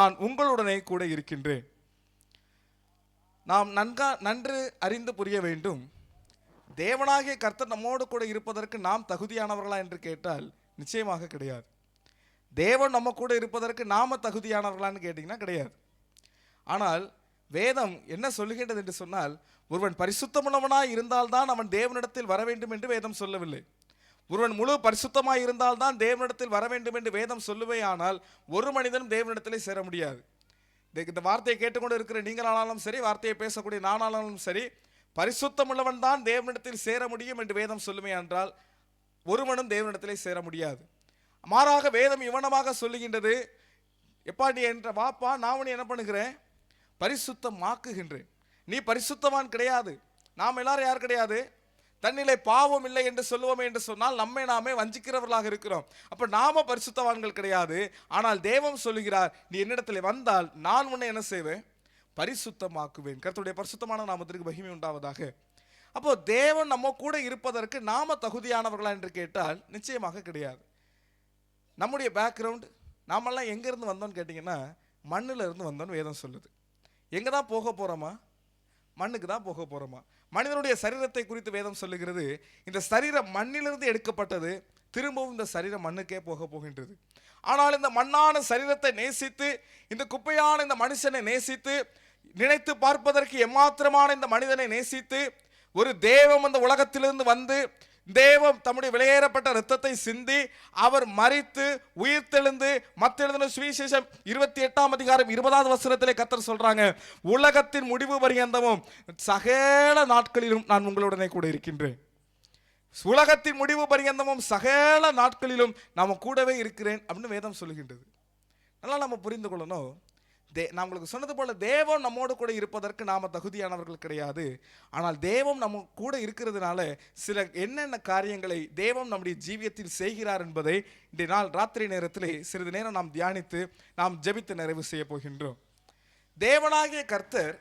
நான் உங்களுடனே கூட இருக்கின்றேன். நாம் நன்று அறிந்து புரிய வேண்டும், தேவனாகிய கர்த்தர் நம்மோடு கூட இருப்பதற்கு நாம் தகுதியானவர்களா என்று கேட்டால் நிச்சயமாக கிடையாது. தேவன் நம்ம கூட இருப்பதற்கு நாம தகுதியானவர்களான்னு கேட்டிங்கன்னா கிடையாது. ஆனால் வேதம் என்ன சொல்லுகின்றது என்று சொன்னால், ஒருவன் பரிசுத்தமுள்ளவனாய் இருந்தால்தான் அவன் தேவனிடத்தில் வர வேண்டும் என்று வேதம் சொல்லவில்லை. ஒருவன் முழு பரிசுத்தமாய் இருந்தால்தான் தேவனிடத்தில் வர வேண்டும் என்று வேதம் சொல்லுவே. ஆனால் ஒரு மனிதனும் தேவனிடத்திலே சேர முடியாது. இந்த வார்த்தையை கேட்டுக்கொண்டு இருக்கிற நீங்களானாலும் சரி, வார்த்தையை பேசக்கூடிய நானானாலும் சரி, பரிசுத்தமுள்ளவன் தான் தேவனிடத்தில் சேர முடியும் என்று வேதம் சொல்லுமே என்றால் ஒருவனும் தேவனிடத்திலே சேர முடியாது. மாறாக வேதம் இவனமாக சொல்லுகின்றது, எப்பா நீ என்ற வாப்பா, நான் உன்னை என்ன பண்ணுகிறேன், பரிசுத்தமாக்குகின்றேன். நீ பரிசுத்தவான் கிடையாது. நாம் எல்லாரும் யார் கிடையாது, தன்னிலே பாவம் இல்லை என்று சொல்லுவோமே என்று சொன்னால் நம்மை நாமே வஞ்சிக்கிறவர்களாக இருக்கிறோம். அப்ப நாம பரிசுத்தவான்கள் கிடையாது. ஆனால் தேவன் சொல்லுகிறார், நீ என்னிடத்தில் வந்தால் நான் உன்னை என்ன செய்வேன், பரிசுத்தமாக்குவேன். கர்த்தருடைய பரிசுத்தமான நாமத்திற்கு மகிமை உண்டாவதாக. அப்போ தேவன் நம்ம கூட இருப்பதற்கு நாம தகுதியானவர்களா என்று கேட்டால் நிச்சயமாக கிடையாது. நம்முடைய பேக்ரவுண்ட், நாமெல்லாம் எங்கேருந்து வந்தோம்னு கேட்டிங்கன்னா மண்ணில் இருந்து வந்தோன்னு வேதம் சொல்லுது. எங்கே தான் போக போகிறோமா, மண்ணுக்கு தான் போக போகிறோமா. மனிதனுடைய சரீரத்தை குறித்து வேதம் சொல்லுகிறது, இந்த சரீரம் மண்ணிலிருந்து எடுக்கப்பட்டது, திரும்பவும் இந்த சரீரம் மண்ணுக்கே போக போகின்றது. ஆனால் இந்த மண்ணான சரீரத்தை நேசித்து, இந்த குப்பையான இந்த மனுஷனை நேசித்து, நினைத்து பார்ப்பதற்கு எம்மாத்திரமான இந்த மனிதனை நேசித்து, ஒரு தேவம் இந்த உலகத்திலிருந்து வந்து தேவம் தம்முடைய விலையேறப்பட்ட இரத்தத்தை சிந்தி அவர் மரித்து உயிர்த்தெழுந்து, மத்தெழுதின சுவிசேஷம் 28ஆம் அதிகாரம் 20வது வசனத்திலே கர்த்தர் சொல்றாங்க, உலகத்தின் முடிவு பரியந்தமும் சகல நாட்களிலும் நான் உங்களுடனே கூட இருக்கின்றேன். உலகத்தின் முடிவு பரியந்தமும் சகல நாட்களிலும் நாம கூடவே இருக்கிறேன் அப்படின்னு வேதம் சொல்லுகின்றது. நல்லா நம்ம புரிந்து கொள்ளணும். நான் உங்களுக்கு சொன்னது போல தேவன் நம்மோடு கூட இருப்பதற்கு நாம தகுதியானவர்கள் கிடையாது. ஆனால் தேவன் நம்ம கூட இருக்கிறதுனால சில என்னென்ன காரியங்களை தேவன் நம்முடைய ஜீவியத்தில் செய்கிறார் என்பதை இந்த நாள் ராத்திரி நேரத்திலே சிறிது நேரம் நாம் தியானித்து நாம் ஜெபித்து நிறைவு செய்ய போகின்றோம். தேவனாகிய கர்த்தர்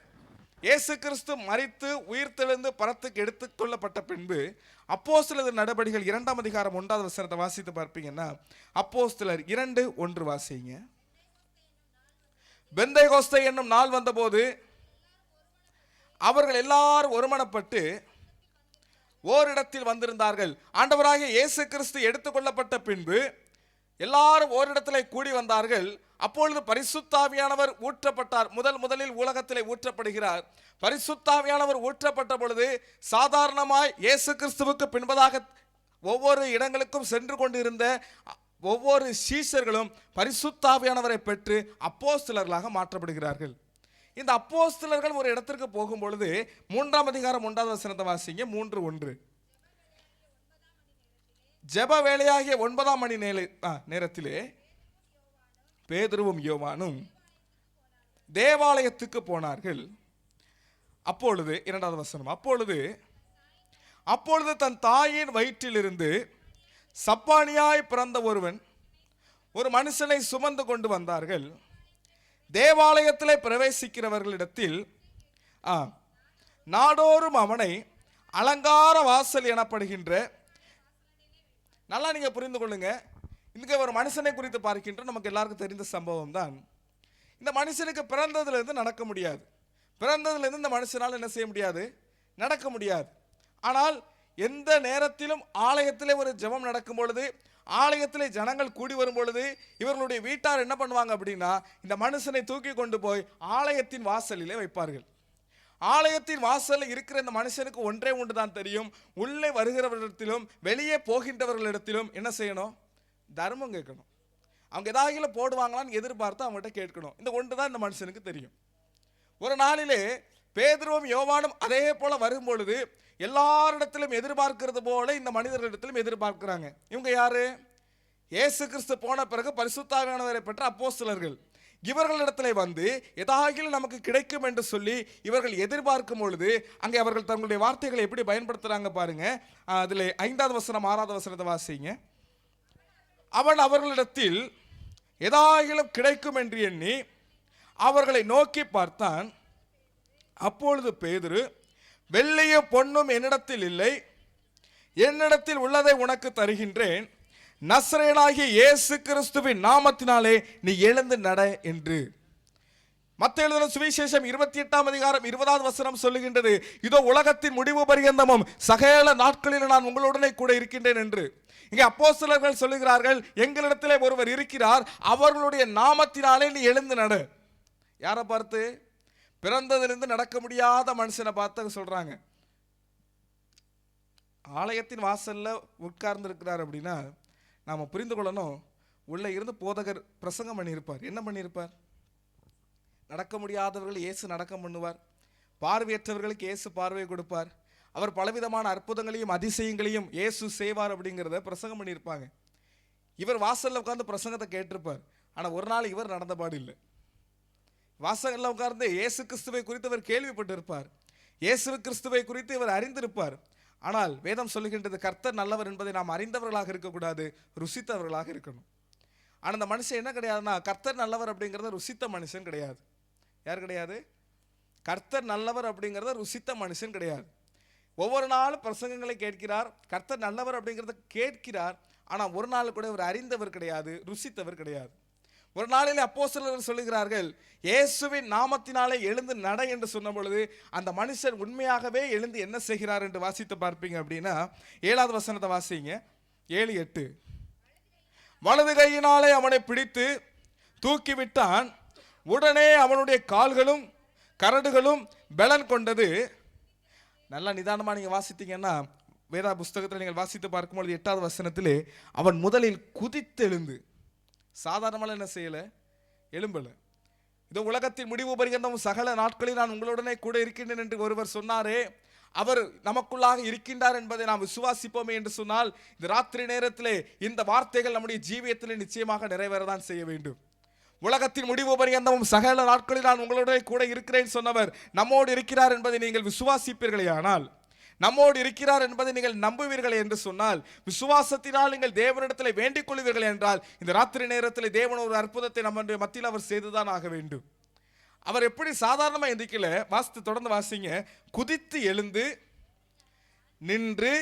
இயேசு கிறிஸ்து மரித்து உயிர்த்தெழுந்து பரத்துக்கு எடுத்துக்கொள்ளப்பட்ட பின்பு அப்போஸ்தலர் நடபடிகள் 2ஆம் அதிகாரம் 1வது வசனத்தை வாசித்து பார்ப்பீங்கன்னா, அப்போஸ்தலர் 2:1 வாசிங்க. பெந்தேகோஸ்தே என்னும் நாள் வந்தபோது அவர்கள் எல்லாரும் ஒருமனப்பட்டு ஓரிடத்தில் வந்திருந்தார்கள். ஆண்டவராகிய இயேசு கிறிஸ்து எடுத்துக்கொள்ளப்பட்ட பின்பு எல்லாரும் ஓரிடத்திலே கூடி வந்தார்கள். அப்பொழுது பரிசுத்தாவியானவர் ஊற்றப்பட்டார். முதலில் உலகத்திலே ஊற்றப்படுகிறார். பரிசுத்தாவியானவர் ஊற்றப்பட்ட பொழுது சாதாரணமாய் இயேசு கிறிஸ்துவுக்கு பின்பதாக ஒவ்வொரு இடங்களுக்கும் சென்று கொண்டிருந்த ஒவ்வொரு சீஷர்களும் பரிசுத்தாவியானவரை பெற்று அப்போஸ்தலர்களாக மாற்றப்படுகிறார்கள். இந்த அப்போஸ்தலர்கள் ஒரு இடத்திற்கு போகும் பொழுது 3ஆம் அதிகாரம் 1வது வசனத்தை வாசிங்க. 3:1. ஜெப வேளையாகிய 9ஆம் மணி நேரத்திலே பேதுருவும் யோவானும் தேவாலயத்துக்கு போனார்கள். அப்பொழுது 2வது வசனம், அப்பொழுது தன் தாயின் வயிற்றிலிருந்து சப்பானியாய் பிறந்த ஒரு மனுஷனை சுமந்து கொண்டு வந்தார்கள். தேவாலயத்திலே பிரவேசிக்கிறவர்களிடத்தில் நாடோறும் அவனை அலங்கார வாசல் எனப்படுகின்ற, நல்லா நீங்க புரிந்து கொள்ளுங்க, இங்க ஒரு மனுஷனை குறித்து பார்க்கின்ற நமக்கு எல்லாருக்கும் தெரிந்த சம்பவம் தான். இந்த மனுஷனுக்கு பிறந்ததிலிருந்து நடக்க முடியாது. பிறந்ததிலிருந்து இந்த மனுஷனால் என்ன செய்ய முடியாது, நடக்க முடியாது. ஆனால் எந்த நேரத்திலும் ஆலயத்திலே ஒரு ஜெபம் நடக்கும் பொழுது, ஆலயத்திலே ஜனங்கள் கூடி வரும் பொழுது இவர்களுடைய வீட்டார் என்ன பண்ணுவாங்க அப்படின்னா, இந்த மனுஷனை தூக்கி கொண்டு போய் ஆலயத்தின் வாசலிலே வைப்பார்கள். ஆலயத்தின் வாசலில் இருக்கிற இந்த மனுஷனுக்கு ஒன்றே ஒன்று தான் தெரியும், உள்ளே வருகிறவர்களிடத்திலும் வெளியே போகின்றவர்களிடத்திலும் என்ன செய்யணும், தர்மம் கேட்கணும். அவங்க ஏதாவது போடுவாங்களான்னு எதிர்பார்த்து அவங்ககிட்ட கேட்கணும். இந்த ஒன்று தான் இந்த மனுஷனுக்கு தெரியும். ஒரு நாளிலே பேதுருவும் யோவானும் அதே போல வரும் பொழுது எல்லாரிடத்திலும் எதிர்பார்க்கிறது போல இந்த மனிதர்களிடத்திலும் எதிர்பார்க்கிறாங்க. இவங்க யாரு, இயேசு கிறிஸ்து போன பிறகு பரிசுத்தாவியானவரை பெற்ற அப்போஸ்தலர்கள். இவர்களிடத்திலே வந்து ஏதாகிலும் நமக்கு கிடைக்கும் என்று சொல்லி இவர்கள் எதிர்பார்க்கும் பொழுது அங்கே அவர்கள் தங்களுடைய வார்த்தைகளை எப்படி பயன்படுத்துறாங்க பாருங்க. அதில் 5வது வசனம் 6வது வசனத்தை வாசிங்க. அவன் அவர்களிடத்தில் ஏதாகிலும் கிடைக்கும் என்று எண்ணி அவர்களை நோக்கி பார்த்தான். அப்பொழுது பேதுரு, வெள்ளியும் பொன்னும் என்னிடத்தில் இல்லை, என்னிடத்தில் உள்ளதை உனக்கு தருகின்றேன், நசரேயனாகிய இயேசு கிறிஸ்துவின் நாமத்தினாலே நீ எழுந்து நட என்று. மத்தேயு எழுதின சுவிசேஷம் 28ஆம் அதிகாரம் 20வது வசனம் சொல்லுகின்றது, இதோ உலகத்தின் முடிவு பரியந்தமும் சகல நாட்களில் நான் உங்களுடனே கூட இருக்கின்றேன் என்று. இங்கே அப்போஸ்தலர்கள் சொல்லுகிறார்கள், எங்களிடத்திலே ஒருவர் இருக்கிறார், அவர்களுடைய நாமத்தினாலே நீ எழுந்து நடு. யாரை பார்த்து? பிறந்ததிலிருந்து நடக்க முடியாத மனுஷனை பார்த்து சொல்றாங்க. ஆலயத்தின் வாசல்ல உட்கார்ந்து இருக்கிறார் அப்படின்னா நாம புரிந்து கொள்ளணும், உள்ள இருந்து போதகர் பிரசங்கம் பண்ணியிருப்பார். என்ன பண்ணியிருப்பார்? நடக்க முடியாதவர்கள் இயேசு நடக்க பண்ணுவார், பார்வையற்றவர்களுக்கு இயேசு பார்வை கொடுப்பார், அவர் பலவிதமான அற்புதங்களையும் அதிசயங்களையும் இயேசு செய்வார் அப்படிங்கிறத பிரசங்கம் பண்ணியிருப்பாங்க. இவர் வாசல்ல உட்கார்ந்து பிரசங்கத்தை கேட்டிருப்பார். ஆனால் ஒரு நாள் இவர் நடந்த பாடு இல்லை. வாசல்ல உட்கார்ந்து இயேசு கிறிஸ்துவை குறித்து அவர் கேள்விப்பட்டிருப்பார், இயேசு கிறிஸ்துவை குறித்து இவர் அறிந்திருப்பார். ஆனால் வேதம் சொல்லுகின்றது, கர்த்தர் நல்லவர் என்பதை நாம் அறிந்தவர்களாக இருக்கக்கூடாது, ருசித்தவர்களாக இருக்கணும். ஆனால் அந்த மனுஷன் என்ன கிடையாதுன்னா, கர்த்தர் நல்லவர் அப்படிங்கிறத ருசித்த மனுஷன் கிடையாது. யார் கிடையாது? கர்த்தர் நல்லவர் அப்படிங்கிறத ருசித்த மனுஷன் கிடையாது. ஒவ்வொரு நாளும் பிரசங்கங்களை கேட்கிறார், கர்த்தர் நல்லவர் அப்படிங்கிறத கேட்கிறார். ஆனால் ஒரு நாள் கூட அவர் அறிந்தவர் கிடையாது, ருசித்தவர் கிடையாது. ஒரு நாளில் அப்போஸ்தலர்கள் சொல்லுகிறார்கள், இயேசுவின் நாமத்தினாலே எழுந்து நட என்று சொன்ன பொழுது அந்த மனுஷன் உண்மையாகவே எழுந்து என்ன செய்கிறார் என்று வாசித்து பார்ப்பீங்க அப்படின்னா, 7வது வசனத்தை வாசிங்க. 7:8. வலது கையினாலே அவனை பிடித்து தூக்கிவிட்டான், உடனே அவனுடைய கால்களும் கரடுகளும் பலன் கொண்டது. நல்லா நிதானமாக நீங்கள் வாசித்தீங்கன்னா வேதா புஸ்தகத்தில் நீங்கள் வாசித்து பார்க்கும்பொழுது 8வது வசனத்திலே அவன் முதலில் குதித்து எழுந்து, சாதாரணமாக என்ன செய்யலை, எழும்பலை. இது உலகத்தின் முடிவு பரியந்தம் சகல நாட்களில் நான் உங்களுடனே கூட இருக்கின்றேன் என்று ஒருவர் சொன்னாரே, அவர் நமக்குள்ளாக இருக்கின்றார் என்பதை நாம் விசுவாசிப்போமே என்று சொன்னால், இந்த ராத்திரி நேரத்திலே இந்த வார்த்தைகள் நம்முடைய ஜீவியத்திலே நிச்சயமாக நிறைவேறதான் செய்ய வேண்டும். உலகத்தின் முடிவு பரியந்தமும் சகல நாட்களில் நான் உங்களுடனே கூட இருக்கிறேன் சொன்னவர் நம்மோடு இருக்கிறார் என்பதை நீங்கள் விசுவாசிப்பீர்களே, ஆனால் நம்மோடு இருக்கிறார் என்பதை நீங்கள் நம்புவீர்களே என்று சொன்னால், விசுவாசத்தினால் நீங்கள் தேவனிடத்தில் வேண்டிக் கொள்வீர்கள் என்றால், இந்த ராத்திரி நேரத்தில் தேவன் ஒரு அற்புதத்தை நம்ம மத்தியில் அவர் செய்துதான் ஆக வேண்டும். அவர் எப்படி சாதாரணமாக எந்திக்கல, வாசித்து தொடர்ந்து வாசிங்க. குதித்து எழுந்து நின்று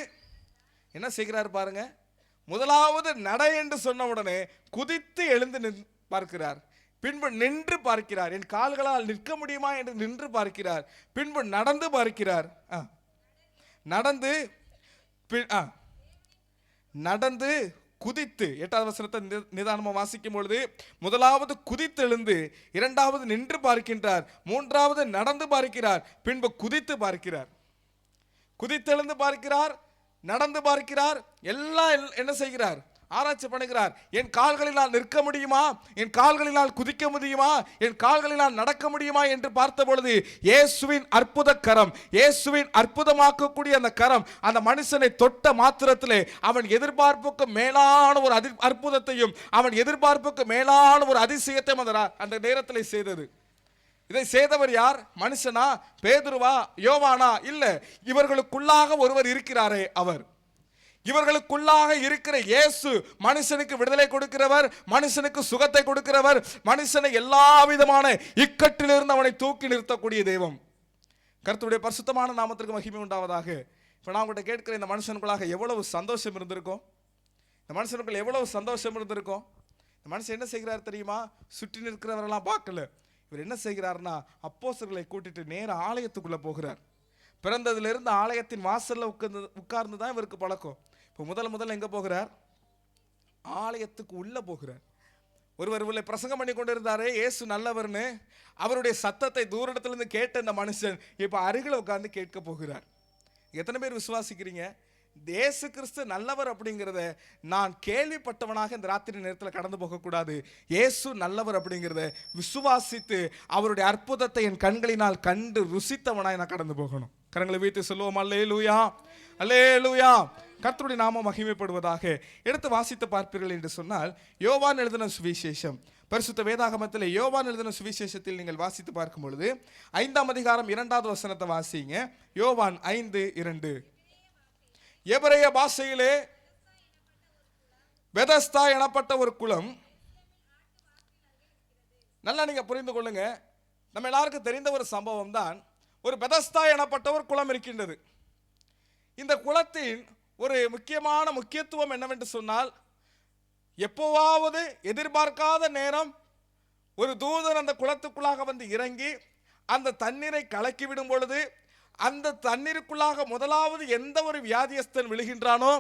என்ன செய்கிறார் பாருங்க. முதலாவது நட என்று சொன்ன உடனே குதித்து எழுந்து பார்க்கிறார், பின்பு நின்று பார்க்கிறார், என் கால்களால் நிற்க முடியுமா என்று நின்று பார்க்கிறார், பின்பு நடந்து பார்க்கிறார். நடந்து நடந்து குதித்து, 8வது வசனத்தை நிதானமாக வாசிக்கும் பொழுது முதலாவது குதித்து எழுந்து, 2வது நின்று பார்க்கின்றார், 3வது நடந்து பார்க்கிறார், பின்பு குதித்து பார்க்கிறார். குதித்தெழுந்து பார்க்கிறார், நடந்து பார்க்கிறார், எல்லாம் என்ன செய்கிறார்? ஆராய்ச்சி பண்ணுகிறார். என் கால்களினால் நிற்க முடியுமா, என் கால்களினால் குதிக்க முடியுமா, என் கால்களினால் நடக்க முடியுமா என்று பார்த்த பொழுது இயேசுவின் அற்புத கரம், இயேசுவின் அற்புதமாக்கக்கூடிய அந்த கரம் அந்த மனுஷனை தொட்ட மாத்திரத்திலே அவன் எதிர்பார்ப்புக்கு மேலான ஒரு அற்புதத்தையும் அவன் எதிர்பார்ப்புக்கு மேலான ஒரு அதிசயத்தையும் அந்த நேரத்தில் செய்தது. இதை செய்தவர் யார்? மனுஷனா? பேதுருவா? யோவானா? இல்ல, இவர்களுக்குள்ளாக ஒருவர் இருக்கிறாரே அவர். இவர்களுக்குள்ளாக இருக்கிற இயேசு மனுஷனுக்கு விடுதலை கொடுக்கிறவர், மனுஷனுக்கு சுகத்தை கொடுக்கிறவர், மனுஷனை எல்லா விதமான இக்கட்டிலிருந்து அவனை தூக்கி நிறுத்தக்கூடிய தெய்வம். கர்த்தருடைய பரிசுத்தமான நாமத்திற்கு மகிமை உண்டாவதாக. இப்போ நான் உங்கள்கிட்ட கேட்கிற, இந்த மனுஷனுக்குள்ளாக எவ்வளவு சந்தோஷம் இருந்திருக்கும், இந்த மனுஷனுக்குள்ள எவ்வளவு சந்தோஷம் இருந்திருக்கும். இந்த மனுஷன் என்ன செய்கிறார் தெரியுமா? சுற்றி நிற்கிறவரெல்லாம் பார்க்கல. இவர் என்ன செய்கிறார்னா, அப்போஸ்தலர்களை கூட்டிட்டு நேர ஆலயத்துக்குள்ள போகிறார். பிறந்ததிலிருந்து ஆலயத்தின் வாசல்ல உட்கார்ந்து தான் இவருக்கு பழக்கம். இப்போ முதல்ல எங்க போகிறார்? ஆலயத்துக்கு உள்ள போகிறார். ஒருவர் உள்ள பிரசங்கம் பண்ணி கொண்டு இருந்தாரே, இயேசு நல்லவர்னு, அவருடைய சத்தத்தை தூரத்திலிருந்து கேட்ட இந்த மனுஷன் இப்ப அருகில் உட்கார்ந்து கேட்க போகிறார். எத்தனை பேர் விசுவாசிக்கிறீங்க? இயேசு கிறிஸ்து நல்லவர் அப்படிங்கிறத நான் கேள்விப்பட்டவனாக இந்த ராத்திரி நேரத்தில் கடந்து போகக்கூடாது. இயேசு நல்லவர் அப்படிங்கிறத விசுவாசித்து அவருடைய அற்புதத்தை என் கண்களினால் கண்டு ருசித்தவனாய் நான் கடந்து போகணும். கரங்களை வீட்டு சொல்லுவோம், அல்லேலூயா, அல்லேலூயா. கர்த்தருடைய நாமம் மகிமைப்படுவதாக. எடுத்து வாசித்து பார்ப்பீர்கள் என்று சொன்னால், யோவான் எழுதின சுவிசேஷம், பரிசுத்த வேதாகமத்தில் யோவான் எழுதின சுவிசேஷத்தில் நீங்கள் வாசித்து பார்க்கும் பொழுது 5ஆம் அதிகாரம் 2வது வசனத்தை வாசிங்க. யோவான் 5:2. எபிரேய பாஷையிலே பெதஸ்தா எனப்பட்ட ஒரு குளம். நல்லா நீங்க புரிந்து கொள்ளுங்க, நம்ம எல்லாருக்கும் தெரிந்த ஒரு சம்பவம் தான். ஒரு பெதஸ்தா எனப்பட்ட ஒரு குளம் இருக்கின்றது. இந்த குளத்தின் ஒரு முக்கியமான முக்கியத்துவம் என்னவென்று சொன்னால், எப்போவாவது எதிர்பார்க்காத நேரம் ஒரு தூதன் அந்த குளத்துக்குள்ளாக வந்து இறங்கி அந்த தண்ணீரை கலக்கி விடும் பொழுது அந்த தண்ணீருக்குள்ளாக முதலாவது எந்த ஒரு வியாதியஸ்தன் விழுகின்றானோ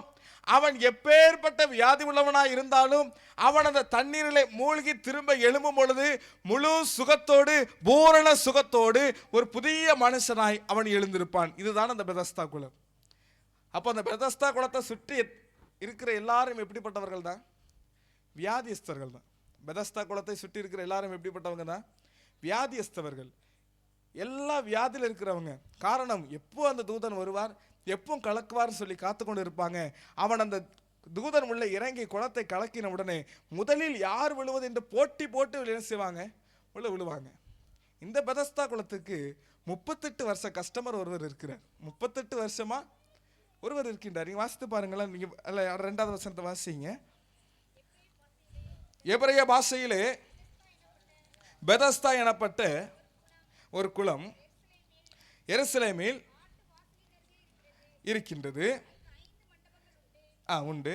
அவன் எப்பேற்பட்ட வியாதி உள்ளவனாய் இருந்தாலும் அவன் அந்த தண்ணீரிலே மூழ்கி திரும்ப எழும்பும் பொழுது முழு சுகத்தோடு பூரண சுகத்தோடு ஒரு புதிய மனுஷனாய் அவன் எழுந்திருப்பான். இதுதான் அந்த பெதஸ்தா குளம். அப்போ அந்த பெதஸ்தா குளத்தை சுற்றி இருக்கிற எல்லாரும் எப்படிப்பட்டவர்கள் தான்? வியாதியஸ்தர்கள் தான். பெதஸ்தா குளத்தை சுற்றி இருக்கிற எல்லாரும் எப்படிப்பட்டவங்க தான்? வியாதியஸ்தவர்கள். எல்லா வியாதியில் இருக்கிறவங்க. காரணம், எப்போ அந்த தூதன் வருவார், எப்போ கலக்குவார்னு சொல்லி காத்து கொண்டு இருப்பாங்க. அவன் அந்த தூதன் உள்ள இறங்கி குளத்தை கலக்கின உடனே முதலில் யார் விழுவது என்று போட்டி போட்டு என்ன செய்வாங்க? உள்ள விழுவாங்க. இந்த பெதஸ்தா குளத்துக்கு 38 வருஷ கஸ்டமர் ஒருவர் இருக்கிறார். 38 வருஷமா ஒருவர் இருக்கின்றார். நீங்க வாசித்து பாருங்களேன். நீங்க 2வது வசனத்தை வாசிங்க. எபிரேய பாஷையிலே பெதஸ்தா எனப்பட்ட ஒரு குளம் எருசலேமில் இருக்கின்றது. உண்டு.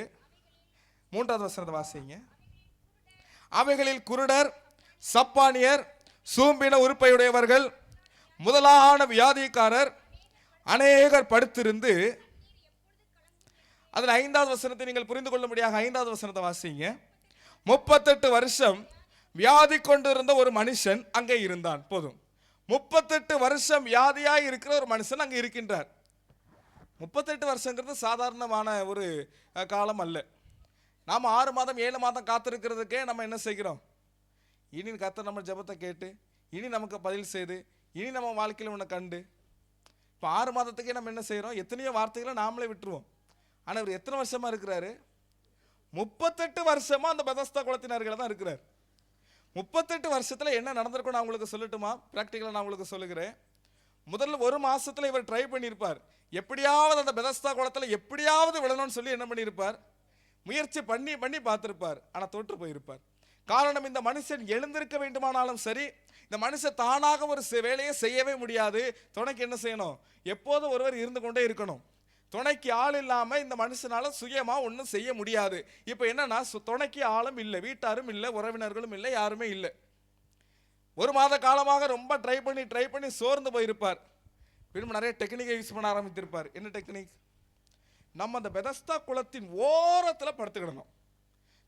3வது வசனத்தை வாசிங்க. அவைகளில் குருடர், சப்பானியர், சூம்பின உறுப்பையுடையவர்கள், முதலான வியாதிக்காரர் அநேகர் படுத்திருந்து, அதில் 5வது வசனத்தை நீங்கள் புரிந்து கொள்ள முடியாத 5வது வசனத்தை வாசிங்க. 38 வருஷம் வியாதி கொண்டிருந்த ஒரு மனுஷன் அங்கே இருந்தான். போதும். 38 வருஷம் வியாதியாய் இருக்கிற ஒரு மனுஷன் அங்கே இருக்கின்றார். 38 வருஷங்கிறது சாதாரணமான ஒரு காலம் அல்ல. நாம் 6 மாதம் 7 மாதம் காத்திருக்கிறதுக்கே நம்ம என்ன செய்கிறோம்? இனி கர்த்தர் நம்ம ஜெபத்தை கேட்டு, இனி நமக்கு பதில் செய்து, இனி நம்ம வாழ்க்கையில் உன்னை கண்டு, இப்போ 6 மாதத்துக்கே நம்ம என்ன செய்கிறோம்? எத்தனையோ வார்த்தைகளை நாமளே விட்டுருவோம். ஆனால் இவர் எத்தனை வருஷமா இருக்கிறாரு? 38 வருஷமா அந்த பெதஸ்தா குளத்தினர்கள் தான் இருக்கிறார். 38 வருஷத்துல என்ன நடந்திருக்கும் நான் உங்களுக்கு சொல்லட்டுமா? பிராக்டிக்கலா நான் உங்களுக்கு சொல்லுகிறேன். முதல்ல 1 மாசத்துல இவர் ட்ரை பண்ணியிருப்பார். எப்படியாவது அந்த பெதஸ்தா குளத்துல எப்படியாவது விழணும்னு சொல்லி என்ன பண்ணியிருப்பார்? முயற்சி பண்ணி பண்ணி பார்த்திருப்பார். ஆனா தோற்று போயிருப்பார். காரணம், இந்த மனுஷன் எழுந்திருக்க வேண்டுமானாலும் சரி, இந்த மனுஷன் தானாக ஒரு வேலையை செய்யவே முடியாது. துணைக்கு என்ன செய்யணும்? எப்போதும் ஒருவர் இருந்து கொண்டே இருக்கணும். துணைக்கு ஆள் இல்லாம இந்த மனுஷனால சுயமா ஒன்றும் செய்ய முடியாது. இப்போ என்னன்னா, துணைக்கு ஆளும் இல்லை, வீட்டாரும் இல்லை, உறவினர்களும் இல்லை, யாருமே இல்லை. 1 மாத காலமாக ரொம்ப ட்ரை பண்ணி சோர்ந்து போயிருப்பார். திரும்ப நிறைய டெக்னிக்கை யூஸ் பண்ண ஆரம்பித்திருப்பார். என்ன டெக்னிக்? நம்ம அந்த பெதஸ்தா குளத்தின் ஓரத்தில் படுத்துக்கிடணும்.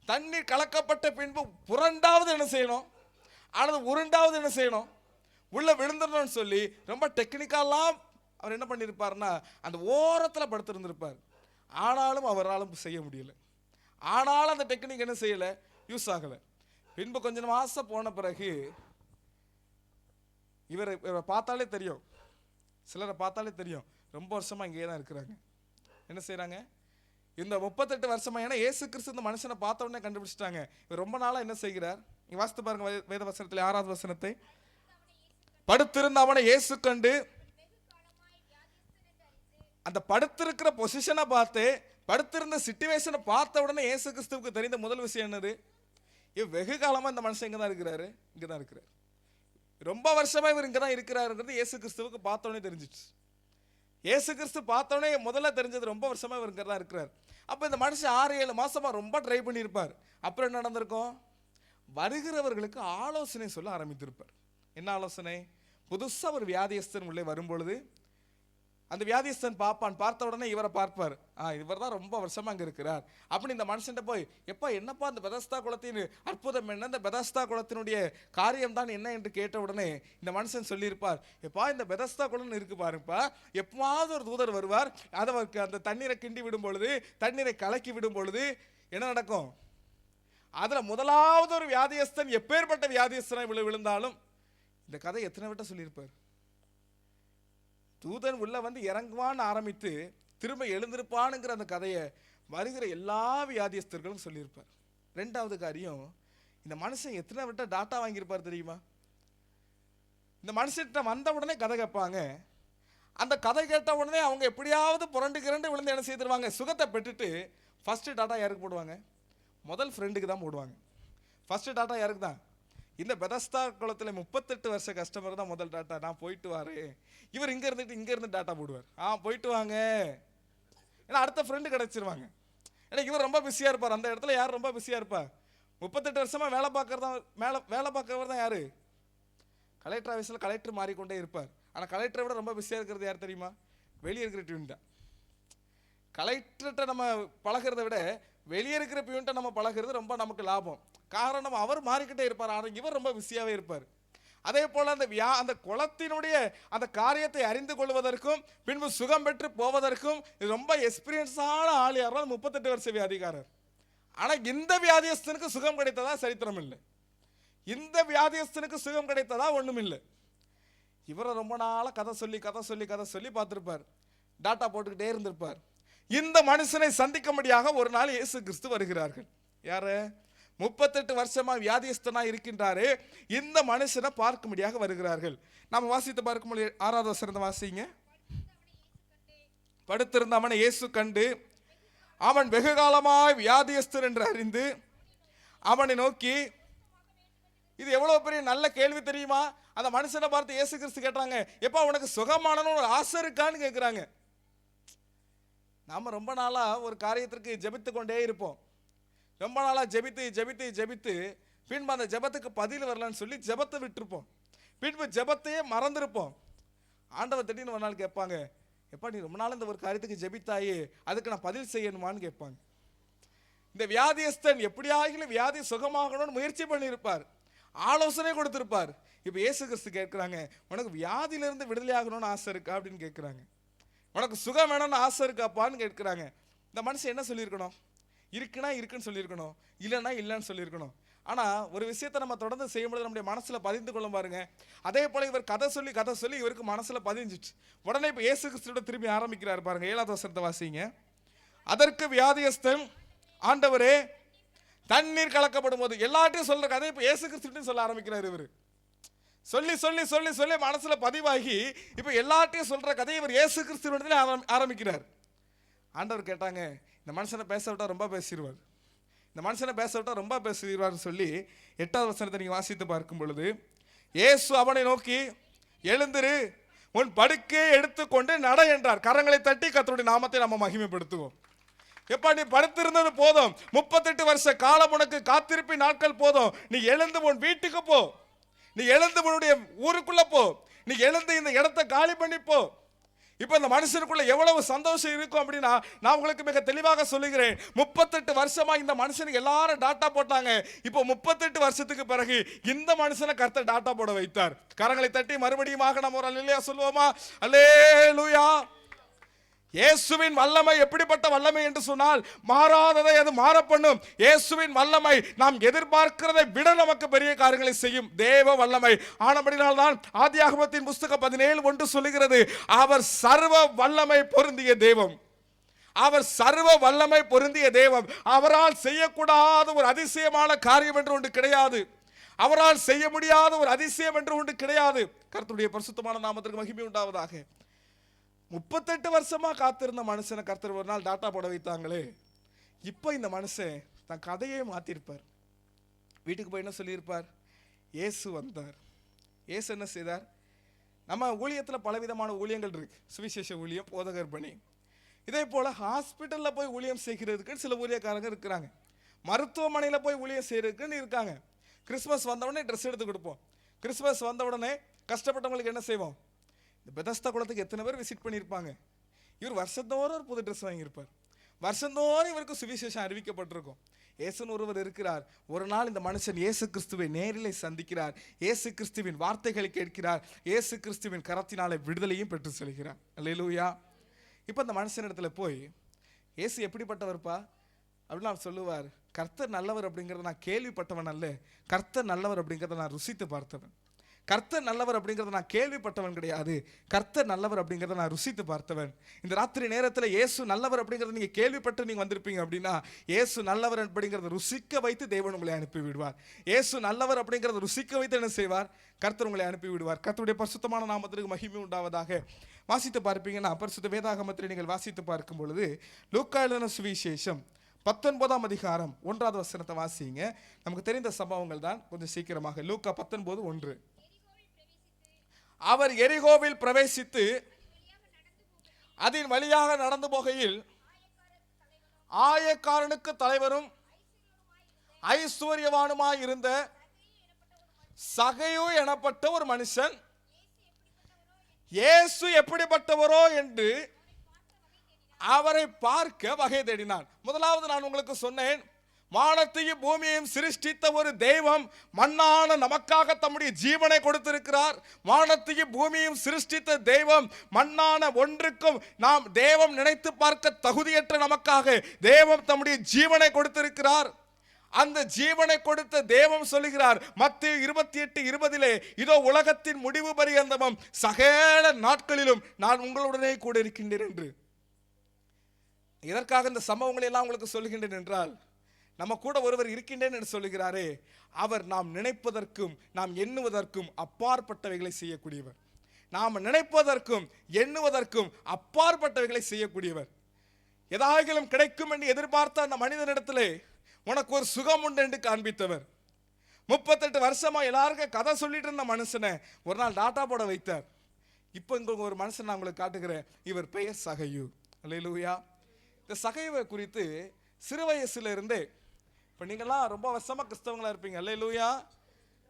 தண்ணீர் கலக்கப்பட்ட பின்பு புரண்டாவது என்ன செய்யணும், அல்லது உருண்டாவது என்ன செய்யணும், உள்ள விழுந்துடணும்னு சொல்லி ரொம்ப டெக்னிக்கெல்லாம் அவர் என்ன பண்ணியிருப்பார்னா அந்த ஓரத்தில் படுத்திருந்திருப்பார். ஆனாலும் அவராலும் செய்ய முடியல. ஆனாலும் அந்த டெக்னிக் என்ன செய்யலை, யூஸ் ஆகலை. பின்பு கொஞ்சம் மாதம் போன பிறகு இவரை பார்த்தாலே தெரியும், சிலரை பார்த்தாலே தெரியும், ரொம்ப வருஷமாக இங்கே தான் இருக்கிறாங்க. என்ன செய்கிறாங்க? இந்த 38 வருஷமா, ஏன்னா இயேசு கிறிஸ்து இந்த மனுஷனை பார்த்த உடனே கண்டுபிடிச்சிட்டாங்க. இவர் ரொம்ப நாளாக என்ன செய்கிறார்? நீங்க வாசித்து பாருங்க வேத வசனத்தில் 6வது வசனத்தை. படுத்திருந்த அவனை இயேசு கண்டு, அந்த படுத்திருக்கிற பொசிஷனை பார்த்து, படுத்திருந்த சிச்சுவேஷனை பார்த்த உடனே இயேசு கிறிஸ்துவுக்கு தெரிந்த முதல் விஷயம் என்னது? வெகு காலமாக இந்த மனுஷன் இங்கே தான் இருக்கிறாரு, இங்கே தான் இருக்கிறார். ரொம்ப வருஷமா இவர் இங்கே தான் இருக்கிறாருங்கிறது இயேசு கிறிஸ்துவுக்கு பார்த்தோன்னே தெரிஞ்சிச்சு. இயேசு கிறிஸ்து பார்த்தோன்னே முதல்ல தெரிஞ்சது ரொம்ப வருஷமா இவர் இங்கே தான் இருக்கிறார். அப்போ இந்த மனுஷன் 6-7 மாசமா ரொம்ப ட்ரை பண்ணியிருப்பார். அப்புறம் என்ன நடந்திருக்கும்? வருகிறவர்களுக்கு ஆலோசனை சொல்ல ஆரம்பித்திருப்பார். என்ன ஆலோசனை? புதுசாக ஒரு வியாதியஸ்தன் உள்ளே வரும்பொழுது அந்த வியாதியஸ்தன் பார்ப்பான். பார்த்த உடனே இவரை பார்ப்பார். இவர் தான் ரொம்ப வருஷமா அங்கே இருக்கிறார் அப்படின்னு இந்த மனுஷன்ட்ட போய், எப்பா என்னப்பா இந்த பெதஸ்தா குளத்தின் அற்புதம் என்ன, இந்த பெதஸ்தா குளத்தினுடைய காரியம் தான் என்ன என்று கேட்ட உடனே இந்த மனுஷன் சொல்லியிருப்பார், எப்பா இந்த பெதஸ்தா குளம்னு இருக்கு பாருப்பா, எப்பவாவது ஒரு தூதர் வருவார், அதை அந்த தண்ணீரை கிண்டி விடும் பொழுது, தண்ணீரை கலக்கி விடும் பொழுது என்ன நடக்கும்? அதில் முதலாவது ஒரு வியாதியஸ்தன் எப்பேற்பட்ட வியாதியஸ்தனை விழுந்தாலும் இந்த கதை எத்தனை விட்ட சொல்லியிருப்பார். தூதன் உள்ள வந்து இறங்குவான்னு ஆரம்பித்து திரும்ப எழுந்திருப்பானுங்கிற அந்த கதையை வருகிற எல்லா வியாதியஸ்தர்களும் சொல்லியிருப்பார். 2வது காரியம், இந்த மனுஷன் எத்தனை விட்ட டாட்டா வாங்கியிருப்பார் தெரியுமா? இந்த மனுஷன்கிட்ட வந்த உடனே கதை கேட்பாங்க. அந்த கதை கேட்ட உடனே அவங்க எப்படியாவது புரண்டு விழுந்து என்ன செய்திருவாங்க? சுகத்தை பெற்றுட்டு ஃபர்ஸ்ட் டாட்டா யாருக்கு போடுவாங்க? முதல் ஃப்ரெண்டுக்கு தான் போடுவாங்க. ஃபர்ஸ்ட் டாட்டா யாருக்கு தான்? இந்த பெதஸ்தா குளத்தில் 38 வருஷ கஸ்டமர் தான் முதல் டாட்டா. நான் போயிட்டு வரேன். இவர் இங்கே இருந்து டாட்டா போடுவார். போயிட்டு வாங்க, ஏன்னா அடுத்த ஃப்ரெண்டு கிடச்சிருவாங்க. ஏன்னா இவர் ரொம்ப பிஸியாக இருப்பார். அந்த இடத்துல யார் ரொம்ப பிஸியாக இருப்பா? 38 வருஷமா வேலை பார்க்கறவர் தான் யாரு? கலெக்டர் ஆஃபீஸில் கலெக்டர் மாறிக்கொண்டே இருப்பார். ஆனால் கலெக்டரை விட ரொம்ப பிஸியாக இருக்கிறது யார் தெரியுமா? வெளியே இருக்கிற பியூன் தான். கலெக்டர்கிட்ட நம்ம பழகிறத விட வெளியே இருக்கிற பியூன்ட்ட நம்ம பழகிறது ரொம்ப நமக்கு லாபம். காரணம், அவர் மாறிக்கிட்டே இருப்பார், ஆனால் இவர் ரொம்ப பிஸியாகவே இருப்பார். அதே போல் அந்த குளத்தினுடைய அந்த காரியத்தை அறிந்து கொள்வதற்கும் பின்பு சுகம் பெற்று போவதற்கும் இது ரொம்ப எக்ஸ்பீரியன்ஸான ஆள் யாரும் 38 வருஷ வியாதிக்காரர். ஆனால் இந்த வியாதியஸ்தனுக்கு சுகம் கிடைத்ததா சரித்திரம் இல்லை. இந்த வியாதியஸ்தனுக்கு சுகம் கிடைத்ததா ஒன்றும் இல்லை. இவரை ரொம்ப நாளாக கதை சொல்லி பார்த்துருப்பார், டாட்டா போட்டுக்கிட்டே இருந்திருப்பார். இந்த மனுஷனை சந்திக்கும்படியாக ஒரு நாள் இயேசு கிறிஸ்து வருகிறார்கள். யாரு? 38 வருஷமா வியாதியஸ்தனா இருக்கின்றாரு. இந்த மனுஷனை பார்க்கும்படியாக வருகிறார்கள். நாம் வாசித்து பார்க்கும்போது 6வது வசனத்தை வாசிங்க. படுத்திருந்த அவனை இயேசு கண்டு அவன் வெகு காலமாய் வியாதியஸ்தன் என்று அறிந்து அவனை நோக்கி, இது எவ்வளவு பெரிய நல்ல கேள்வி தெரியுமா? அந்த மனுஷனை பார்த்து இயேசு கிறிஸ்து கேட்டாங்க, எப்பா உனக்கு சுகமானன்னு ஒரு ஆசை இருக்கான்னு கேட்குறாங்க. நாம ரொம்ப நாளா ஒரு காரியத்திற்கு ஜெபித்து கொண்டே இருப்போம். ரொம்ப நாளாக ஜெபித்து பின்பு அந்த ஜெபத்துக்கு பதில் வரலன்னு சொல்லி ஜெபத்தை விட்டுருப்போம். பின்பு ஜெபத்தையே மறந்துருப்போம். ஆண்டவர் திடீர்னு ஒரு நாள் கேட்பாங்க, எப்பா நீ ரொம்ப நாள் இந்த ஒரு காரியத்துக்கு ஜெபித்தாயே, அதுக்கு நான் பதில் செய்யணுமான்னு கேட்பாங்க. இந்த வியாதியஸ்தன் எப்படியாகிலும் வியாதி சுகமாகணும்னு முயற்சி பண்ணியிருப்பார், ஆலோசனை கொடுத்திருப்பார். இப்போ இயேசு கிறிஸ்து கேட்குறாங்க, உனக்கு வியாதியிலிருந்து விடுதலை ஆகணும்னு ஆசை இருக்கா அப்படின்னு கேட்குறாங்க. உனக்கு சுகம் வேணும்னு ஆசை இருக்காப்பான்னு கேட்குறாங்க. இந்த மனுஷன் என்ன சொல்லியிருக்கணும்? இருக்குன்னா இருக்குன்னு சொல்லியிருக்கணும், இல்லைன்னா இல்லைன்னு சொல்லியிருக்கணும். ஆனால் ஒரு விஷயத்தை நம்ம தொடர்ந்து செய்யும்போது நம்முடைய மனசில் பதிந்து கொள்ள பாருங்க. அதே போல் இவர் கதை சொல்லி இவருக்கு மனசில் பதிஞ்சிச்சு. உடனே இப்போ இயேசு கிறிஸ்துவோட திரும்பி ஆரம்பிக்கிறார் பாருங்க. 7வது வசனத்தை வாசிங்க. அதற்கு வியாதியஸ்தன், ஆண்டவரே தண்ணீர் கலக்கப்படும் போது, எல்லாத்தையும் சொல்ற கதை இப்போ இயேசு கிறிஸ்துட்டையும் சொல்ல ஆரம்பிக்கிறார். இவர் சொல்லி மனசுல பதிவாகி இப்போ எல்லாத்தையும் சொல்ற கதையை இவர் இயேசு கிறிஸ்துவிடத்துல ஆரம்பிக்கிறார். ஆண்டவர் கேட்டாங்க, இந்த மனுஷனை பேச விட்டா ரொம்ப பேசிடுவார், இந்த மனுஷனை பேச விட்டா ரொம்ப பேசிடுவார்னு சொல்லி 8வது வசனத்தை நீங்கள் வாசித்து பார்க்கும் பொழுது, இயேசு அவனை நோக்கி, எழுந்திரு, உன் படுக்கையை எடுத்துக்கொண்டு நட என்றார். கரங்களை தட்டி கர்த்தருடைய நாமத்தை நம்ம மகிமைப்படுத்துவோம். எப்பா நீ படுத்திருந்தது போதும், 38 வருஷ காலம் உனக்கு காத்திருப்பி நாட்கள் போதும். நீ எழுந்து உன் வீட்டுக்கு போ, நீ எழுந்து உன்னுடைய ஊருக்குள்ள போ, நீ எழுந்து இந்த இடத்தை காலி பண்ணி போ. இப்போ இந்த மனுஷனுக்குள்ள எவ்வளவு சந்தோஷம் இருக்கும் அப்படின்னா, நான் உங்களுக்கு மிக தெளிவாக சொல்லுகிறேன். 38 வருஷமா இந்த மனுஷனுக்கு எல்லாரும் டாட்டா போட்டாங்க. இப்போ 38 வருஷத்துக்கு பிறகு இந்த மனுஷனை கர்த்தர் டாட்டா போட வைத்தார். கரங்களை தட்டி மறுபடியும் நம்ம ஒரு அல்லேலூயா சொல்லுவோமா? அல்லேலூயா. இயேசுவின் வல்லமை எப்படிப்பட்ட வல்லமை என்று சொன்னால், மாறாததை அது மாற பண்ணும். இயேசுவின் வல்லமை நாம் எதிர்பார்க்கிறதை விட நமக்கு பெரிய காரியங்களை செய்யும் தேவ வல்லமை. ஆனபடினால்தான் ஆதியாகமத்தின் புஸ்தகம் 17:1 சொல்லுகிறது, அவர் சர்வ வல்லமை பொருந்திய தெய்வம். அவர் சர்வ வல்லமை பொருந்திய தெய்வம். அவரால் செய்யக்கூடாத ஒரு அதிசயமான காரியம் என்று ஒன்று கிடையாது. அவரால் செய்ய முடியாத ஒரு அதிசயம் என்று ஒன்று கிடையாது. கர்த்தருடைய பரிசுத்தமான நாமத்திற்கு மகிமை உண்டாவதாக. 38 வருஷமா காத்திருந்த மனுஷனை கர்த்தர் ஒரு நாள் டாட்டா போட வைத்தாங்களே. இப்போ இந்த மனுஷன் தன் கதையே மாத்திருப்பார். வீட்டுக்கு போய் என்ன சொல்லியிருப்பார்? இயேசு வந்தார். இயேசு என்ன செய்தார்? நம்ம ஊழியத்தில் பலவிதமான ஊழியங்கள் இருக்கு. சுவிசேஷ ஊழியம், போதகர் பணி. இதே போல ஹாஸ்பிட்டலில் போய் ஊழியம் செய்கிறதுக்கு சில ஊழியக்காரங்க இருக்கிறாங்க. மருத்துவமனையில் போய் ஊழியம் செய்யறதுக்குன்னு இருக்காங்க. கிறிஸ்மஸ் வந்த உடனே ட்ரெஸ் எடுத்து கொடுப்போம். கிறிஸ்மஸ் வந்த உடனே கஷ்டப்பட்டவங்களுக்கு என்ன செய்வோம்? இந்த பெதஸ்தா குளத்துக்கு எத்தனை பேர் விசிட் பண்ணியிருப்பாங்க? இவர் வருஷத்தோறும் ஒரு புது ட்ரெஸ் வாங்கியிருப்பார். வருஷந்தோறும் இவருக்கு சுவிசேஷம் அறிவிக்கப்பட்டிருக்கும். இயேசுன்னு ஒருவர் இருக்கிறார். ஒரு நாள் இந்த மனுஷன் இயேசு கிறிஸ்துவை நேரிலே சந்திக்கிறார். இயேசு கிறிஸ்துவின் வார்த்தைகளை கேட்கிறார். இயேசு கிறிஸ்துவின் கரத்தினாலே விடுதலையும் பெற்று செல்கிறார். அல்லேலூயா. இப்போ இந்த மனுஷனிடத்துல போய், இயேசு எப்படிப்பட்டவர்ப்பா அப்படின்னு அவர் சொல்லுவார். கர்த்தர் நல்லவர் அப்படிங்கிறத நான் கேள்விப்பட்டவன் அல்ல, கர்த்தர் நல்லவர் அப்படிங்கிறத நான் ருசித்து பார்த்தவன். கர்த்தர் நல்லவர் அப்படிங்கிறத நான் கேள்விப்பட்டவன் கிடையாது, கர்த்தர் நல்லவர் அப்படிங்கிறத நான் ருசித்து பார்த்தவன். இந்த ராத்திரி நேரத்தில் இயேசு நல்லவர் அப்படிங்கிறத நீங்கள் கேள்விப்பட்டு நீங்கள் வந்திருப்பீங்க அப்படின்னா, இயேசு நல்லவர் அப்படிங்கிறத ருசிக்க வைத்து தேவன் உங்களை அனுப்பி விடுவார். இயேசு நல்லவர் அப்படிங்கிறத ருசிக்க வைத்து என்ன செய்வார்? கர்த்தர் உங்களை அனுப்பி விடுவார். கர்த்தருடைய பரிசுத்தமான நாமத்திற்கு மகிமை உண்டாவதாக. வாசித்து பார்ப்பீங்கன்னா, பரிசுத்த வேதாகமத்தில் நீங்கள் வாசித்து பார்க்கும் பொழுது, லூக்கா எழுதின சுவிசேஷம் 19ஆம் அதிகாரம் 1வது வசனத்தை வாசிங்க. நமக்கு தெரிந்த சம்பவங்கள் தான், கொஞ்சம் சீக்கிரமாக. லூக்கா 19:1. அவர் எரிகோவில் பிரவேசித்து அதன் வழியாக நடந்து போகையில் ஆயக்காரனுக்கு தலைவரும் ஐஸ்வர்யவானுமாய் இருந்த சகையு எனப்பட்ட ஒரு மனுஷன் இயேசு எப்படிப்பட்டவரோ என்று அவரை பார்க்க வகை தேடினான். முதலாவது நான் உங்களுக்கு சொன்னேன், வானத்தையும் பூமியையும் சிருஷ்டித்த ஒரு தெய்வம் மண்ணான நமக்காக தம்முடைய ஜீவனை கொடுத்திருக்கிறார். வானத்தையும் பூமியையும் சிருஷ்டித்த தெய்வம் மண்ணான ஒன்றுக்கும் நாம் தெய்வம் நினைத்து பார்க்க தகுதியற்ற நமக்காக தெய்வம் தம்முடைய ஜீவனை கொடுத்திருக்கிறார். அந்த ஜீவனை கொடுத்த தெய்வம் சொல்லுகிறார் மத்தேயு 28:20, இதோ உலகத்தின் முடிவு பரியந்தமும் சகல நாட்களிலும் நான் உங்களுடனே கூட இருக்கின்றேன் என்று. இதற்காக இந்த சம்பவங்களை எல்லாம் உங்களுக்கு சொல்லுகின்றேன் என்றால், நம்ம கூட ஒருவர் இருக்கின்றேன் என்று சொல்லுகிறாரே, அவர் நாம் நினைப்பதற்கும் நாம் எண்ணுவதற்கும் அப்பாற்பட்டவைகளை செய்யக்கூடியவர். நாம் நினைப்பதற்கும் எண்ணுவதற்கும் அப்பாற்பட்டவைகளை செய்யக்கூடியவர். ஏதாகிலும் கிடைக்கும் என்று எதிர்பார்த்த அந்த மனிதனிடத்திலே உனக்கு ஒரு சுகம் உண்டு என்று காண்பித்தவர். 38 வருஷமா எல்லாருக்கும் கதை சொல்லிட்டு இருந்த மனுஷனை ஒரு நாள் டாட்டா போட வைத்தார். இப்போ இங்க ஒரு மனுஷன் நான் உங்களுக்கு காட்டுகிறேன். இவர் பெயர் சகையு. அல்லேலூயா. இந்த சகையுவை குறித்து சிறு வயசுல இருந்தே, இப்போ நீங்கள்லாம் ரொம்ப வருஷமா கிறிஸ்தவங்களா இருப்பீங்க. அல்லேலூயா.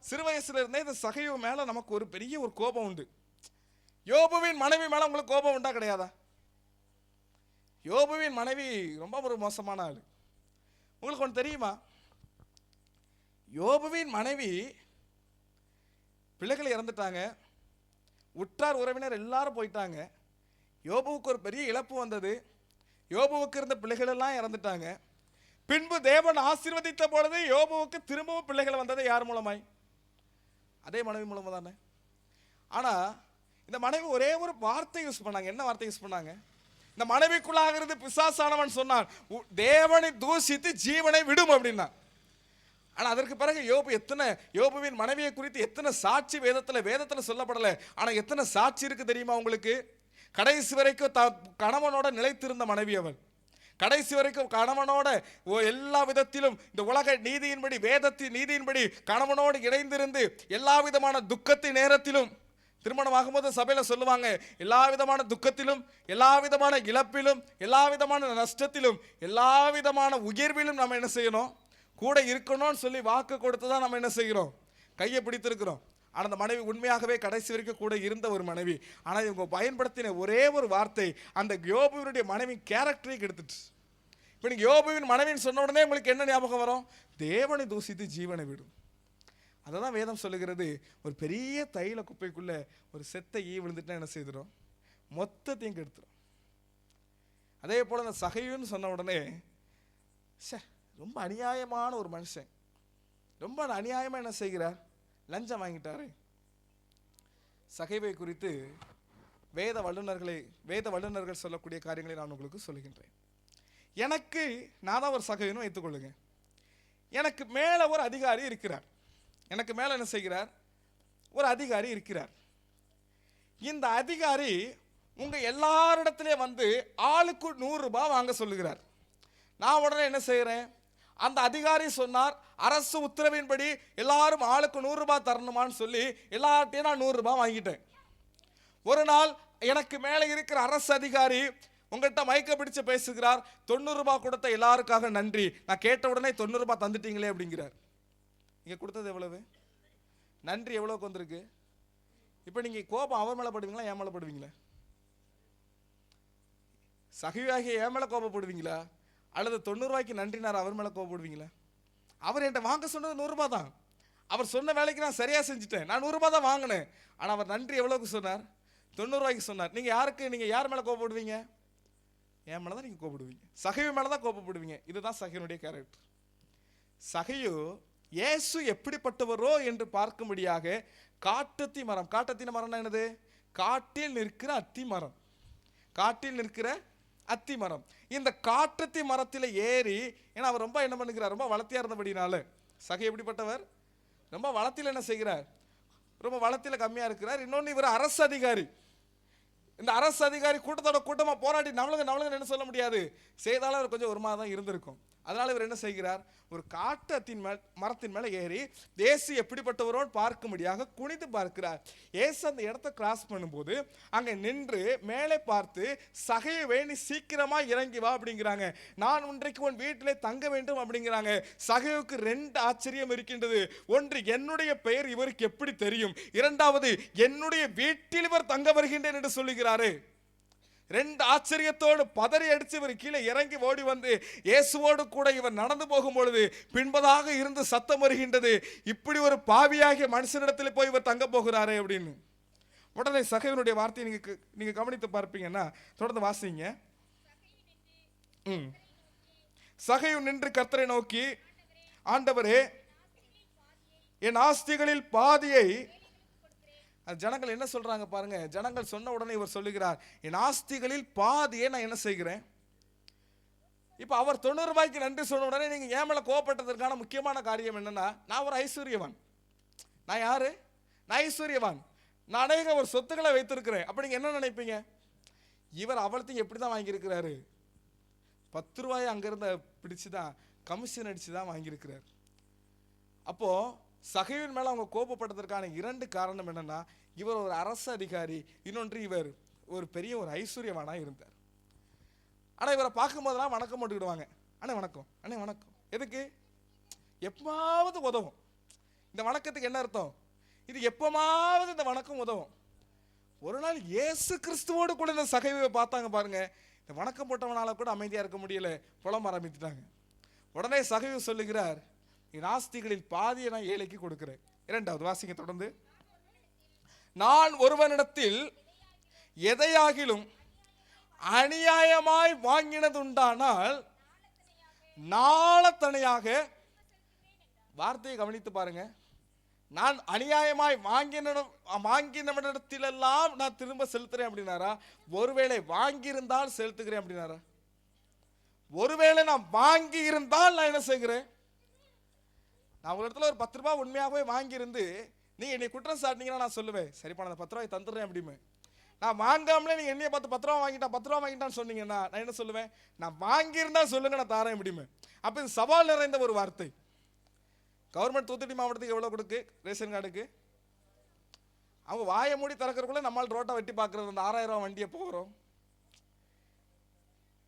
சிறு வயசுல இருந்தே இந்த சகையு மேல நமக்கு ஒரு பெரிய ஒரு கோபம் உண்டு. யோபுவின் மனைவி மேல உங்களுக்கு கோபம் உண்டா கிடையாதா? யோபுவின் மனைவி ரொம்ப ஒரு மோசமான ஆளு. உங்களுக்கு ஒன்று தெரியுமா? யோபுவின் மனைவி பிள்ளைகள் இறந்துட்டாங்க, உற்றார் உறவினர் எல்லாரும் போயிட்டாங்க. யோபுவுக்கு ஒரு பெரிய இழப்பு வந்தது. யோபுவுக்கு இருந்த பிள்ளைகள் எல்லாம் இறந்துட்டாங்க. பின்பு தேவன் ஆசீர்வதித்த பொழுது யோபுவுக்கு திரும்பவும் பிள்ளைகள் வந்தது யார் மூலமாய்? அதே மனைவி மூலமா தானே. ஆனா இந்த மனைவி ஒரே ஒரு வார்த்தை யூஸ் பண்ணாங்க. என்ன வார்த்தை யூஸ் பண்ணாங்க? இந்த மனைவிக்குள்ளாக இருந்து பிசாசானவன் சொன்னான், தேவனை தூஷித்து ஜீவனை விடும் அப்படின்னா. ஆனா அதற்கு பிறகு யோபுவின் மனைவியை குறித்து எத்தனை சாட்சி வேதத்துல சொல்லப்படல. ஆனா எத்தனை சாட்சி இருக்கு தெரியுமா உங்களுக்கு? கடைசி வரைக்கும் கணவனோட நிலைத்திருந்த மனைவி அவள். கடைசி வரைக்கும் கணவனோட எல்லா விதத்திலும் இந்த உலக நீதியின்படி, வேதத்தின் நீதியின்படி கணவனோடு இணைந்திருந்து எல்லா விதமான துக்கத்தின் நேரத்திலும், திருமணமாகும்போது சபையில் சொல்லுவாங்க, எல்லா விதமான துக்கத்திலும், எல்லா விதமான இழப்பிலும், எல்லா விதமான நஷ்டத்திலும், எல்லா விதமான உயர்விலும் நம்ம என்ன செய்யணும்? கூட இருக்கணும்னு சொல்லி வாக்கு கொடுத்து தான் நம்ம என்ன செய்கிறோம்? கையை பிடித்திருக்கிறோம். ஆனால் அந்த மனைவி உண்மையாகவே கடைசி வரைக்கும் கூட இருந்த ஒரு மனைவி. ஆனால் இவங்க பயன்படுத்தின ஒரே ஒரு வார்த்தை அந்த யோபுவினுடைய மனைவி கேரக்டரை கெடுத்துட்டு. இப்போ நீங்கள் யோபுவின் மனைவின்னு சொன்ன உடனே உங்களுக்கு என்ன ஞாபகம் வரும்? தேவனை தூஷித்து ஜீவனை விடும். அதை தான் வேதம் சொல்லுகிறது. ஒரு பெரிய தைல குப்பைக்குள்ள ஒரு செத்த ஈ விழுந்துட்டா என்ன செய்திடும்? மொத்தத்தையும் கெடுத்துடும். அதே போல் அந்த சகையுன்னு சொன்ன உடனே ரொம்ப அநியாயமான ஒரு மனுஷன், ரொம்ப அநியாயமாக என்ன செய்கிறார்? லஞ்சம் வாங்கிட்டாரு. சகைவை குறித்து வேத வல்லுநர்கள் சொல்லக்கூடிய காரியங்களை நான் உங்களுக்கு சொல்லுகின்றேன். நான் தான் ஒரு சகைன்னு வைத்துக்கொள்ளுங்க. எனக்கு மேலே ஒரு அதிகாரி இருக்கிறார். எனக்கு மேலே என்ன செய்கிறார்? ஒரு அதிகாரி இருக்கிறார். இந்த அதிகாரி உங்க எல்லாரிடத்திலே வந்து ஆளுக்கு 100 ரூபாய் வாங்க சொல்லுகிறார். நான் உடனே என்ன செய்கிறேன்? அந்த அதிகாரி சொன்னார், அரசு உத்தரவின்படி எல்லாரும் ஆளுக்கு 100 ரூபாய் தரணுமான்னு சொல்லி எல்லார்ட்டையும் நான் 100 ரூபாய் வாங்கிட்டேன். ஒரு நாள் எனக்கு மேலே இருக்கிற அரசு அதிகாரி உங்கள்கிட்ட மைக்க பிடிச்சு பேசுகிறார். 90 ரூபாய் கொடுத்த எல்லாருக்காக நன்றி. நான் கேட்ட உடனே 90 ரூபாய் தந்துட்டீங்களே அப்படிங்கிறார். நீங்கள் கொடுத்தது எவ்வளவு? நன்றி எவ்வளோக்கு வந்திருக்கு? இப்போ நீங்கள் கோபம் அவர் மேலே படுவீங்களா, என் மேலே படுவீங்களா? சகையாகிய என் மேலே கோபப்படுவீங்களா, அல்லது 90 ரூபாய்க்கு நன்றினார் அவர் மேலே கோபப்படுவீங்களா? அவர் என்கிட்ட வாங்க சொன்னது 100 ரூபாய் தான். அவர் சொன்ன வேலைக்கு நான் சரியாக செஞ்சுட்டேன். நான் 100 ரூபாய் தான் வாங்கினேன். ஆனால் அவர் நன்றி எவ்வளோக்கு சொன்னார்? 90 ரூபாய்க்கு சொன்னார். நீங்கள் யார் மேலே கோபப்படுவீங்க? என் மேலே தான் நீங்கள் கோபப்படுவீங்க. சகைவு மேலே தான் கோபப்படுவீங்க. இதுதான் சகையினுடைய கேரக்டர். சகையு இயேசு எப்படிப்பட்டவரோ என்று பார்க்கும்படியாக காட்டத்தி மரம்னா என்னது? காட்டில் நிற்கிற அத்தி மரம். காட்டில் நிற்கிற அத்தி மரம். இந்த காட்டத்தி மரத்தில் ஏறி, ஏன்னா அவர் ரொம்ப என்ன பண்ணுகிறார்? ரொம்ப வளர்த்தியா இருந்தபடினால. சகை எப்படிப்பட்டவர்? ரொம்ப வளத்தில் என்ன செய்கிறார்? ரொம்ப வளத்தில் கம்மியா இருக்கிறார். இன்னொன்று இவர் அரசு அதிகாரி. இந்த அரசு அதிகாரி கூட்டத்தோட கூட்டமாக போராடி நவளுங்க என்ன சொல்ல முடியாது. செய்தாலும் அவர் கொஞ்சம் ஒரு மாதம் இருந்திருக்கும். அதனால இவர் என்ன செய்கிறார், ஒரு காட்டத்தின் மரத்தின் மேலே ஏறி இயேசு எப்படிப்பட்டவரோடு பார்க்கும்படியாக குனிந்து பார்க்கிறார். இயேசு அந்த இடத்த கிராஸ் பண்ணும்போது அங்கே நின்று மேலே பார்த்து, சகையுவே நீ சீக்கிரமா இறங்கி வா அப்படிங்கிறாங்க. நான் இன்றைக்கு உன் வீட்டிலே தங்க வேண்டும் அப்படிங்கிறாங்க. சகையுவுக்கு 2 ஆச்சரியம் இருக்கின்றது. ஒன்று, என்னுடைய பெயர் இவருக்கு எப்படி தெரியும்? இரண்டாவது, என்னுடைய வீட்டில் இவர் தங்க வருகின்றேன் என்று சொல்லுகிறாரு. 2 ஆச்சரியத்தோடு பதறி அடித்து இவர் கீழே இறங்கி ஓடி வந்து இயேசுவோடு கூட இவர் நடந்து போகும் பொழுது பின்பதாக இருந்து சத்தம் வருகின்றது, இப்படி ஒரு பாவியாகிய மனுஷனிடத்தில் போய் இவர் தங்க போகிறாரே அப்படின்னு. உடனே சகையுனுடைய வார்த்தையை நீங்க கவனித்து பார்ப்பீங்கன்னா, தொடர்ந்து வாசிங்க. சகையு நின்று கர்த்தரை நோக்கி, ஆண்டவரே, என் ஆஸ்திகளில் பாதியை, ஜனங்கள் என்ன சொல்றாங்க பாருங்க. ஜனங்கள் சொன்ன உடனே இவர் சொல்லுகிறார், என் ஆஸ்திகளில் பாதியை நான் என்ன செய்கிறேன். இப்ப அவர் 90 ரூபாய்க்கு நன்றி சொன்ன உடனே நீங்க ஏன் மேல கோபப்பட்டதற்கான முக்கியமான காரியம் என்னன்னா, நான் ஒரு ஐஸ்வர்யவான். நான் யாரு? நான் ஐஸ்வர்யவான். நான் அநேக ஒரு சொத்துக்களை வைத்திருக்கிறேன். அப்ப நீங்க என்ன நினைப்பீங்க? இவர் அவளத்தையும் எப்படி தான் வாங்கியிருக்கிறாரு? 10 ரூபாயை அங்கிருந்த பிடிச்சுதான் கமிஷன் அடிச்சுதான் வாங்கியிருக்கிறார். அப்போ சகையின் மேல அவங்க கோபப்பட்டதற்கான 2 காரணம் என்னன்னா, இவர் ஒரு அரசு அதிகாரி, இன்னொன்று இவர் ஒரு பெரிய ஒரு ஐஸ்வர்யவானா இருந்தார். ஆனா இவரை பார்க்கும் போதெல்லாம் வணக்கம் போட்டுக்கிடுவாங்க. அண்ணே வணக்கம், அண்ணே வணக்கம். எதுக்கு? எப்பமாவது உதவும். இந்த வணக்கத்துக்கு என்ன அர்த்தம்? இது எப்பமாவது இந்த வணக்கம் உதவும். ஒரு நாள் இயேசு கிறிஸ்துவோடு கூட இந்த சகைவை பார்த்தாங்க பாருங்க. இந்த வணக்கம் போட்டவனால கூட அமைதியா இருக்க முடியல, புலம்ப ஆரம்பித்துட்டாங்க. உடனே சகைவு சொல்லுகிறார், என் ஆஸ்திகளில் பாதியை நான் ஏழைக்கு கொடுக்கிறேன். 2வது வாசிங்க தொடர்ந்து. நான் ஒருவனிடத்தில் எதையாகிலும் அநியாயமாய் வாங்கினது உண்டானால் நாளத்தனையாக, வார்த்தையை கவனித்து பாருங்க, நான் அநியாயமாய் வாங்கினவனிடத்திலெல்லாம் நான் திரும்ப செலுத்துறேன் அப்படின்னாரா? ஒருவேளை வாங்கியிருந்தால் செலுத்துகிறேன் அப்படின்னாரா? ஒருவேளை நான் வாங்கி இருந்தால் நான் என்ன செய்கிறேன்? நான் ஒரு இடத்துல ஒரு 10 ரூபாய் உண்மையாகவே வாங்கியிருந்து நீங்க என்னை குற்றம் சாட்டினீங்கன்னா நான் சொல்லுவேன், சரிப்பா நான் 10 ரூபாய் தந்துடுறேன் அப்படிமே. நான் வாங்காமலே நீங்க என்னைய பார்த்து 10 ரூபா வாங்கிட்டான் 10 ரூபா வாங்கிட்டான்னு சொன்னீங்கன்னா நான் என்ன சொல்லுவேன்? நான் வாங்கியிருந்தா சொல்லுங்க, நான் தாரேன் அப்படிமே. அப்ப இது சவால் நிறைந்த ஒரு வார்த்தை. கவர்மெண்ட் தூத்துக்குடி மாவட்டத்துக்கு எவ்வளவு கொடுக்கு ரேஷன் கார்டுக்கு? அவங்க வாயை மூடி திறக்கிறக்குள்ள நம்மளால் ரோட்டை வெட்டி பார்க்கறது. அந்த 6000 ரூபா வண்டியை போகிறோம்.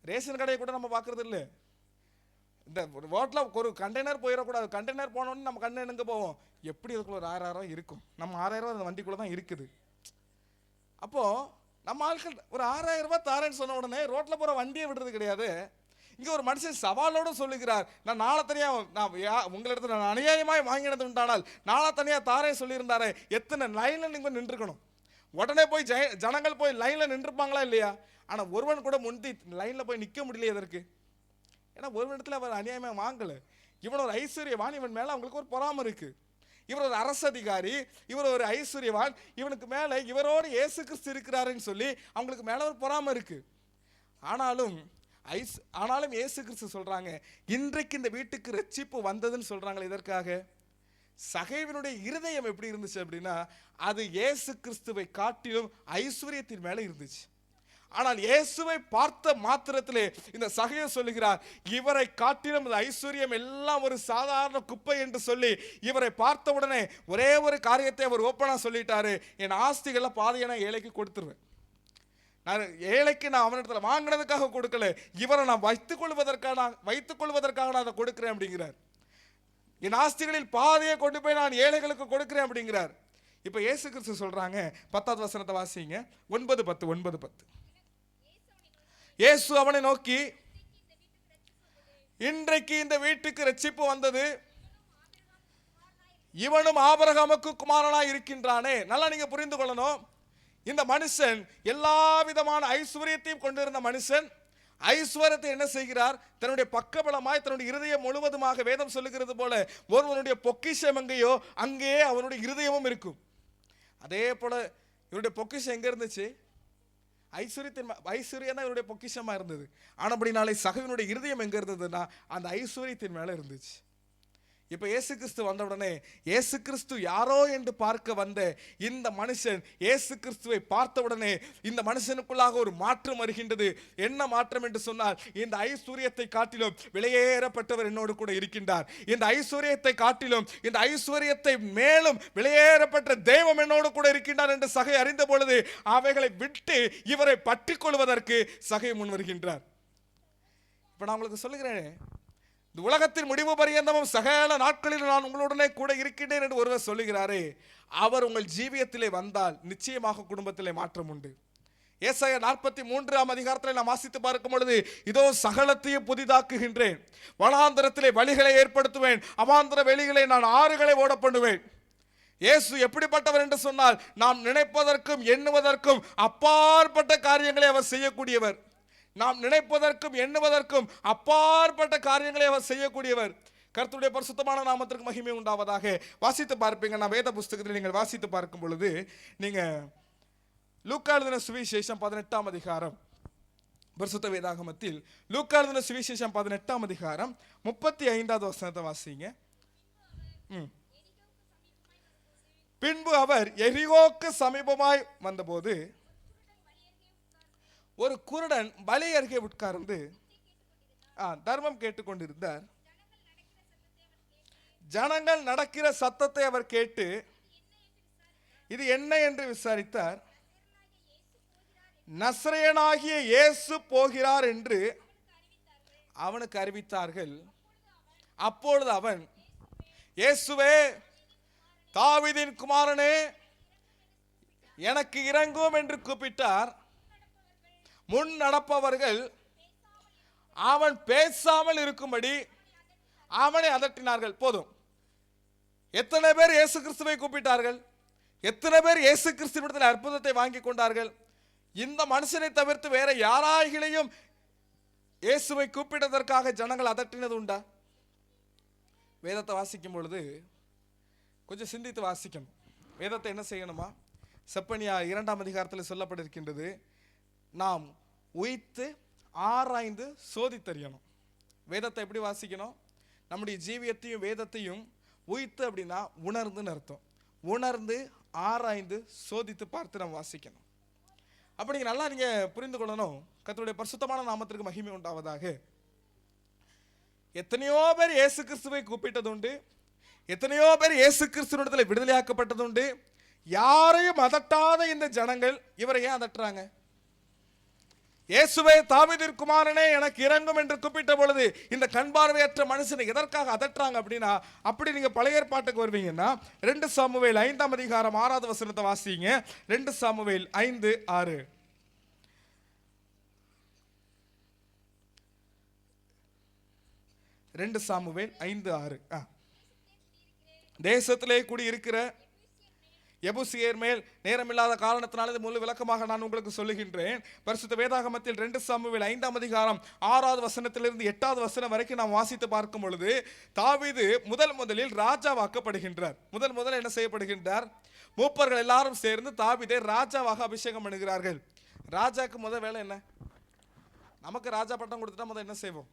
ரேஷன் கடையை கூட நம்ம பார்க்கறது இல்லை. இந்த ரோட்டில் ஒரு கண்டெய்னர் போயிடக்கூடாது. கண்டெய்னர் போனோன்னு நம்ம கண்ணு எங்க போவோம்? எப்படி இதுக்குள்ள ஒரு 6000 ரூபா இருக்கும்? நம்ம 6000 ரூபா அந்த வண்டிக்குள்ள தான் இருக்குது. அப்போ நம்ம ஆட்கள் ஒரு 6000 ரூபாய் தாரேன்னு சொன்ன உடனே ரோட்ல போற வண்டியை விடுறது கிடையாது. இங்க ஒரு மனுஷன் சவாலோடு சொல்லுகிறார், நான் நாளை தனியா, நான் உங்களிடத்துல நான் அநியாயமாய் வாங்கினது உண்டானால் நாளை தனியா தாரே சொல்லியிருந்தாரே, எத்தனை லைன்ல நீங்க நின்றுக்கணும். உடனே போய் ஜனங்கள் போய் லைன்ல நின்றுப்பாங்களா இல்லையா? ஆனா ஒருவன் கூட முந்தி லைன்ல போய் நிக்க முடியல. எதற்கு? ஏன்னா ஒரு இடத்துல அவர் அநியாயமா வாங்கல. இவன் ஒரு ஐஸ்வர்யவான், இவன் மேல அவங்களுக்கு ஒரு பொறாமை இருக்கு. இவர் ஒரு அரசு அதிகாரி, இவர் ஒரு ஐஸ்வர்யவான், இவனுக்கு மேல இவரோடு இயேசு கிறிஸ்து இருக்கிறாருன்னு சொல்லி அவங்களுக்கு மேல ஒரு பொறாமை இருக்கு. ஆனாலும் இயேசு கிறிஸ்து சொல்றாங்க, இன்றைக்கு இந்த வீட்டுக்கு ரட்சிப்பு வந்ததுன்னு சொல்றாங்களே, இதற்காக சகைவினுடைய இருதயம் எப்படி இருந்துச்சு அப்படின்னா, அது இயேசு கிறிஸ்துவை காட்டிலும் ஐஸ்வர்யத்தின் மேல இருந்துச்சு. ஆனால் இயேசுவை பார்த்த மாத்திரத்திலே இந்த சகையை சொல்லுகிறார், இவரை காட்டிலும் ஐஸ்வர்யம் எல்லாம் ஒரு சாதாரண குப்பை என்று சொல்லி இவரை பார்த்த உடனே ஒரே ஒரு காரியத்தை அவர் ஓப்பனா சொல்லிட்டாரு, என் ஆஸ்திகளை பாதியை நான் ஏழைக்கு கொடுத்துருவேன். நான் ஏழைக்கு நான் அவனிடத்துல வாங்கினதுக்காக கொடுக்கல, இவரை நான் வைத்துக் கொள்வதற்காக நான் அதை கொடுக்கிறேன் அப்படிங்கிறார். என் ஆஸ்திகளில் பாதியை கொண்டு போய் நான் ஏழைகளுக்கு கொடுக்கிறேன் அப்படிங்கிறார். இப்ப இயேசு கிறிஸ்து சொல்றாங்க, 10வது வசனத்தை வாசிங்க. 9:10. இயேசு அவனை நோக்கி, இன்றைக்கு இந்த வீட்டுக்கு ரட்சிப்பு வந்தது, இவனும் ஆபிரகாமுக்கு குமாரனாய் இருக்கின்றானே. நல்லா நீங்க புரிந்து கொள்ளணும், இந்த மனுஷன் எல்லா விதமான ஐஸ்வர்யத்தையும் கொண்டிருந்த மனுஷன் ஐஸ்வர்யத்தை என்ன செய்கிறார்? தன்னுடைய பக்கபலமாய் தன்னுடைய இருதயம் முழுவதுமாக, வேதம் சொல்லுகிறது போல ஒருவனுடைய பொக்கிஷம் எங்கேயோ அங்கேயே அவனுடைய இருதயமும் இருக்கும். அதே போல இவருடைய பொக்கிஷம் எங்க இருந்துச்சு? ஐஸ்வர்யம் தான் இவருடைய பொக்கிஷமா இருந்தது. ஆனபடினாலே சகையினுடைய இருதயம் எங்க இருந்ததுன்னா அந்த ஐஸ்வர்யத்தின் மேல இருந்துச்சு. இப்ப இயேசு கிறிஸ்து வந்த உடனே இயேசு கிறிஸ்து யாரோ என்று பார்க்க வந்த இந்த மனுஷன் இயேசு கிறிஸ்துவை பார்த்த உடனே இந்த மனுஷனுக்குள்ளாக ஒரு மாற்றம் வருகின்றது. என்ன மாற்றம் என்று சொன்னால், இந்த ஐஸ்வர்யத்தை காட்டிலும் விலையேறப்பட்டவர் என்னோடு கூட இருக்கின்றார், இந்த ஐஸ்வர்யத்தை காட்டிலும் இந்த ஐஸ்வர்யத்தை மேலும் விலையேறப்பட்ட தெய்வம் என்னோடு கூட இருக்கின்றார் என்று சகை அறிந்த பொழுது அவைகளை விட்டு இவரை பற்றிக் கொள்வதற்கு சகை முன் வருகின்றார். இப்ப நான் உங்களுக்கு சொல்லுகிறேன், இந்த உலகத்தின் முடிவு பரியந்தமும் சகல நாட்களில் நான் உங்களுடனே கூட இருக்கின்றேன் என்று ஒருவர் சொல்லுகிறாரே, அவர் உங்கள் ஜீவியத்திலே வந்தால் நிச்சயமாக குடும்பத்திலே மாற்றம் உண்டு. ஏசாயா 43ஆம் அதிகாரத்தில் நாம் வாசித்து பார்க்கும் பொழுது, இதோ சகலத்தையும் புதிதாக்குகின்றேன், வனாந்தரத்திலே வழிகளை ஏற்படுத்துவேன், அவாந்தர வெளிகளை நான் ஆறுகளை ஓட பண்ணுவேன். இயேசு எப்படிப்பட்டவர் என்று சொன்னால், நாம் நினைப்பதற்கும் எண்ணுவதற்கும் அப்பாற்பட்ட காரியங்களை அவர் செய்யக்கூடியவர். நாம் நினைப்பதற்கும் எண்ணுவதற்கும் அப்பாற்பட்ட காரியங்களை அவர் செய்யக்கூடியவர். கர்த்தருடைய பரிசுத்தமான நாமத்திற்கு மகிமை உண்டாவதாக. வாசித்து பார்ப்பீங்க, நான் வேத புஸ்தகத்தில் நீங்கள் வாசித்து பார்க்கும் பொழுது, நீங்க லூக்கா எழுதின சுவிசேஷம் 18ஆம் அதிகாரம், பரிசுத்த வேதாகமத்தில் லூக்கா எழுதின சுவிசேஷம் 18ஆம் அதிகாரம் 35வது வசனத்தை வாசிங்க. பின்பு அவர் எரிகோக்கு சமீபமாய் வந்தபோது ஒரு குருடன் பலி அருகே உட்கார்ந்து தர்மம் கேட்டுக்கொண்டிருந்தார். ஜனங்கள் நடக்கிற சத்தத்தை அவர் கேட்டு இது என்ன என்று விசாரித்தார். நசரேயனாகிய இயேசு போகிறார் என்று அவனுக்கு அறிவித்தார்கள். அப்பொழுது அவன், இயேசுவே, தாவீதின் குமாரனே, எனக்கு இறங்கும் என்று கூப்பிட்டார். முன் நடப்பவர்கள் அவன் பேசாமல் இருக்கும்படி அவனை அதட்டினார்கள். போதும். எத்தனை பேர் இயேசு கிறிஸ்துவை கூப்பிட்டார்கள்? எத்தனை பேர் இயேசு கிறிஸ்துவிடத்தில் அற்புதத்தை வாங்கி கொண்டார்கள்? இந்த மனுஷனை தவிர்த்து வேற யாராகிலையும் இயேசுவை கூப்பிட்டதற்காக ஜனங்கள் அதட்டினது உண்டா? வேதத்தை வாசிக்கும் பொழுது கொஞ்சம் சிந்தித்து வாசிக்கணும். வேதத்தை என்ன செய்யணுமா? செப்பனியா 2ஆம் அதிகாரத்தில் சொல்லப்பட்டிருக்கின்றது, நாம் உய்த்து ஆராய்ந்து சோதித்தறியணும். வேதத்தை எப்படி வாசிக்கணும்? நம்முடைய ஜீவியத்தையும் வேதத்தையும் உய்த்து அப்படின்னா உணர்ந்துன்னு அர்த்தம். உணர்ந்து ஆராய்ந்து சோதித்து பார்த்து நம்ம வாசிக்கணும். அப்படி நல்லா நீங்க புரிந்து கொள்ளணும். கர்த்தருடைய பரிசுத்தமான நாமத்திற்கு மகிமை உண்டாவதாக. எத்தனையோ பேர் இயேசு கிறிஸ்துவை கூப்பிட்டது உண்டு, எத்தனையோ பேர் இயேசு கிறிஸ்துவிடத்தில் விடுதலையாக்கப்பட்டது உண்டு. யாரையும் அதட்டாத இந்த ஜனங்கள் இவரை ஏன் அதட்டுறாங்க? இயேசுவே, தாவீதின் குமாரனே, எனக்கு இறங்கும் என்று கூப்பிட்ட பொழுது இந்த கண்பார்வையற்ற மனுஷனை எதற்காக அதட்டுறாங்க அப்படின்னா, அப்படி நீங்க பழைய ஏற்பாட்டுக்கு வருவீங்கன்னா 2 சாமுவேல் 5ஆம் அதிகாரம் 6வது வசனத்தை வாசிங்க. 2 சாமுவேல் 5:6. 2 சாமுவேல் 5:6. தேசத்திலே கூடி இருக்கிற எபூசியர் மேல் நேரமில்லாத காரணத்தினால முழு விளக்கமாக நான் உங்களுக்கு சொல்லுகின்றேன். பரிசுத்த வேதாகமத்தில் 2 சாமுவேல் 5ஆம் அதிகாரம் 6வது வசனத்திலிருந்து 8வது வசனம் வரைக்கும் நாம் வாசித்து பார்க்கும் பொழுது, தாவீது முதலில் ராஜாவாக்கப்படுகின்றார். முதல் என்ன செய்யப்படுகின்றார்? மூப்பர்கள் எல்லாரும் சேர்ந்து தாவீதை ராஜாவாக அபிஷேகம் பண்ணுகிறார்கள். ராஜாக்கு முதல் வேலை என்ன? நமக்கு ராஜா பட்டம் கொடுத்துட்டா முதல் என்ன செய்வோம்?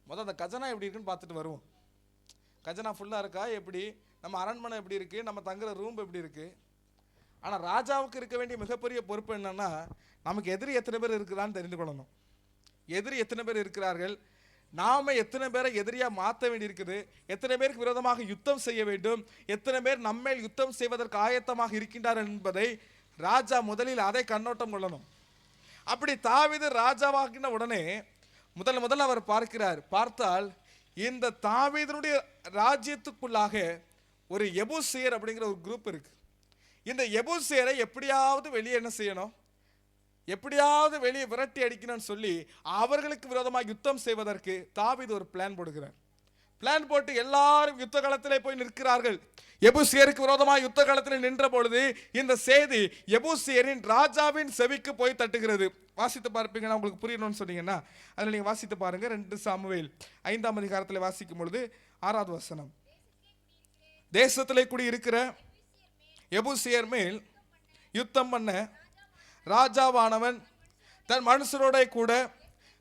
அந்த கஜனா எப்படி இருக்குன்னு பார்த்துட்டு வருவோம். கஜனா ஃபுல்லாக இருக்கா, எப்படி நம்ம அரண்மனை எப்படி இருக்கு, நம்ம தங்குற ரூம் எப்படி இருக்கு. ஆனால் ராஜாவுக்கு இருக்க வேண்டிய மிகப்பெரிய பொறுப்பு என்னன்னா, நமக்கு எதிரி எத்தனை பேர் இருக்கிறான்னு தெரிந்து கொள்ளணும். எதிரி எத்தனை பேர் இருக்கிறார்கள், நாம எத்தனை பேரை எதிரியாக மாற்ற வேண்டி இருக்குது, எத்தனை பேருக்கு விரோதமாக யுத்தம் செய்ய வேண்டும், எத்தனை பேர் நம்மேல் யுத்தம் செய்வதற்கு ஆயத்தமாக இருக்கின்றார் என்பதை ராஜா முதலில் அதை கண்ணோட்டம் கொள்ளணும். அப்படி தாவீது ராஜாவாகின உடனே முதல் அவர் பார்த்தால் இந்த தாவீதுடைய ராஜ்யத்துக்குள்ளாக ஒரு எபூசியர் அப்படிங்கிற ஒரு குரூப் இருக்கு. இந்த எபூசியரை எப்படியாவது வெளியே என்ன செய்யணும், எப்படியாவது வெளியே விரட்டி அடிக்கணும்னு சொல்லி அவர்களுக்கு விரோதமாக யுத்தம் செய்வதற்கு தாவீது ஒரு பிளான் போடுகிறார். பிளான் போட்டு எல்லாரும் யுத்த களத்திலே போய் நிற்கிறார்கள். எபூசியருக்கு விரோதமாக யுத்த களத்தில் நின்ற பொழுது இந்த செய்தி எபூசியரின் ராஜாவின் செவிக்கு போய் தட்டுகிறது. வாசித்து பார்ப்பீங்கன்னா உங்களுக்கு புரியணும்னு சொன்னீங்கன்னா அதில் நீங்கள் வாசித்து பாருங்க. 2 சாமுவேல் 5ஆம் அதிகாரத்தில் வாசிக்கும் பொழுது 6வது வசனம், தேசத்திலே கூடி இருக்கிற எபூசியர் மேல் யுத்தம் பண்ண ராஜாவானவன் தன் மனுஷரோட கூட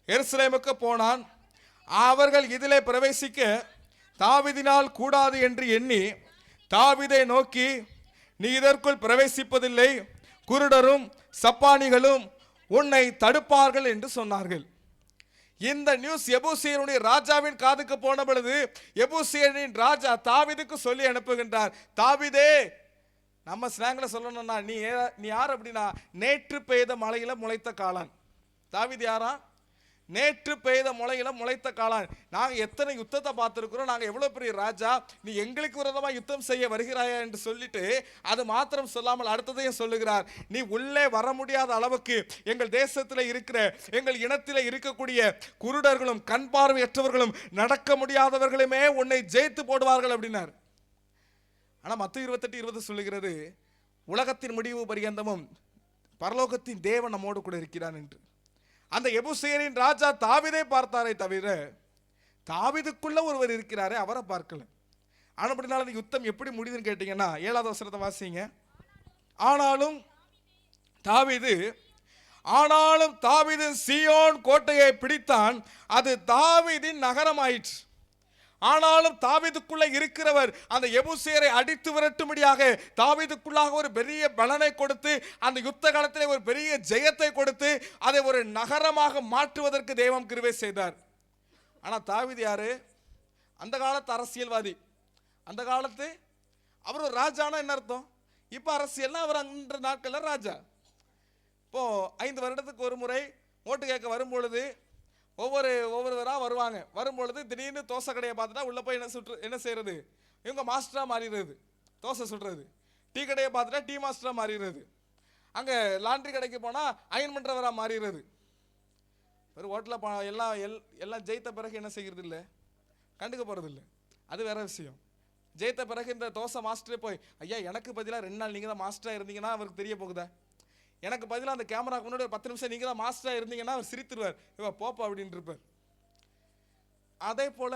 எருசலேமுக்கு போனான். அவர்கள் இதிலே பிரவேசிக்க தாவீதினால் கூடாது என்று எண்ணி தாவீதை நோக்கி, நீ இதற்குள் பிரவேசிப்பதில்லை, குருடரும் சப்பானிகளும் உன்னை தடுப்பார்கள் என்று சொன்னார்கள். இந்த நியூஸ் எபூசியனுடைய ராஜாவின் காதுக்கு போன பொழுது எபூசியனின் ராஜா தாவீதுக்கு சொல்லி அனுப்புகின்றார், தாவீதே, நம்ம ஸ்லாங்ல சொல்லணும்னா நீ யார் அப்படின்னா நேற்று பெய்த மழையில முளைத்த காளான். தாவீது யாரா? நேற்று பெய்த முளையில முளைத்த காளான். நாங்கள் எத்தனை யுத்தத்தை பார்த்துருக்கிறோம், நாங்கள் எவ்வளோ பெரிய ராஜா, நீ எங்களுக்கு விரோதமாக யுத்தம் செய்ய வருகிறாயா என்று சொல்லிட்டு அது மாத்திரம் சொல்லாமல் அடுத்ததையும் சொல்லுகிறார், நீ உள்ளே வர முடியாத அளவுக்கு எங்கள் தேசத்தில் இருக்கிற எங்கள் இனத்தில் இருக்கக்கூடிய குருடர்களும் கண் பார்வையற்றவர்களும் நடக்க முடியாதவர்களுமே உன்னை ஜெயித்து போடுவார்கள் அப்படின்னார். ஆனால் மத்தேயு 28:20 சொல்லுகிறது, உலகத்தின் முடிவு பரியந்தமும் பரலோகத்தின் தேவன் நம்மோடு கூட இருக்கிறான் என்று. அந்த எபூசியரின் ராஜா தாவீதை பார்த்தாரே தவிர தாவீதுக்குள்ள ஒருவர் இருக்கிறாரே அவரை பார்க்கல. ஆனபடினால அந்த யுத்தம் எப்படி முடியுதுன்னு கேட்டீங்கன்னா 7வது வசனத்தை வாசிங்க. ஆனாலும் தாவீது சீயோன் கோட்டையை பிடித்தான், அது தாவீதின் நகரமாயிற்று. ஆனாலும் தாவீதுக்குள்ள இருக்கிறவர் அந்த எபூசியரை அடித்து விரட்டும்படியாக தாவீதுக்குள்ளாக ஒரு பெரிய பலனை கொடுத்து அந்த யுத்த காலத்தில் ஒரு பெரிய ஜெயத்தை கொடுத்து அதை ஒரு நகரமாக மாற்றுவதற்கு தேவன் கிருபை செய்தார். ஆனா தாவீது யாரு? அந்த காலத்து அரசியல்வாதி. அந்த காலத்து அவர் ஒரு ராஜானா என்ன அர்த்தம்? இப்ப அரசியல்னா அவர் அன்ற நாட்கள்ல ராஜா. இப்போ 5 வருடத்துக்கு ஒரு முறை ஓட்டு கேட்க வரும்பொழுது ஒவ்வொருவராக வருவாங்க. வரும்பொழுது திடீர்னு தோசை கடையை பார்த்துட்டா உள்ளே போய் என்ன செய்யறது? இவங்க மாஸ்டராக மாறிடுறது, தோசை சுடுறது. டீ கடையை பார்த்துட்டா டீ மாஸ்டராக மாறிடுறது. அங்கே லாண்ட்ரி கடைக்கு போனால் அயன் பண்ணுறவராக மாறிடுறது. ஒரு ஹோட்டலில் எல்லாம் ஜெயித்த பிறகு என்ன செய்கிறது இல்லை, கண்டுக்க போகிறது இல்லை. அது வேற விஷயம். ஜெயித்த பிறகு இந்த தோசை மாஸ்டரே போய், ஐயா எனக்கு பதிலாக 2 நாள் நீங்கள் தான் மாஸ்டராக இருந்தீங்கன்னா அவருக்கு தெரிய போகுதா? எனக்கு பதிலாக அந்த கேமராக்கு முன்னாடி ஒரு 10 நிமிஷம் நீங்கள் தான் மாஸ்டராக இருந்தீங்கன்னா அவர் சிரித்துருவார், இவ போப்பா அப்படின்னு இருப்பார். அதே போல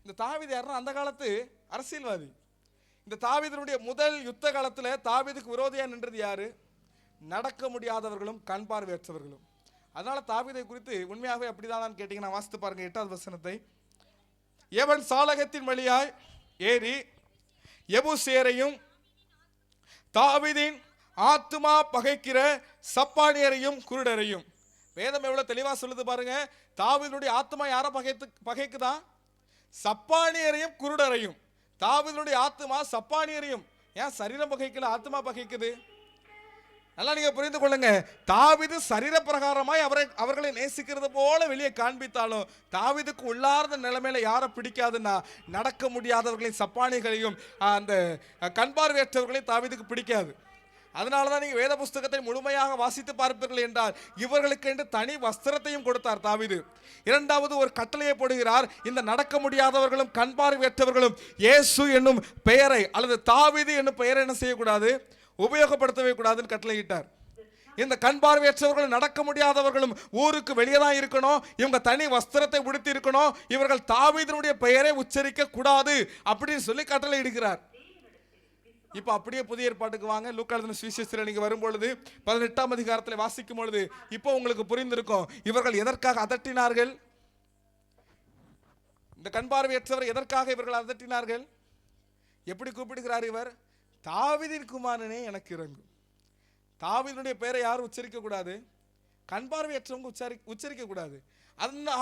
இந்த தாவீது யாருன்னா அந்த காலத்து அரசியல்வாதி. இந்த தாவீதினுடைய முதல் யுத்த காலத்தில் தாவீதுக்கு விரோதியாக நின்றது யாரு? நடக்க முடியாதவர்களும் கண் பார்வையற்றவர்களும். அதனால தாவீதை குறித்து உண்மையாகவே அப்படிதான் கேட்டீங்கன்னா வாசித்து பாருங்க 8வது வசனத்தை. எவன் சாலகத்தின் வழியாய் ஏறி எபூசியரையும் தாவீதின் ஆத்துமா பகைக்கிற சப்பானியரையும் குருடரையும். வேதம் எவ்வளவு தெளிவா சொல்லுது பாருங்க. தாவீதுடைய ஆத்துமா யாரை பகைக்குதா? சப்பானியரையும் குருடரையும். தாவீதுடைய ஆத்துமா சப்பானியரையும். ஏன் சரீரம் பகைக்கல, ஆத்துமா பகைக்குது? நல்லா நீங்க புரிந்து கொள்ளுங்க. தாவீது சரீர பிரகாரமாய் அவர்களை நேசிக்கிறது போல வெளியே காண்பித்தாலும் தாவீதுக்கு உள்ளார்ந்த நிலைமையில யாரை பிடிக்காதுன்னா நடக்க முடியாதவர்களையும் சப்பானிகளையும் அந்த கண்பார்வையற்றவர்களையும் தாவீதுக்கு பிடிக்காது. அதனாலதான் நீங்க வேத புஸ்தகத்தை முழுமையாக வாசித்து பார்ப்பீர்கள் என்றால் இவர்களுக்கு என்று தனி வஸ்திரத்தையும் கொடுத்தார் தாவீது. 2வது ஒரு கட்டளையை போடுகிறார், இந்த நடக்க முடியாதவர்களும் கண் பார்வையற்றவர்களும் இயேசு என்னும் பெயரை அல்லது தாவீது என்னும் பெயரை என்ன செய்யக்கூடாது, உபயோகப்படுத்தவே கூடாதுன்னு கட்டளையிட்டார். இந்த கண் பார்வையற்றவர்களும் நடக்க முடியாதவர்களும் ஊருக்கு வெளியே தான் இருக்கணும், இவங்க தனி வஸ்திரத்தை உடுத்தி இருக்கணும், இவர்கள் தாவீதினுடைய பெயரை உச்சரிக்க கூடாது அப்படின்னு சொல்லி கட்டளை இடுகிறார். இப்ப அப்படியே புதிய ஏற்பாட்டுக்கு வாங்க. லூக்கா எழுதின சுவிசேஷத்தில் நீங்க வரும்பொழுது 18ஆம் அதிகாரத்தில் வாசிக்கும் பொழுது இப்போ உங்களுக்கு புரிந்திருக்கும் இவர்கள் எதற்காக அதட்டினார்கள். இந்த கண் பார்வையற்றவர் எதற்காக இவர்கள் அதட்டினார்கள்? எப்படி கூப்பிடுகிறார் இவர்? தாவீதின் குமாரனே எனக்கு இறங்கும். தாவீதினுடைய பெயரை யாரும் உச்சரிக்க கூடாது, கண் பார்வையற்றவங்க உச்சரிக்க கூடாது.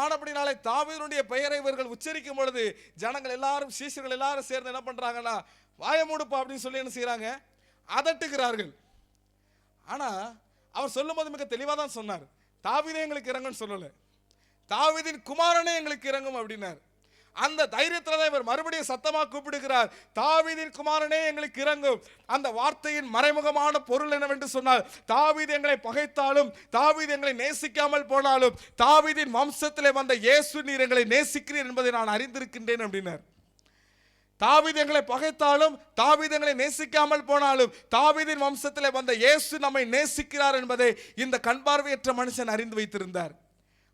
ஆனபடினாலே தாவீதினுடைய பெயரை இவர்கள் உச்சரிக்கும் பொழுது ஜனங்கள் எல்லாரும் சீஷர்கள் எல்லாரும் சேர்ந்து என்ன பண்றாங்கன்னா வாய மூடுப்பா அப்படின்னு சொல்லி என்ன செய்யறாங்க, அதட்டுகிறார்கள். ஆனா அவர் சொல்லும் போது மிக தெளிவா தான் சொன்னார், தாவீதே எங்களுக்கு இறங்குன்னு சொல்லல, தாவீதின் குமாரனே எங்களுக்கு இறங்கும் அப்படின்னார். அந்த தைரியத்துல தான் இவர் மறுபடியும் சத்தமா கூப்பிடுகிறார், தாவீதின் குமாரனே எங்களுக்கு இறங்கும். அந்த வார்த்தையின் மறைமுகமான பொருள் என்னவென்று சொன்னால், தாவீது எங்களை பகைத்தாலும் தாவீது எங்களை நேசிக்காமல் போனாலும் தாவீதின் வம்சத்திலே வந்த இயேசு நீர் எங்களை நேசிக்கிறீர் என்பதை நான் அறிந்திருக்கின்றேன் அப்படின்னார். தாவீது எங்களை பகைத்தாலும் தாவீது எங்களை நேசிக்காமல் போனாலும் தாவீதின் வம்சத்திலே வந்த இயேசு நம்மை நேசிக்கிறார் என்பதை இந்த கண்பார்வையற்ற மனுஷன் அறிந்து வைத்திருந்தார்.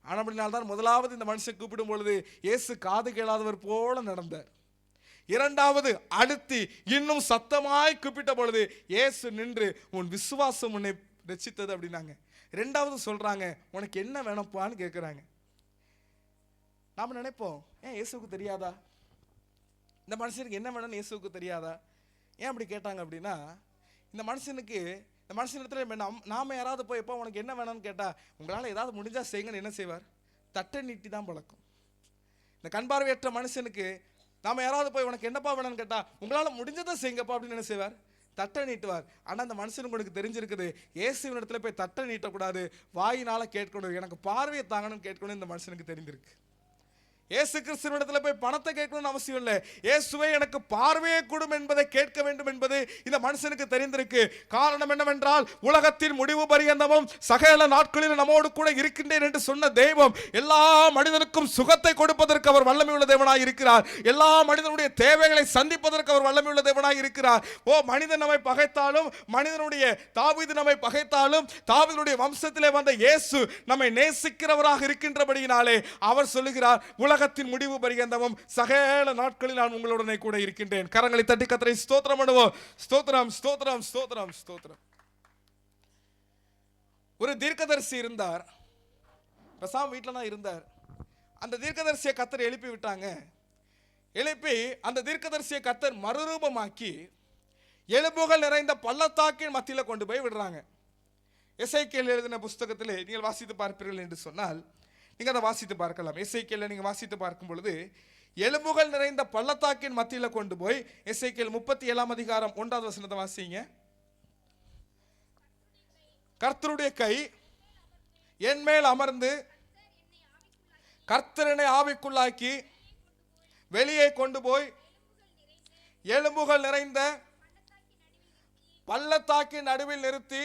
ஆனபடினால்தான் முதலாவது இந்த மனுஷன் கூப்பிடும் பொழுது இயேசு காது கேளாதவர் போல நடந்தார். 2வது அடுத்து இன்னும் சத்தமாய் கூப்பிட்ட பொழுது இயேசு நின்று உன் விசுவாசம் உன்னை ரட்சித்தது அப்படின்னாங்க. 2வது சொல்றாங்க உனக்கு என்ன வேணும்ப்பான்னு கேட்கிறாங்க. நாம நினைப்போம் ஏன் இயேசுக்கு தெரியாதா, இந்த மனுஷனுக்கு என்ன வேணும்னு இயேசுவுக்கு தெரியாதா? ஏன் அப்படி கேட்டாங்க அப்படின்னா, இந்த மனுஷனிடத்துல நாம யாராவது போய் எப்போ உனக்கு என்ன வேணும்னு கேட்டால், உங்களால் ஏதாவது முடிஞ்சா செய்யுங்கன்னு என்ன செய்வார்? தட்டை நீட்டி தான் பழக்கம். இந்த கண் பார்வையற்ற மனுஷனுக்கு நாம யாராவது போய் உனக்கு என்னப்பா வேணும்னு கேட்டால், உங்களால் முடிஞ்சதை செய்யுங்கப்பா அப்படின்னு என்ன செய்வார்? தட்டை நீட்டுவார். ஆனால் அந்த மனுஷனுக்கு உங்களுக்கு தெரிஞ்சிருக்குது, இயேசுவின் இடத்துல போய் தட்டை நீட்டக்கூடாது, வாயினால கேட்கணும், எனக்கு பார்வையை தாங்கணும்னு கேட்கணும். இந்த மனுஷனுக்கு தெரிந்திருக்கு. இயேசு கிறிஸ்துவிடத்தில் போய் பணத்தை கேட்கணும்னு அவசியம் இல்லை, இயேசுவே எனக்கு பார்வையை கொடும் என்பதை கேட்க வேண்டும் என்பது இந்த மனுஷனுக்கு தெரிந்திருக்கு. காரணம் என்னவென்றால், உலகத்தின் முடிவு பரியந்தமும் சகல நாட்களில் நம்மோடு கூட இருக்கின்றேன் என்று சொன்ன தெய்வம் எல்லா மனிதனுக்கும் சுகத்தை கொடுப்பதற்கு அவர் வல்லமையுள்ள தேவனாய் இருக்கிறார். எல்லா மனிதனுடைய தேவைகளை சந்திப்பதற்கு அவர் வல்லமையுள்ள தேவனாய் இருக்கிறார். மனிதன் நம்மை பகைத்தாலும், மனிதனுடைய தாவீது நம்மை பகைத்தாலும், தாவீதுடைய வம்சத்திலே வந்த இயேசு நம்மை நேசிக்கிறவராக இருக்கின்றபடியினாலே அவர் சொல்லுகிறார், உலகத்தின் முடிவு பரியந்தமும் சகல நாட்களில் நான் உங்களுடனே கூட இருக்கின்றேன். கரங்களை தட்டி கர்த்தரை ஸ்தோத்திரம் பண்ணுவோம். ஸ்தோத்திரம், ஸ்தோத்திரம், ஸ்தோத்திரம், ஸ்தோத்திரம். ஒரு தீர்க்கதரிசி இருந்தார். பிரசாம் வீட்டில் தான் இருந்தார். அந்த தீர்க்கதரிசியை கர்த்தர் எழுப்பி விட்டாங்க. எழுப்பி அந்த தீர்க்கதரிசியை கர்த்தர் மறுரூபமாக்கி எலும்புகள் நிறைந்த பள்ளத்தாக்கின் மத்தியில் கொண்டு போய் விடுறாங்க. எசேக்கியேல் எழுதின புஸ்தகத்திலே நீங்கள் வாசித்து பார்ப்பீர்கள் என்று சொன்னால் நீங்கள் அதை வாசித்து பார்க்கலாம். எசேக்கியேல் நீங்கள் வாசித்து பார்க்கும் பொழுது எலும்புகள் நிறைந்த பள்ளத்தாக்கின் மத்தியில் கொண்டு போய், எசேக்கியேல் 37 அதிகாரம் 1வது வசனத்தை வாசிங்க. கர்த்தருடைய கை என் மேல் அமர்ந்து கர்த்தர் என்னை ஆவிக்குள்ளாக்கி வெளியே கொண்டு போய் எலும்புகள் நிறைந்த பள்ளத்தாக்கின் நடுவில் நிறுத்தி,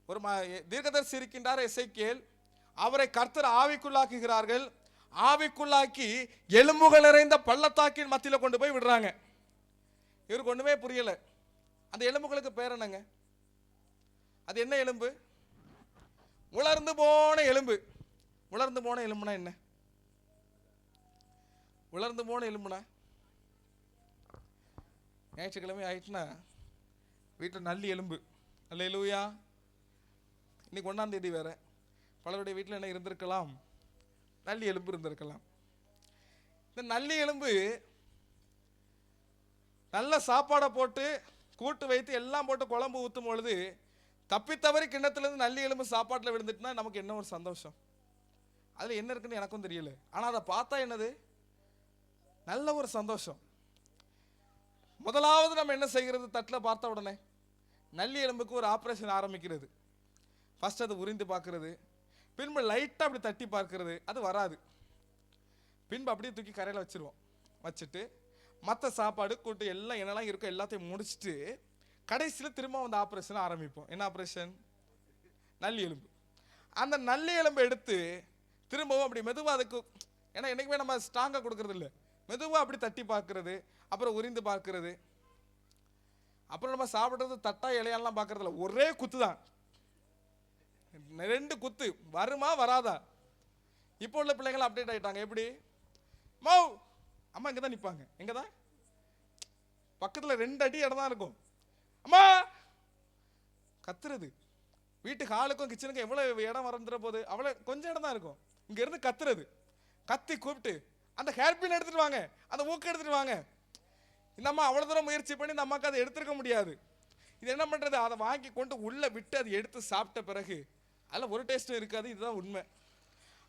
ஒரு தீர்க்கதரிசி இருக்கின்றார் எசேக்கியேல், அவரை கர்த்தர் ஆவிக்குள்ளாக்குகிறார்கள். ஆவிக்குள்ளாக்கி எலும்புகள் நிறைந்த பள்ளத்தாக்கின் மத்தியில் கொண்டு போய் விடுறாங்க. இவருக்கு ஒண்ணுமே புரியல. அந்த எலும்புகளுக்கு பேர் என்னங்க? அது என்ன எலும்பு? உலர்ந்து போன எலும்பு. உலர்ந்து போன எலும்புனா என்ன? உலர்ந்து போன எலும்புனா, ஞாயிற்றுக்கிழமை ஆயிட்டுனா வீட்டில் நல்லி எலும்பு. அல்லேலூயா. இன்னைக்கு 1ஆம் தேதி வேற, பலருடைய வீட்டில் என்ன இருந்திருக்கலாம்? நல்லி எலும்பு இருந்திருக்கலாம். இந்த நல்லி எலும்பு நல்ல சாப்பாடை போட்டு கூட்டு வைத்து எல்லாம் போட்டு குழம்பு ஊற்றும் பொழுது தப்பித்தவறி கிண்ணத்துலேருந்து நல்லி எலும்பு சாப்பாட்டில் விழுந்துட்டுனா நமக்கு என்ன ஒரு சந்தோஷம். அதில் என்ன இருக்குன்னு எனக்கும் தெரியல, ஆனால் அதை பார்த்தா என்னது நல்ல ஒரு சந்தோஷம். முதலாவது நம்ம என்ன செய்கிறது? தட்டில் பார்த்த உடனே நல்லி எலும்புக்கு ஒரு ஆப்ரேஷன் ஆரம்பிக்கிறது. ஃபர்ஸ்ட் அதை உரிந்து பார்க்கறது, பின்பு லைட்டாக அப்படி தட்டி பார்க்கறது, அது வராது. பின்பு அப்படியே தூக்கி கரையில் வச்சிருவோம். வச்சுட்டு மற்ற சாப்பாடு கூட்டு எல்லாம் என்னெல்லாம் இருக்கோ எல்லாத்தையும் முடிச்சுட்டு கடைசியில் திரும்ப அந்த ஆப்ரேஷன் ஆரம்பிப்போம். என்ன ஆப்ரேஷன்? நல்லி எலும்பு. அந்த நல்லி எலும்பை எடுத்து திரும்பவும் அப்படி மெதுவாக அதுக்கு, ஏன்னா என்றைக்குமே நம்ம ஸ்ட்ராங்காக கொடுக்கறது இல்லை, மெதுவாக அப்படி தட்டி பார்க்கறது, அப்புறம் உரிந்து பார்க்கறது, அப்புறம் நம்ம சாப்பிட்றது தட்டா இலையெல்லாம் பார்க்கறதில்ல, ஒரே குத்து தான். 2 குத்து வருமா வராதா? இப்போ உள்ள பிள்ளைகள் அப்டேட் ஆகிட்டாங்க. எப்படி? மௌ அம்மா இங்கே தான் நிற்பாங்க. எங்கே தான்? பக்கத்தில் 2 அடி இடம் தான் இருக்கும். அம்மா கத்துறது. வீட்டுக்கு ஹாலுக்கும் கிச்சனுக்கும் எவ்வளோ இடம் வந்துற போது, அவ்வளோ கொஞ்சம் இடம் தான் இருக்கும். இங்கேருந்து கத்துறது, கத்தி கூப்பிட்டு அந்த ஹேர்பின் எடுத்துட்டு வாங்க, அந்த ஊக்க எடுத்துட்டு வாங்க. இந்த அம்மா அவ்வளோ தூரம் முயற்சி பண்ணி இந்த அம்மாவுக்கு அதை எடுத்துருக்க முடியாது. இது என்ன பண்ணுறது? அதை வாங்கி கொண்டு உள்ளே விட்டு அதை எடுத்து சாப்பிட்ட பிறகு அதில் ஒரு டேஸ்ட்டும் இருக்காது. இதுதான் உண்மை.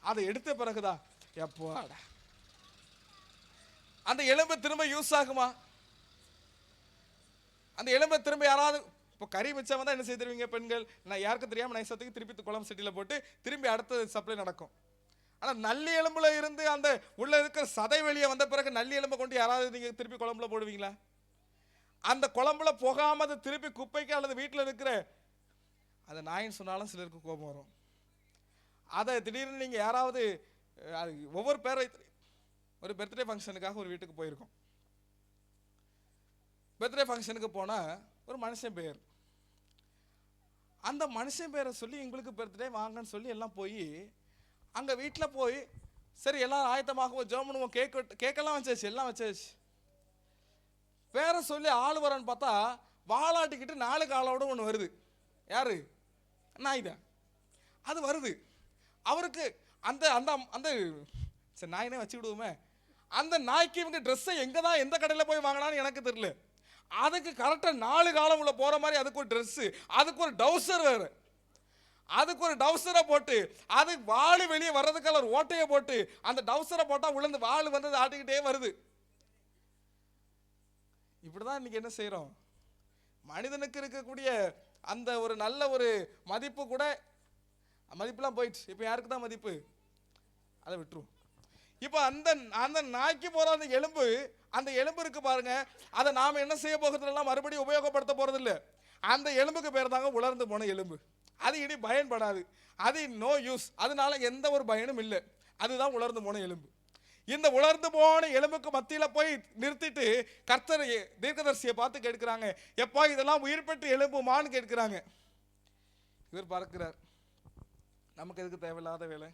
அதை எடுத்த பிறகுதான் எப்போடா அந்த எலும்பு திரும்ப யூஸ் ஆகுமா? அந்த எலும்பை திரும்ப யாராவது இப்போ கறி மிச்சம் வந்தால் என்ன செய்திருவீங்க பெண்கள்? நான் யாருக்கும் தெரியாமல் நைசத்துக்கு திருப்பி குழம்பு சட்டியில் போட்டு திரும்பி அடுத்த சப்ளை நடக்கும். ஆனால் நல்லி எலும்புல இருந்து அந்த உள்ள இருக்கிற சதை வெளியே வந்த பிறகு நல்லி எலும்பை கொண்டு யாராவது நீங்கள் திருப்பி குழம்புல போடுவீங்களா? அந்த குழம்புல போகாம அதை திருப்பி குப்பைக்கு அல்லது வீட்டில் இருக்கிற அதை நாயின்னு சொன்னாலும் சிலருக்கு கோபம் வரும். அதை திடீர்னு நீங்கள் யாராவது ஒவ்வொரு பேரை, ஒரு பர்த்டே ஃபங்க்ஷனுக்காக ஒரு வீட்டுக்கு போயிருக்கோம். பர்த்டே ஃபங்க்ஷனுக்கு போனால் ஒரு மனுஷன் பேர், அந்த மனுஷன் பேரை சொல்லி எங்களுக்கு பர்த்டே வாங்கன்னு சொல்லி எல்லாம் போய் அங்கே வீட்டில் போய் சரி எல்லாம் ஆயத்தமாகவும் ஜெபம் பண்ணுவோம், கேக்கெல்லாம் வச்சாச்சு, எல்லாம் வச்சாச்சு. பேரை சொல்லி ஆள் வரான்னு பார்த்தா வாலாட்டிக்கிட்டு 4 காலோட ஒன்று வருது. யாரு? நாய் தான். அது வருது. அவருக்கு அந்த அந்த அந்த சரி நாயினே வச்சுக்கிடுவோமே. அந்த நாய்க்கு இவங்க ட்ரெஸ்ஸை எங்கே தான் எந்த கடையில் போய் வாங்கினான்னு எனக்கு தெரியல. அதுக்கு கரெக்டாக 4 காலம் உள்ள போகிற மாதிரி அதுக்கு ஒரு ட்ரெஸ்ஸு, அதுக்கு ஒரு டவுசர் வேறு, அதுக்கு ஒரு டவுசரை போட்டு அது வாள் வெளியே வர்றதுக்கான ஒரு ஓட்டையை போட்டு அந்த டவுசரை போட்டால் விழுந்து வாள் வந்து ஆட்டிக்கிட்டே வருது. இப்படிதான் இன்னைக்கு என்ன செய்கிறோம்? மனிதனுக்கு இருக்கக்கூடிய அந்த ஒரு நல்ல ஒரு மதிப்பு கூட மதிப்புலாம் போயிடுச்சு. இப்போ யாருக்கு தான் மதிப்பு? அதை விட்டுருவோம். இப்போ அந்த அந்த நாய்க்கு போகிற அந்த எலும்பு இருக்கு பாருங்க, அதை நாம் என்ன செய்ய போகிறதுலாம் மறுபடியும் உபயோகப்படுத்த போகிறதில்ல. அந்த எலும்புக்கு பேர் தாங்க உலர்ந்து போன எலும்பு. அது இனி பயன்படாது, அது நோ யூஸ், அதனால எந்த ஒரு பயனும் இல்லை. அதுதான் உலர்ந்து போன எலும்பு. இந்த உலர்ந்து போன எலும்புக்கு மத்தியில் போய் நிறுத்திட்டு கர்த்தர் தீர்க்கதரிசியை பார்த்து கேட்கிறாங்க, எப்பா இதெல்லாம் உயிர் பெற்று எலும்புமான்னு கேட்கிறாங்க. இவர் பார்க்கிறார், நமக்கு எதுக்கு தேவையில்லாத வேலை?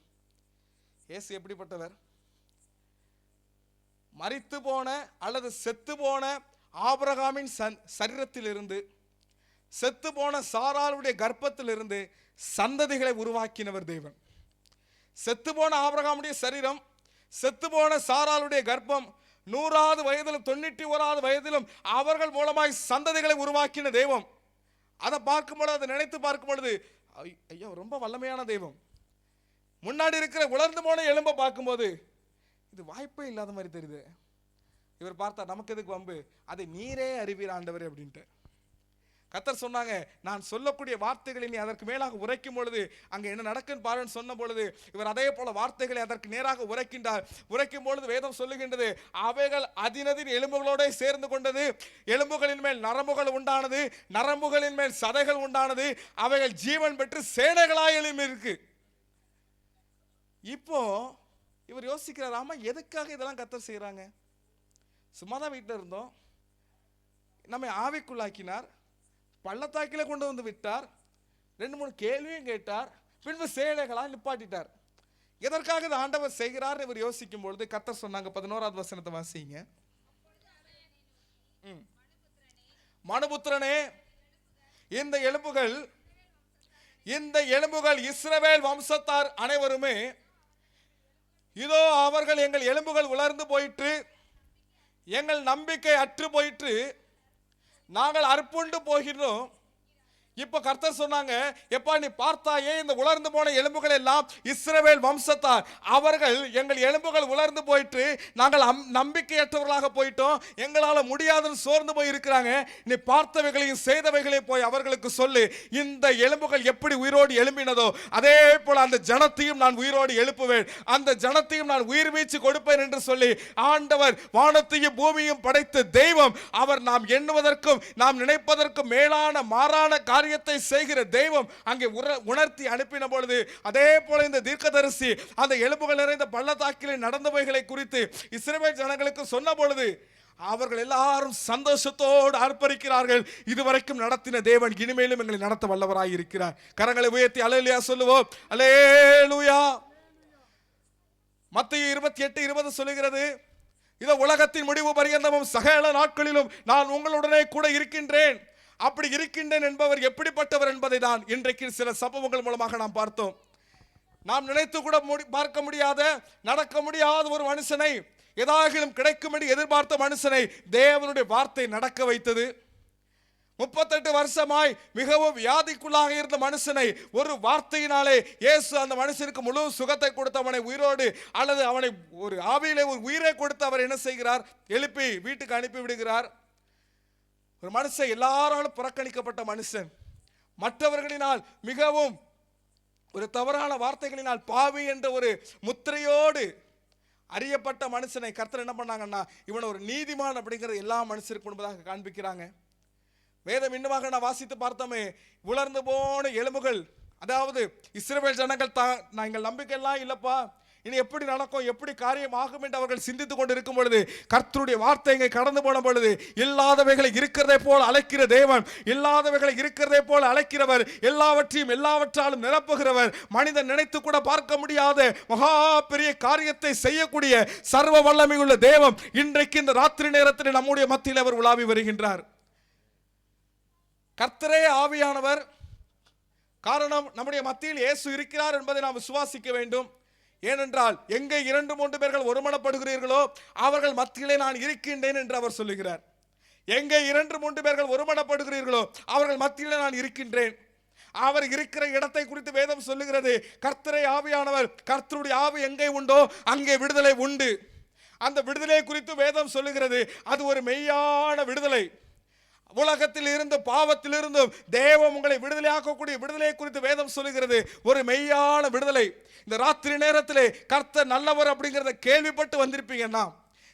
இயேசு எப்படிப்பட்டவர்? மரித்து போன அல்லது செத்து போன ஆபிரகாமின் சரீரத்திலிருந்து, செத்து போன சாராளுடைய கர்ப்பத்திலிருந்து சந்ததிகளை உருவாக்கினவர் தேவன். செத்து போன ஆபிரகாமுடைய சரீரம், செத்து போன சாராளுடைய கர்ப்பம், 100வது வயதிலும் 91வது வயதிலும் அவர்கள் மூலமாய் சந்ததிகளை உருவாக்கின தெய்வம். அதை பார்க்கும் பொழுது, அதை நினைத்து பார்க்கும் பொழுது, ஐயோ ரொம்ப வல்லமையான தெய்வம். முன்னாடி இருக்கிற உலர்ந்து போன எலும்பை பார்க்கும்போது இது வாய்ப்பே இல்லாத மாதிரி தெரியுது. இவர் பார்த்தா நமக்கு எதுக்கு வம்பு, அதை நீரே அறிவீர் ஆண்டவரே அப்படின்ட்டு. கர்த்தர் சொன்னாங்க, நான் சொல்லக்கூடிய வார்த்தைகளை நீ அதற்கு மேலாக உரைக்கும் பொழுது அங்கே என்ன நடக்குன்னு பாருன்னு சொன்ன பொழுது இவர் அதே போல வார்த்தைகளை அதற்கு நேராக உரைக்கின்றார். உரைக்கும் பொழுது வேதம் சொல்லுகின்றது, அவைகள் அதினதின் எலும்புகளோட சேர்ந்து கொண்டது, எலும்புகளின் மேல் நரம்புகள் உண்டானது, நரம்புகளின் மேல் சதைகள் உண்டானது, அவைகள் ஜீவன் பெற்று சேனைகளாய் எழும்பி இருக்கு. இப்போ இவர் யோசிக்கிறார், ஆமா எதுக்காக இதெல்லாம் கர்த்தர் செய்யறாங்க? சும்மாதான் வீட்டில் இருந்தோம், நம்மை ஆவிக்குள்ளாக்கினார், பள்ளத்தாக்கில கொண்டு வந்து விட்டார், 2-3 கேள்வியும் கேட்டார், பின்பு சேனைகளால் நிப்பாட்டிட்டார். எதற்காக இந்த ஆண்டவர் செய்கிறார் இவர் யோசிக்கும் பொழுது கர்த்தர் சொன்னாங்க, 11வது வசனத்தை வாசிங்க. மனுபுத்திரனே, இந்த எலும்புகள் இஸ்ரவேல் வம்சத்தார் அனைவருமே, இதோ அவர்கள் எங்கள் எலும்புகள் உலர்ந்து போயிற்று, எங்கள் நம்பிக்கை அற்று போயிற்று, நாங்கள் அற்புண்டு போகிறோம். இப்போ கர்த்தர் சொன்னாங்க, எப்பா நீ பார்த்தாயே இந்த உலர்ந்து போன எலும்புகள் எல்லாம் இஸ்ரவேல் வம்சத்தார், அவர்கள் எங்கள் எலும்புகள் உலர்ந்து போயிட்டு நாங்கள் நம்பிக்கையற்றவர்களாக போயிட்டோம், எங்களால் முடியாதுன்னு சோர்ந்து போய் இருக்கிறாங்க. நீ பார்த்தவைகளையும் செய்தவைகளையும் போய் அவர்களுக்கு சொல்லு, இந்த எலும்புகள் எப்படி உயிரோடு எழும்பினதோ அதே போல அந்த ஜனத்தையும் நான் உயிரோடு எழுப்புவேன், அந்த ஜனத்தையும் நான் உயிர் வீச்சு கொடுப்பேன் என்று சொல்லி ஆண்டவர் வானத்தையும் பூமியும் படைத்த தெய்வம், அவர் நாம் எண்ணுவதற்கும் நாம் நினைப்பதற்கும் மேலான மாறான காரியத்தை செய்கிற தெய்வம் அங்கே உணர்த்தி அனுப்பின பொழுது, அதே போல இந்த தீர்க்கதரிசி அந்த எலும்புகள் நிறைந்த பள்ளத்தாக்கிலே நடந்தவைகளை குறித்து இஸ்ரவேல் ஜனங்களுக்கு சொன்ன பொழுது அவர்கள் எல்லாரும் சந்தோஷத்தோடு ஆர்ப்பரிக்கிறார்கள். இதுவரைக்கும் நடத்தின தேவன் இனிமேலும் எங்களை நடத்த வல்லவராய் இருக்கிறார். கரங்களை உயர்த்தி அல்லேலூயா சொல்லுவோம். அல்லேலூயா. மத்தேயு 28:20 சொல்லுகிறது, இதோ உலகத்தின் முடிவு பரியந்தமும் சகல நாட்களிலும் நான் உங்களுடனே கூட இருக்கின்றேன். அப்படி இருக்கின்றேன் என்பவர் எப்படிப்பட்டவர் என்பதை தான் இன்றைக்கு சில சம்பவங்கள் மூலமாக நாம் பார்த்தோம். நாம் நினைத்து கூட பார்க்க முடியாத, நடக்க முடியாத ஒரு மனுஷனை, ஏதாகிலும் கிடைக்கும் என்று எதிர்பார்த்த மனுஷனை தேவனுடைய வார்த்தை நடக்க வைத்தது. 38 வருஷமாய் மிகவும் வியாதிக்குள்ளாக இருந்த மனுஷனை ஒரு வார்த்தையினாலே இயேசு அந்த மனுஷனுக்கு முழு சுகத்தை கொடுத்து அவனை உயிரோடு அல்லது அவனை ஒரு ஆவியிலே ஒரு உயிரை கொடுத்து அவர் என்ன செய்கிறார், எழுப்பி வீட்டுக்கு அனுப்பி விடுகிறார். ஒரு மனுஷன் எல்லாராலும் புறக்கணிக்கப்பட்ட மனுஷன், மற்றவர்களினால் மிகவும் ஒரு தவறான வார்த்தைகளினால் பாவி என்ற ஒரு முத்திரையோடு அறியப்பட்ட மனுஷனை கர்த்தர் என்ன பண்ணாங்கன்னா, இவனை ஒரு நீதிமான் அப்படிங்கிறது எல்லா மனுஷருக்கு முன்பதாக காண்பிக்கிறாங்க. வேதம் இன்னுமாக நான் வாசித்து பார்த்தோமே, உலர்ந்து போன எலும்புகள், அதாவது இஸ்ரவேல் ஜனங்கள் நாங்கள் நம்பிக்கையெல்லாம் இல்லப்பா, இனி எப்படி நடக்கும், எப்படி காரியம் ஆகும் என்று அவர்கள் சிந்தித்துக் கொண்டு இருக்கும் பொழுது கர்த்தருடைய வார்த்தை இங்கே கடந்து போன பொழுது, இல்லாதவைகளை இருக்கிறதை போல அழைக்கிற தேவன், இல்லாதவைகளை இருக்கிறதை போல அழைக்கிறவர், எல்லாவற்றையும் எல்லாவற்றாலும் நிரப்புகிறவர், மனிதன் நினைத்து கூட பார்க்க முடியாத மகா பெரிய காரியத்தை செய்யக்கூடிய சர்வ வல்லமை உள்ள தேவன் இன்றைக்கு இந்த ராத்திரி நேரத்தில் நம்முடைய மத்தியில் அவர் உலாவி வருகின்றார். கர்த்தரே ஆவியானவர். காரணம், நம்முடைய மத்தியில் இயேசு இருக்கிறார் என்பதை நாம் விசுவாசிக்க வேண்டும். ஏனென்றால் எங்கே 2-3 பேர்கள் ஒருமனப்படுகிறீர்களோ அவர்கள் மத்தியிலே நான் இருக்கின்றேன் என்று அவர் சொல்லுகிறார். எங்கே 2-3 பேர்கள் ஒருமனப்படுகிறீர்களோ அவர்கள் மத்தியிலே நான் இருக்கின்றேன். அவர் இருக்கிற இடத்தை குறித்து வேதம் சொல்லுகிறது, கர்த்தரை ஆவியானவர், கர்த்தருடைய ஆவி எங்கே உண்டோ அங்கே விடுதலை உண்டு. அந்த விடுதலை குறித்து வேதம் சொல்லுகிறது, அது ஒரு மெய்யான விடுதலை. உலகத்தில் இருந்து பாவத்திலிருந்து தேவன் உங்களை விடுதலையாக்கக்கூடிய விடுதலை குறித்து வேதம் சொல்லுகிறது, ஒரு மெய்யான விடுதலை. இந்த ராத்திரி நேரத்திலே கர்த்தர் நல்லவர் அப்படிங்கிறத கேள்விப்பட்டு வந்திருப்பீங்கன்னா,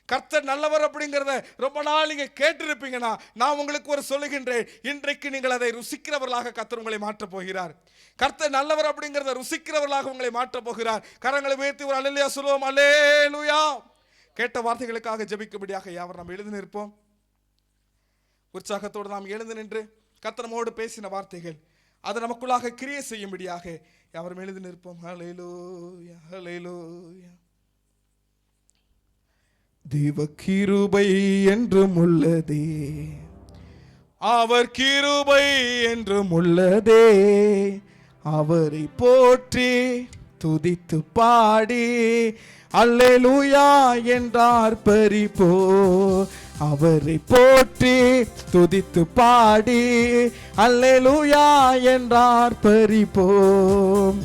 கர்த்தர் நல்லவர் அப்படிங்கிறத ரொம்ப நாள் நீங்க கேட்டிருப்பீங்கன்னா, நான் உங்களுக்கு ஒரு சொல்லுகின்றேன், இன்றைக்கு நீங்கள் அதை ருசிக்கிறவர்களாக கர்த்தர் உங்களை மாற்றப் போகிறார். கர்த்தர் நல்லவர் அப்படிங்கிறத ருசிக்கிறவர்களாக உங்களை மாற்றப் போகிறார். கரங்களை உயர்த்தி ஒரு அல்லேலூயா சொல்லுவோம். அல்லேலூயா. கேட்ட வார்த்தைகளுக்காக ஜெபிக்கும்படியாக யாவர் நாம் எழுந்து நிற்போம். உற்சாகத்தோடு நாம் எழுந்து நின்று கர்த்தர் நம்மோடு பேசின வார்த்தைகள் அது நமக்குள்ளாக கிரியை செய்யும்படியாக யாவரும் எழுந்து நிற்போம். அல்லேலூயா, அல்லேலூயா. தேவ கிருபை என்றும் உள்ளதே, அவர் கிருபை என்றும் உள்ளதே, அவரை போற்றி துதித்து பாடி அல்லேலூயா என்றார் பரிபோ. அவரை போற்றி துதித்து பாடி அல்லேலூயா என்றார் பரிபோம்.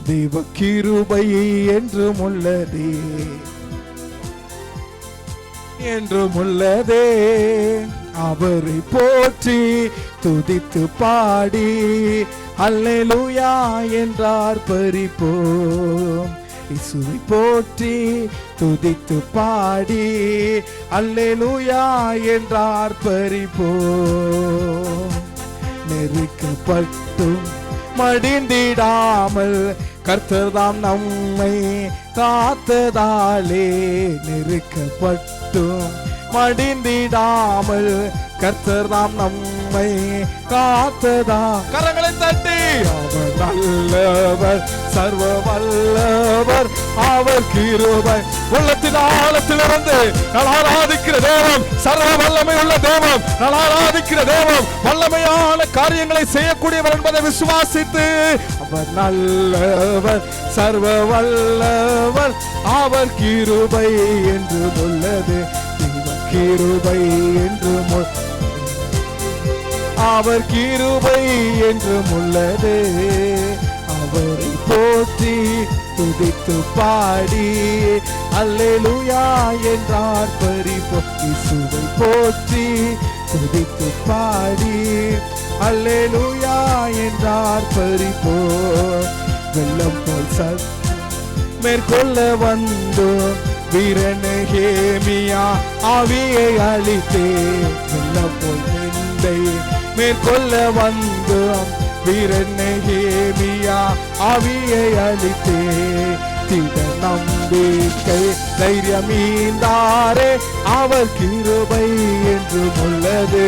தேவ கிருபை என்றும் உள்ளதே, என்றும் உள்ளதே, அவரை போற்றி துதித்து பாடி அல்லேலூயா என்றார் பரிபோம். இயேசுவை போற்றி துதித்து பாடி அல்லேலூயா என்றார் பரிபோம். நெருக்கப்பட்டும் மடிந்திடாமல் கர்த்தர்தாம் நம்மை காத்ததாலே, நெருக்கப்பட்டும் மடிந்திடாமல் கர்த்தர்தாம் நம்மை காத்ததா. கரங்களை தட்டி அவர் நல்லவர், சர்வ வல்லவர், அவர் கிருபை. உள்ளத்தின் ஆழத்திலிருந்து நான் ஆராதிக்கிற தேவம், சர்வ வல்லமை உள்ள தேவம், நான் ஆராதிக்கிற தேவம் வல்லமையான காரியங்களை செய்யக்கூடியவர் என்பதை விசுவாசித்து, அவர் நல்லவர், சர்வ வல்லவர், அவர் கிருபை என்று உள்ளது, கிருபை என்று அவர் கிருபை என்றும் உள்ளது. அவரை போற்றி துதித்து பாடி அல்லேலூயா என்றார் பரிபோ. இயேசுவை போற்றி துதித்து பாடி அல்லேலூயா என்றார் பரிபோ. வெள்ளம் போல் மேற்கொள்ள வந்து வீரனேமியா ஆவியை அளித்தே. வெள்ளம் போல் நிந்தை மேற்கொள்ள வந்து வீரனேமியா ஆவியை அளித்தே. திட நம்பிக்கை தைரியமீந்தாரே, அவர் கிருபை என்றும் உள்ளது.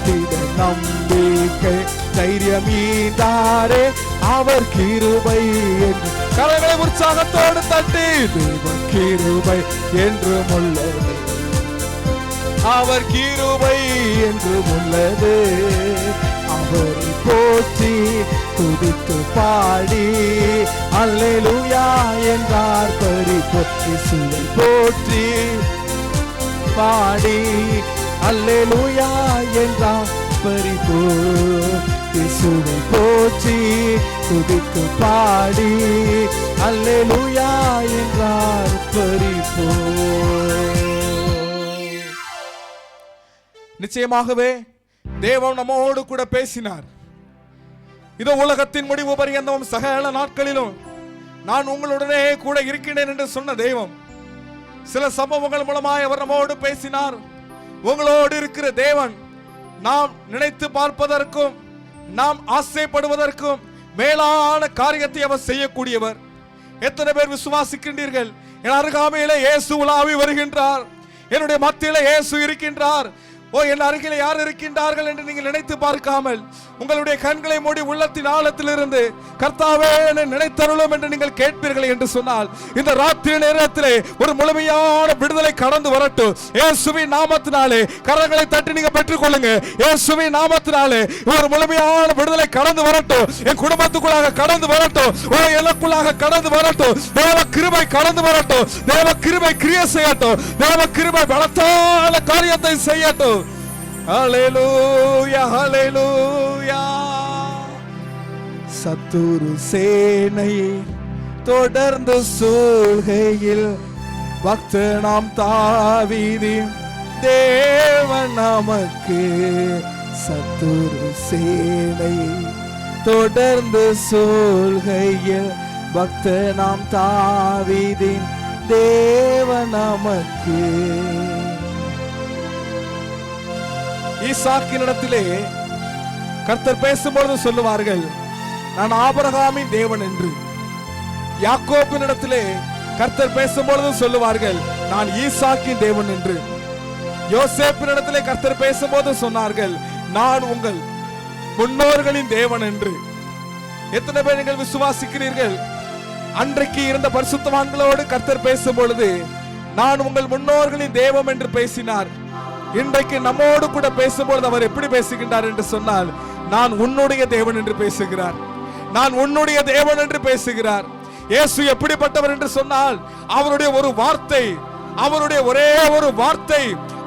திட நம்பிக்கை தைரியமீந்தாரே, அவர் கிருபை என்று. கரங்களை உற்சாகத்தோடு தட்டி தேவ கிருபை என்றும் உள்ளது, அவர் கிருபை என்றும் உள்ளது. அவரை போற்றி துதித்து பாடி அல்லேலூயா என்றார் பரிபோ. இயேசுவை போற்றி பாடி அல்லேலூயா என்றார் பரிபோ. இயேசுவை போற்றி துதித்து பாடி அல்லேலூயா என்றார் பரிபோ. நிச்சயமாகவே தேவன் நம்மோடு கூட பேசினார். இதோ உலகத்தின் முடிவு பரியந்தம் சகல நாட்களிலும் நான் உங்களுடனே கூட இருக்கிறேன் என்று சொன்ன தெய்வம் சில சம்பவங்கள் மூலமாய் அவர் நம்மோடு பேசினார். உங்களோடு இருக்கிற தேவன் நாம் நினைத்து பார்ப்பதற்கும் நாம் ஆசைப்படுவதற்கும் மேலான காரியத்தை அவர் செய்யக்கூடியவர். எத்தனை பேர் விசுவாசிக்கின்றீர்கள்? என் அருகாமையிலே இயேசு உலாவி வருகின்றார், என்னுடைய மத்தியிலே இயேசு இருக்கின்றார். ஓ, என் அருகிலே யார் இருக்கின்றார்கள் என்று நீங்கள் நினைத்து பார்க்காமல் உங்களுடைய கண்களை மூடி உள்ளத்தின் ஆழத்திலிருந்து கர்த்தாவே என்னை நினைத்தருளும் என்று நீங்கள் கேட்பீர்கள் என்று சொன்னால் இந்த ராத்திரி நேரத்திலே ஒரு முழுமையான விடுதலை கடந்து வரட்டும். இயேசுவின் நாமத்தினாலே கரங்களை தட்டி நீங்க பெற்றுக் கொள்ளுங்க. இயேசுவின் நாமத்தினாலே ஒரு முழுமையான விடுதலை கடந்து வரட்டும். என் குடும்பத்துக்குள்ளாக கடந்து வரட்டும். எனக்குள்ளாக கடந்து வரட்டும். தேவ கிருபை கடந்து வரட்டும். தேவ கிருபை கிரியை செய்யட்டும். தேவ கிருபை பலத்தான காரியத்தை செய்யட்டும். ஹல்லேலூயா, ஹல்லேலூயா. சத்துரு சேனையை தொடர்ந்து சூழ்கையில் பக்தனாம் தாவீதின் தேவன் நமக்கு. சத்துரு சேனையை தொடர்ந்து சூழ்கையில் பக்தனாம் தாவீதின் தேவன் நமக்கு. ஈசாக்கினிடத்திலே கர்த்தர் பேசும்பொழுது சொல்லுவார்கள், நான் ஆபிரகாமின் தேவன் என்று. யாக்கோபினிடத்திலே கர்த்தர் பேசும்பொழுது சொல்லுவார்கள், நான் ஈசாக்கின் தேவன் என்று. யோசேப்பினிடத்திலே கர்த்தர் பேசும்போது சொன்னார்கள், நான் உங்கள் முன்னோர்களின் தேவன் என்று. எத்தனை பேர் நீங்கள் விசுவாசிக்கிறீர்கள்? அன்றைக்கு இருந்த பரிசுத்தவான்களோடு கர்த்தர் பேசும் பொழுது நான் உங்கள் முன்னோர்களின் தேவன் என்று பேசினார். இன்றைக்கு நம்மோடு கூட பேசும்போது அவர் எப்படி பேசுகின்றார் என்று சொன்னால், நான் உன்னுடைய தேவன் என்று பேசுகிறார். நான் உன்னுடைய தேவன் என்று பேசுகிறார். இயேசு எப்படிப்பட்டவர் என்று சொன்னால், அவருடைய ஒரு வார்த்தை, அவருடைய ஒரே ஒரு வார்த்தை,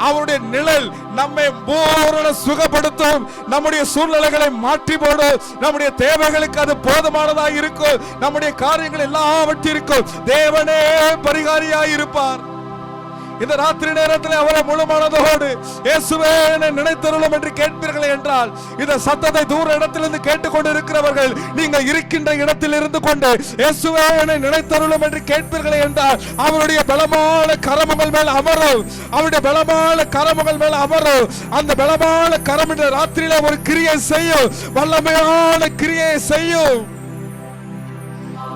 அவருடைய நிழல் நம்மை பூரண சுகப்படுத்தும். நம்முடைய சூழ்நிலைகளை மாற்றி போடும். நம்முடைய தேவைகளுக்கு அது போதுமானதாக இருக்கும். நம்முடைய காரியங்கள் எல்லாவற்றிற்கும் தேவனே பரிகாரியாய் இருப்பார். இந்த ராத்திரி நேரத்தில் அவரை முழு மனதோடு இயேசுவே என்னை நினைத்தருளும் என்று கேட்பீர்கள் என்றால், இந்த சத்தத்தை தூர இடத்திலிருந்து கேட்டுக்கொண்டு இருக்கிறவர்கள் நீங்கள் இருக்கின்ற இடத்தில் இருந்து கொண்டு இயேசுவே என்னை நினைத்தருளும் என்று கேட்பீர்கள் என்றால், அவருடைய பலமான கரமுகள் மேல் அமரும். அவருடைய பலமான கரமுகள் மேல் அமரும். அந்த பலமான கரம் இந்த ராத்திரியில ஒரு கிரியை செய்யும். வல்லமையான கிரியை செய்யும்.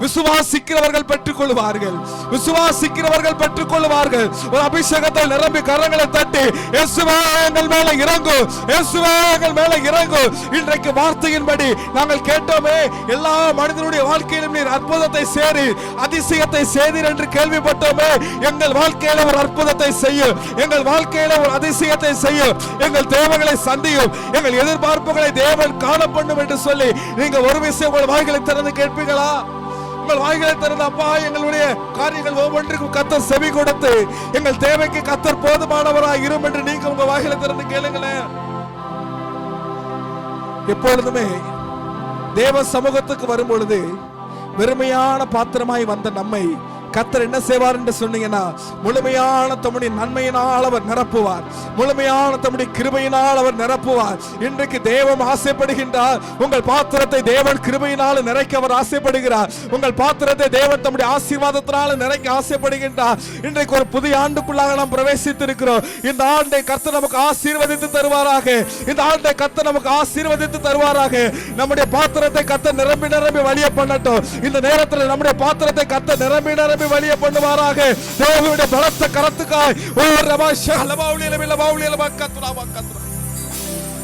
விசுவாசிக்கிறவர்கள் பெற்றுக் கொள்வார்கள். விசுவாசிக்கிறவர்கள் பெற்றுக் கொள்வார்கள். ஒரு அபிஷேகத்தை நிரம்பி கரங்களை தட்டி இயேசுவே எங்கள் மேல இறங்கும், இயேசுவே எங்கள் மேல இறங்கும். இன்றைக்கு வார்த்தையின்படி நாங்கள் கேட்டோமே, எல்லா மனிதனுடைய வாழ்க்கையிலும் நீர் அற்புதத்தை சேரி அதிசயத்தை செய்தீர் என்று கேள்விப்பட்டோமே. எங்கள் வாழ்க்கையில ஒரு அற்புதத்தை செய்யும். எங்கள் வாழ்க்கையில ஒரு அதிசயத்தை செய்யும். எங்கள் தேவைகளை சந்தியும். எங்கள் எதிர்பார்ப்புகளை தேவன் காண பண்ணும் என்று சொல்லி நீங்க ஒரு விஷயம் உங்கள் வாய்களை திறந்து கேட்பீங்களா? உங்கள் வாய்களை திறந்து, அப்பா எங்களுடைய காரியங்கள் ஒவ்வொன்றுக்கும் கர்த்தர் செவி கொடுத்து எங்கள் தேவைக்கு கர்த்தர் போதுமானவராய் இரும் என்று நீங்க உங்க வாய்களை திறந்து கேளுங்களேன். எப்பொழுதுமே தேவ சமூகத்துக்கு வரும் பொழுது வெறுமையான பாத்திரமாய் வந்த நம்மை கர்த்தர் என்ன செய்வார் என்று சொன்னீங்கன்னா, முழுமையான தம்முடைய நன்மையினால் அவர் நிரப்புவார். முழுமையான தம்முடைய கிருபையினால் அவர் நிரப்புவார். இன்றைக்கு தேவன் ஆசைப்படுகின்றார், உங்கள் பாத்திரத்தை தேவன் கிருபையினால் நிறைக்க அவர் ஆசைப்படுகிறார். உங்கள் பாத்திரத்தை தேவன் தம்முடைய ஆசீர்வாதத்தினால் நிறைக்க ஆசைப்படுகின்றார். இன்றைக்கு ஒரு புதிய ஆண்டுக்குள்ளாக நாம் பிரவேசித்திருக்கிறோம். இந்த ஆண்டை கர்த்தர் நமக்கு ஆசீர்வதித்து தருவாராக. இந்த ஆண்டை கர்த்தர் நமக்கு ஆசீர்வதித்து தருவாராக. நம்முடைய பாத்திரத்தை கர்த்தர் நிரம்பி நிரம்பி வழிய பண்ணட்டும். இந்த நேரத்தில் நம்முடைய பாத்திரத்தை கர்த்தர் நிரம்பி நிரம்பி வழிய பண்ணுவாராக. தேவனுடைய பலத்த கரத்துக்காய்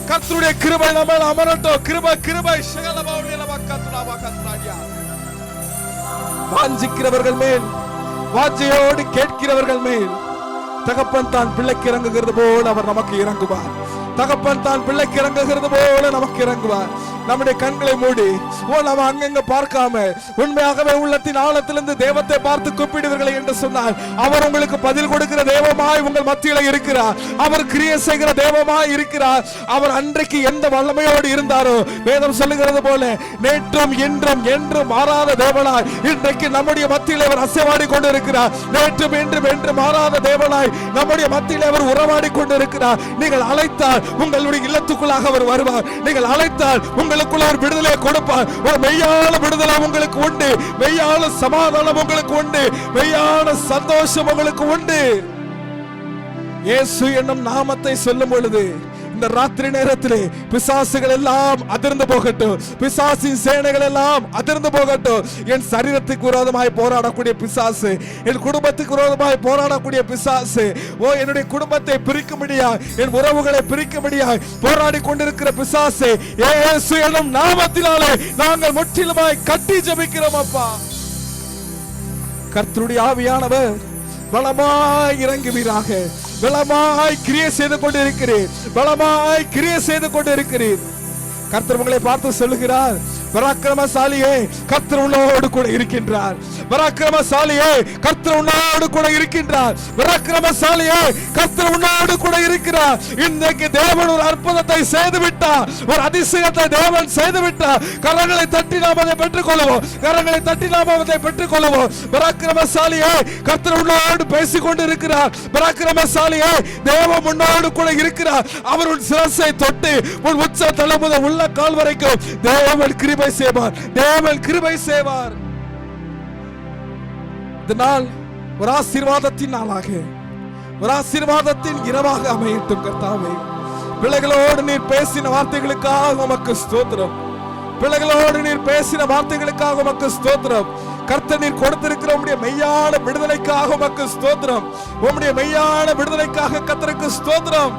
கர்த்தருடைய கிருபை நம்ம அமரட்டும். கிருபை கிருபை வாஞ்சிக்கிறவர்கள் மேல், வாஞ்சையோடு கேட்கிறவர்கள் மேல் தகப்பன் தான் பிள்ளைக்கு இறங்குகிறது போல அவர் நமக்கு இறங்குவார். தகப்பன் தான் பிள்ளைக்கு இறங்குகிறது போல நமக்கு இறங்குவார். நம்முடைய கண்களை மூடி நம்ம அங்கங்க பார்க்காம உண்மையாகவே உள்ளத்தின் ஆழத்திலிருந்து தேவத்தை பார்த்து கூப்பிடுவீர்கள் என்று சொன்னால், அவர் உங்களுக்கு பதில் கொடுக்கிற தேவமாய் உங்கள் மத்தியில இருக்கிறார். அவர் கிரியை செய்கிற தேவமாய் இருக்கிறார். அவர் அன்றைக்கு எந்த வல்லமையோடு இருந்தாரோ, வேதம் சொல்லுகிறது போல நேற்றும் இன்றும் என்றும் மாறாத தேவனாய் இன்றைக்கு நம்முடைய மத்தியில அவர் அசைவாடி கொண்டு இருக்கிறார். நேற்றும் இன்றும் என்று மாறாத தேவனாய் நம்முடைய மத்தியில அவர் உறவாடி கொண்டு இருக்கிறார். நீங்கள் அழைத்தால் உங்களுடைய இல்லத்துக்குள்ளாக அவர் வருவார். நீங்கள் அழைத்தால் உங்களுக்குள்ள ஒரு விடுதலை கொடுப்பார். ஒரு மெய்யான விடுதலை உங்களுக்கு உண்டு. மெய்யான சமாதானம் உங்களுக்கு உண்டு. மெய்யான சந்தோஷம் உங்களுக்கு உண்டு. இயேசு என்னும் நாமத்தை சொல்லும் பொழுது இந்த ராத்திரி நேரத்திலே பிசாசுகள் எல்லாம் அதிர்ந்து போகட்டும், பிசாசின் சேனைகள் எல்லாம் அதிர்ந்து போகட்டும். என் சரீரத்துக்கு விரோதமாய் போராடக்கூடிய பிசாசு, என் குடும்பத்துக்கு விரோதமாய் போராடக்கூடிய பிசாசு, என்னுடைய குடும்பத்தை பிரிக்க முடியாது, என் உறவுகளை பிரிக்க முடியாது போராடி கொண்டிருக்கிற பிசாசு, இயேசு என்னும் நாமத்தினாலே நாங்கள் முற்றிலுமாய் கட்டி ஜெபிக்கிறோம் அப்பா. கர்த்தருடைய ஆவியானவர் பலமாய் இறங்குவீராக. பலமாய் கிரியை செய்து கொண்டிருக்கிறீர், பலமாய் கிரியை செய்து கொண்டிருக்கிறீர். கர்த்தர் உங்களை பார்த்து சொல்லுகிறார், பராக்கிரமசாலியே கர்த்தர் உன்னோடு கூட இருக்கின்றார். பராக்கிரமசாலியே கர்த்தர் உன்னோடு கூட இருக்கின்றார். பராக்கிரமசாலியே கர்த்தர் உன்னோடு கூட இருக்கிறார். இன்றைக்கு தேவன் ஒரு அற்புதத்தை செய்து விட்டார், ஒரு அதிசயத்தை தேவன் செய்து விட்டார். கரங்களை தட்டி நாம் அதை பெற்றுக் கொள்வோம், கரங்களை தட்டி நாம் அதை பெற்றுக் கொள்வோம். பராக்கிரமசாலியே கர்த்தர் உன்னோடு பேசிக் கொண்டு இருக்கிறார். பராக்கிரமசாலியே தேவன் உன்னோடு கூட இருக்கிறார். அவர் உன் சிரசை தொட்டு உன் உச்ச தலை முதல் உள்ள கால் வரைக்கும் தேவன் கிருபை செய்வார், தேவன் கிருபை செய்வார். இந்த நாள் ஒரு ஆசீர்வாதத்தின் நாளாக, ஒரு ஆசீர்வாதத்தின் இரவாக அமையட்டும் கர்த்தாவே. பிள்ளைகளோடு நீர் பேசின வார்த்தைகளுக்காக உமக்கு ஸ்தோத்திரம். பிள்ளைகளோடு நீர் பேசின வார்த்தைகளுக்காக உமக்கு ஸ்தோத்திரம். கர்த்தர் நீர் கொடுத்திருக்கிற உம்முடைய மெய்யான விடுதலைக்காக உமக்கு ஸ்தோத்திரம். உம்முடைய மெய்யான விடுதலைக்காக கர்த்தருக்கு ஸ்தோத்திரம்.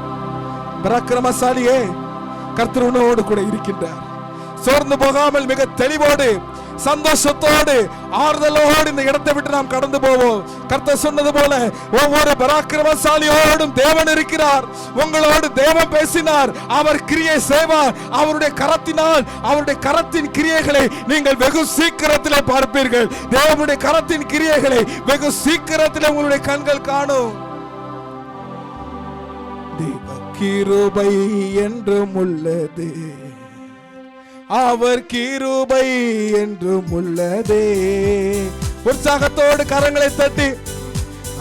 பராக்கிரமசாலியே கர்த்தர் உன்னோடு கூட இருக்கின்றார். சோர்ந்து போகாமல் மிக தெளிவோடு சந்தோஷத்தோடு ஆறுதலோடு இந்த இடத்தை விட்டு நாம் கடந்து போவோம். கர்த்தர் சொன்னது போல ஒவ்வொரு பராக்கிரமசாலியோடும் தேவன் இருக்கிறார். உங்களோடு தேவன் பேசினார், அவர் கிரியை செய்வார். அவருடைய கரத்தினால், அவருடைய கரத்தின் கிரியைகளை நீங்கள் வெகு சீக்கிரத்திலே பார்ப்பீர்கள். தேவனுடைய கரத்தின் கிரியைகளை வெகு சீக்கிரத்திலே உங்களுடைய கண்கள் காணும். தேவ கிருபை என்றும் உள்ளது, அவர் கிருபை என்றும் உள்ளதே. உற்சாகத்தோடு கரங்களை தட்டி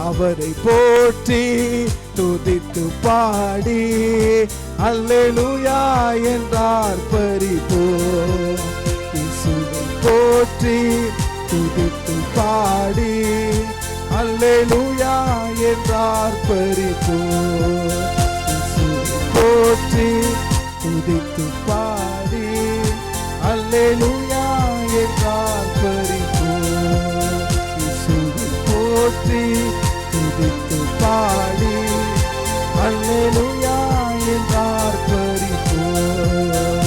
அவரை போற்றி துதித்து பாடி அல்லேலூயா என்றார் பரிபோம். இயேசுவை போற்றி துதித்து பாடி அல்லேலூயா என்றார் பரிபோம். இயேசுவை போற்றி துதித்து பாடி அல்லேலூயா என்றார் பரிபோம். இயேசுவை போற்றி துதித்து பாடி அல்லேலூயா என்றார் பரிபோம்.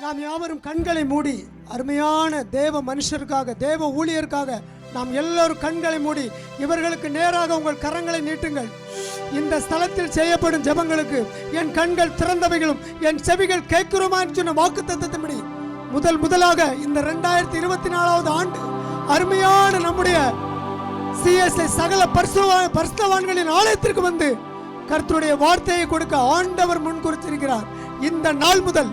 நாம் யாவரும் கண்களை மூடி அருமையான தேவ மனுஷருக்காக, தேவ ஊழியருக்காக நாம் எல்லோரும் கண்களை மூடி இவர்களுக்கு நேராக உங்கள் கரங்களை நீட்டுங்கள். இந்த ஸ்தலத்தில் செய்யப்படும் ஜெபங்களுக்கு என் கண்கள் திறந்தவைகளும் என் செவிகள் கேட்கிறோமா என்று சொன்ன வாக்குத்தத்தத்தின்படி முதலாக இந்த 2024வது ஆண்டு அருமையான நம்முடைய CSI சகல பரிசுத்தவான்களின் ஆலயத்திற்கு வந்து கர்த்தருடைய வார்த்தையை கொடுக்க ஆண்டவர் முன் குறித்திருக்கிறார். இந்த நாள் முதல்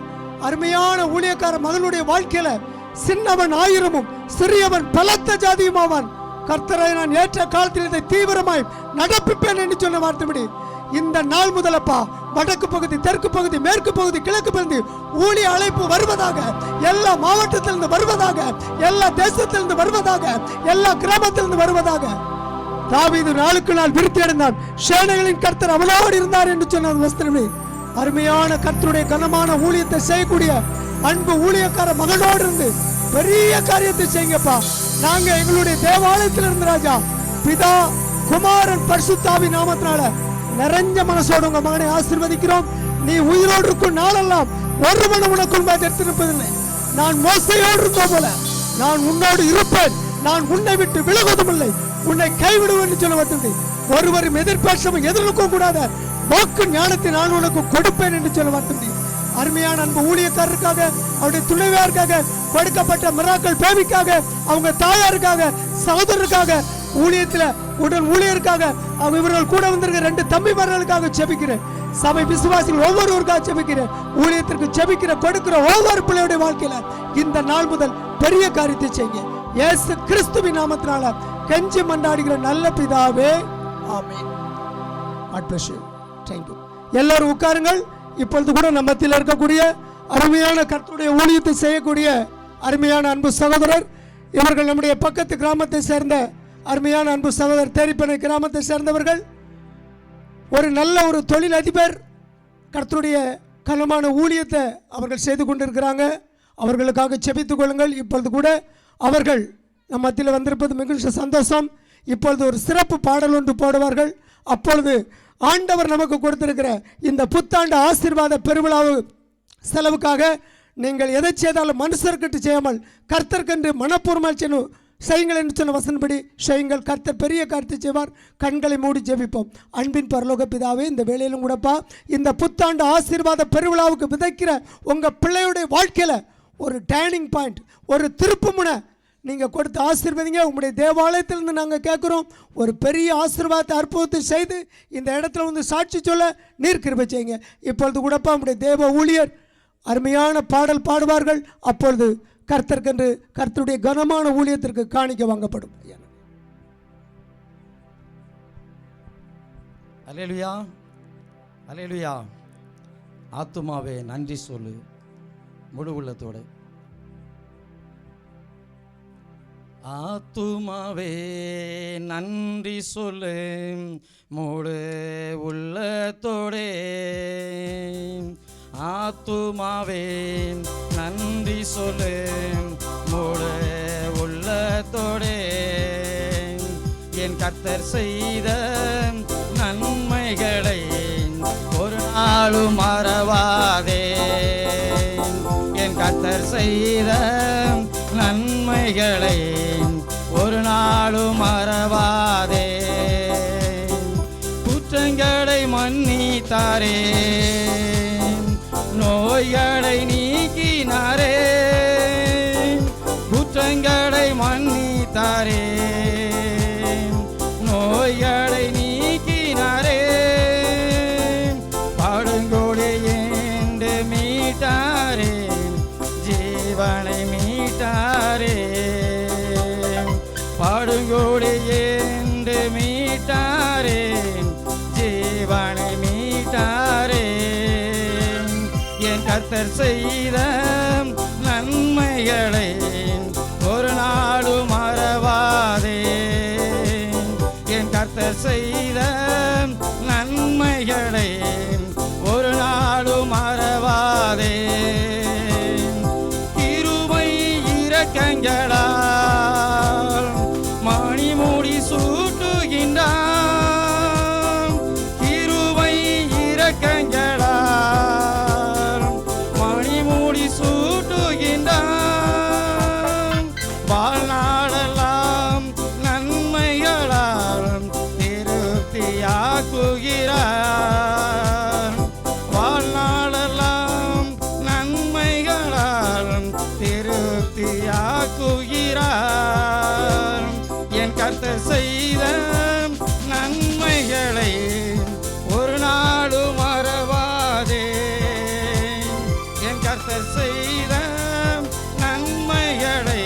அருமையான ஊழியக்கார மகனுடைய வாழ்க்கையில சின்னவன் 1000 சிறியவன் பலத்த ஜாதியுமாவான். கர்த்தரை நான் ஏற்ற காலத்தில் இதை தீவிரமாய் நடப்பிப்பேன் என்று சொன்ன வார்த்தைப்படி இந்த நாள் முதலப்பா வடக்கு பகுதி, தெற்கு பகுதி, மேற்கு பகுதி, கிழக்கு பகுதி ஊழிய அழைப்பு வருவதாக, எல்லா மாவட்டத்திலிருந்து வருவதாக, எல்லா தேசத்திலிருந்து வருவதாக, எல்லா கிராமத்திலிருந்து வருவதாக. தாவீது நாளுக்கு நாள் விருத்தி அடைந்தான், சேனைகளின் கர்த்தர் அவனோடு இருந்தார் என்று சொன்ன வஸ்திரமே. அருமையான கர்த்தருடைய கனமான ஊழியத்தை செய்யக்கூடிய அன்பு ஊழியக்கார மகனோடு இருந்து பெரிய காரியத்தை செய்யுங்கப்பா. நாங்க எங்களுடைய தேவாலயத்தில் இருந்து ராஜா பிதா குமாரன் பரிசுத்தாவி நாமத்தினால நிறைஞ்ச மனசோடு உங்க மகனை ஆசீர்வதிக்கிறோம். நீ உயிரோடு இருக்கும் நாளெல்லாம் ஒருவனும் உனக்குள் எடுத்திருப்பதில்லை. நான் மோசையோடு இருந்தோ போல நான் உன்னோடு இருப்பேன், நான் உன்னை விட்டு விலகுவதும் இல்லை, உன்னை கைவிடுவேன் என்று சொல்ல வந்தது. ஒருவரும் எதிர்பார்க்காம எதிர்க்க கூடாத வாக்கு ஞானத்தை நான் உனக்கு கொடுப்பேன் என்று சொல்ல வந்தது. அருமையான அன்பு ஊழியக்காரருக்காக, அவருடைய துணைவியாருக்காக, கொடுக்கப்பட்ட மிராக்கள் பேபிக்காக, அவங்க தாயாருக்காக, சகோதரருக்காக, ஊழியத்தில் உடன் ஊழியருக்காக, இவர்கள் கூட வந்திருக்க 2 தம்பிமார்களுக்காக செபிக்கிறேன். சபை விசுவாசிகள் ஒவ்வொருவருக்காக செபிக்கிறேன். ஊழியத்திற்கு செபிக்கிற கொடுக்கிற ஒவ்வொரு பிள்ளையுடைய வாழ்க்கையில இந்த நாள் முதல் பெரிய காரியத்தை செய்யுங்க. இயேசு கிறிஸ்துவின் நாமத்தினால கெஞ்சி மன்றாடுகிற நல்ல பிதாவே, ஆமென். God bless you. Thank you. எல்லாரும் உட்காருங்கள். இப்பொழுது கூட நம்ம மத்தியில் இருக்கக்கூடிய அருமையான கர்த்தருடைய ஊழியத்தை செய்யக்கூடிய அருமையான அன்பு சகோதரர், இவர்கள் நம்முடைய பக்கத்து கிராமத்தை சேர்ந்த அருமையான அன்பு சகோதரர் தேரிப்பனை கிராமத்தை சேர்ந்தவர்கள். ஒரு நல்ல ஒரு தொழிலதிபர் கர்த்தருடைய கனமான ஊழியத்தை அவர்கள் செய்து கொண்டிருக்கிறாங்க. அவர்களுக்காக செபித்துக் கொள்ளுங்கள். இப்பொழுது கூட அவர்கள் நம் மத்தியில் வந்திருப்பது மிகுந்த சந்தோஷம். இப்பொழுது ஒரு சிறப்பு பாடல் ஒன்று போடுவார்கள். அப்பொழுது ஆண்டவர் நமக்கு கொடுத்திருக்கிற இந்த புத்தாண்டு ஆசீர்வாத பெருவிழாவு செலவுக்காக நீங்கள் எதை செய்தாலும் மனுஷர்கிட்ட செய்யாமல் கர்த்தர்க்கென்று மனப்பூர்வமாக செய்யுங்கள் என்று சொன்ன வசனப்படி செய்யுங்கள். கர்த்தர் பெரிய காரியத்தை செய்வார். கண்களை மூடி ஜெபிப்போம். அன்பின் பரலோக பிதாவே, இந்த வேளையிலும் கூடப்பா இந்த புத்தாண்டு ஆசீர்வாத பெருவிழாவுக்கு விதைக்கிற உங்கள் பிள்ளையுடைய வாழ்க்கையில் ஒரு டேர்னிங் பாயிண்ட், ஒரு திருப்புமுனை நீங்கள் கொடுத்து ஆசீர்வதிங்க. உங்களுடைய தேவாலயத்திலிருந்து நாங்கள் கேட்குறோம், ஒரு பெரிய ஆசீர்வாதத்தை அற்புதத்தை செய்து இந்த இடத்துல வந்து சாட்சி சொல்ல நீர் கிருபை செய்யுங்க. இப்பொழுது கூடப்பா உங்களுடைய தேவ ஊழியர் அருமையான பாடல் பாடுவார்கள். அப்பொழுது கர்த்தர்க்கென்று கர்த்தருடைய கனமான ஊழியத்திற்கு காணிக்க வாங்கப்படும். அல்லேலூயா, அல்லேலூயா. ஆத்துமாவே நன்றி சொல்லு முழு உள்ளத்தோடு. ஆத்துமாவே நன்றி சொல்லு முழு உள்ளத்தோடே. ஆத்துமாவே நன்றி சொல்லு முழு உள்ளத்தோடே. என் கர்த்தர் செய்த நன்மைகளை ஒரு நாளும் மறவாதே. என் கர்த்தர் செய்த நன்மைகளை ஒரு நாளும் மறவாதே. குற்றங்களை மன்னித்தாரே, நோய்களை நீக்கினாரே. குற்றங்களை மன்னித்தாரே, நோய்களை நீக்கினாரே. பாடுங்கோடு என்று மீட்டாரே, ஜீவனை மீட்டாரே. பாடுங்கோடு என்று மீட்டாரே, ஜீவனை மீட்டாரே. என் கர்த்தர் செய்த நன்மைகளை ஒரு நாளும் மறவாதே. என் கர்த்தர் செய்த நன்மைகளை ஒரு நாளும் மறவாதே. கிருபை இரக்கங்களால் மணிமுடி சூட்டுகின்றான். கிருபை இரக்கங்களால் மணிமுடி சூட்டுகின்றான். வாழ்நாளெல்லாம் நன்மைகளால் திருப்தியாக்குகிறார். வாழ்நாளெல்லாம் நன்மைகளால் திருப்தியாக்குகிறார். என் கர்த்தர் செய்த நன்மைகளை ஒரு நாளும் மறவாதே. என் கர்த்தர் செய்த நன்மைகளை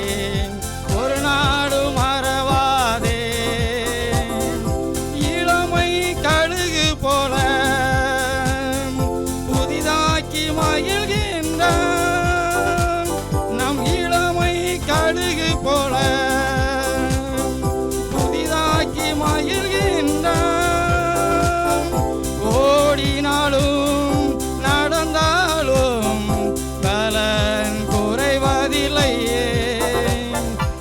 ஒரு நாளும் மறவாதே. இளமை கழுகு போல புதிதாக்கி மகிழ்கின்றான். நம் இளமை கழுகு போல புதிதாக்கி மகிழ்கின்றான். ஓடினாலும் நடந்தாலும் பலன் குறைவதில்லையே.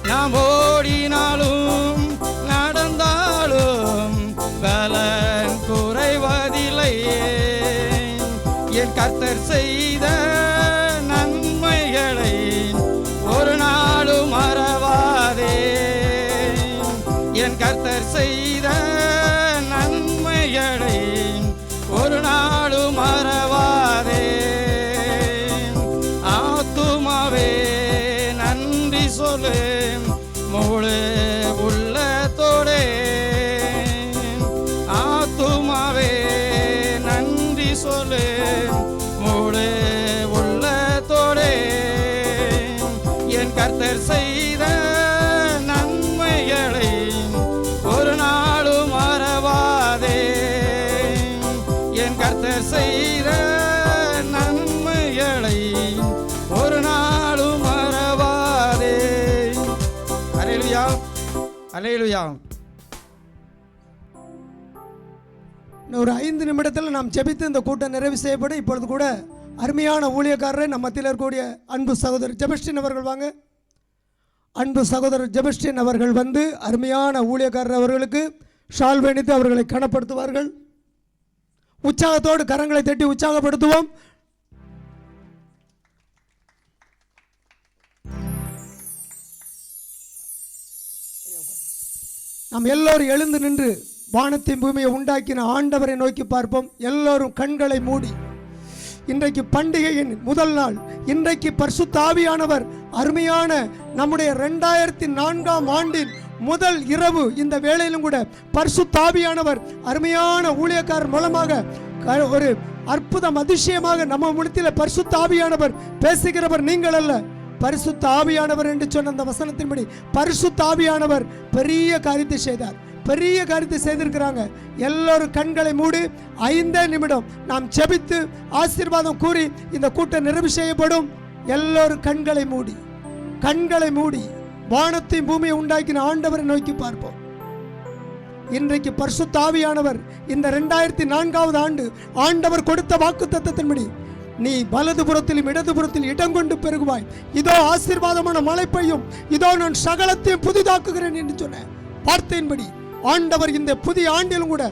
நாம் ஓடினாலும் நடந்தாலும் பலன் குறைவதில்லையே. என் கர்த்தர் செய்த நன்மைகளை ஒரு நாளும் மறவாதே. என் கர்த்தர் செய்த நன்மைகளை ஒரு நாளும் மறவாதே. ஆத்துமாவே நன்றி சொல்லு முழு உள்ளத்தோடே. ஆத்துமாவே நன்றி சொல்லு முழு உள்ளத்தோடே. என் கர்த்தர் செய்த நன்மைகளை ஒரு நாளும் மறவாதே. என் கர்த்தர் செய்த நன்மைகளை ஒரு நாளும் மறவாதே. அல்லேலூயா, அல்லேலூயா. ஒரு 5 நிமிடத்தில் நாம் ஜெபித்து இந்த கூட்டம் நிறைவு செய்யப்படும். இப்பொழுது கூட அருமையான ஊழியக்காரரை நம்ம மத்தியில் இருக்கக்கூடிய அன்பு சகோதரர் ஜெபஸ்டின் அவர்கள் வாங்க. அன்பு சகோதரர் ஜெபஸ்டின் அவர்கள் வந்து அருமையான ஊழியக்காரர் அவர்களுக்கு ஷால் அணிவித்து அவர்களை கனப்படுத்துவார்கள். உற்சாகத்தோடு கரங்களை தட்டி உற்சாகப்படுத்துவோம். நாம் எல்லோரும் எழுந்து நின்று வானத்தின் பூமியை உண்டாக்கின ஆண்டவரை நோக்கி பார்ப்போம். எல்லோரும் கண்களை மூடி. இன்றைக்கு பண்டிகையின் முதல் நாள். இன்றைக்கு பரிசுத்த ஆவியானவர் அருமையான நம்முடைய 2004ஆம் ஆண்டின் முதல் இரவு. இந்த வேளையிலும் கூட பரிசுத்த ஆவியானவர் அருமையான ஊழியக்காரர் மூலமாக ஒரு அற்புதம் அதிசயமாக நம்ம முன்னத்தில் பரிசுத்த ஆவியானவர் பேசுகிறவர் நீங்கள் அல்ல, பரிசுத்த ஆவியானவர் என்று சொன்ன அந்த வசனத்தின்படி பரிசுத்த ஆவியானவர் பெரிய காரியத்தை செய்தார். பெரிய காரியத்தை செய்திருக்கிறாங்க. எல்லோரும் கண்களை மூடி 5 நிமிடம் நாம் ஜெபித்து ஆசீர்வாதம் கூறி இந்த கூட்டம் நிறைவு செய்யப்படும். எல்லோரும் கண்களை மூடி, கண்களை மூடி வானத்தையும் பூமியை உண்டாக்கின ஆண்டவரை நோக்கி பார்ப்போம். இன்றைக்கு பரிசுத்த ஆவியானவர் இந்த 2004ஆவது ஆண்டு ஆண்டவர் கொடுத்த வாக்குத்தத்தத்தின்படி நீ வலதுபுறத்திலும் இடதுபுறத்தில் இடம் கொண்டு பெருகுவாய். இதோ ஆசீர்வாதமான மழை பெய்யும். இதோ நான் சகலத்தையும் புதிதாக்குகிறேன் என்று சொன்ன வார்த்தையின்படி ஆண்டவர் இந்த புதிய ஆண்டிலும் கூட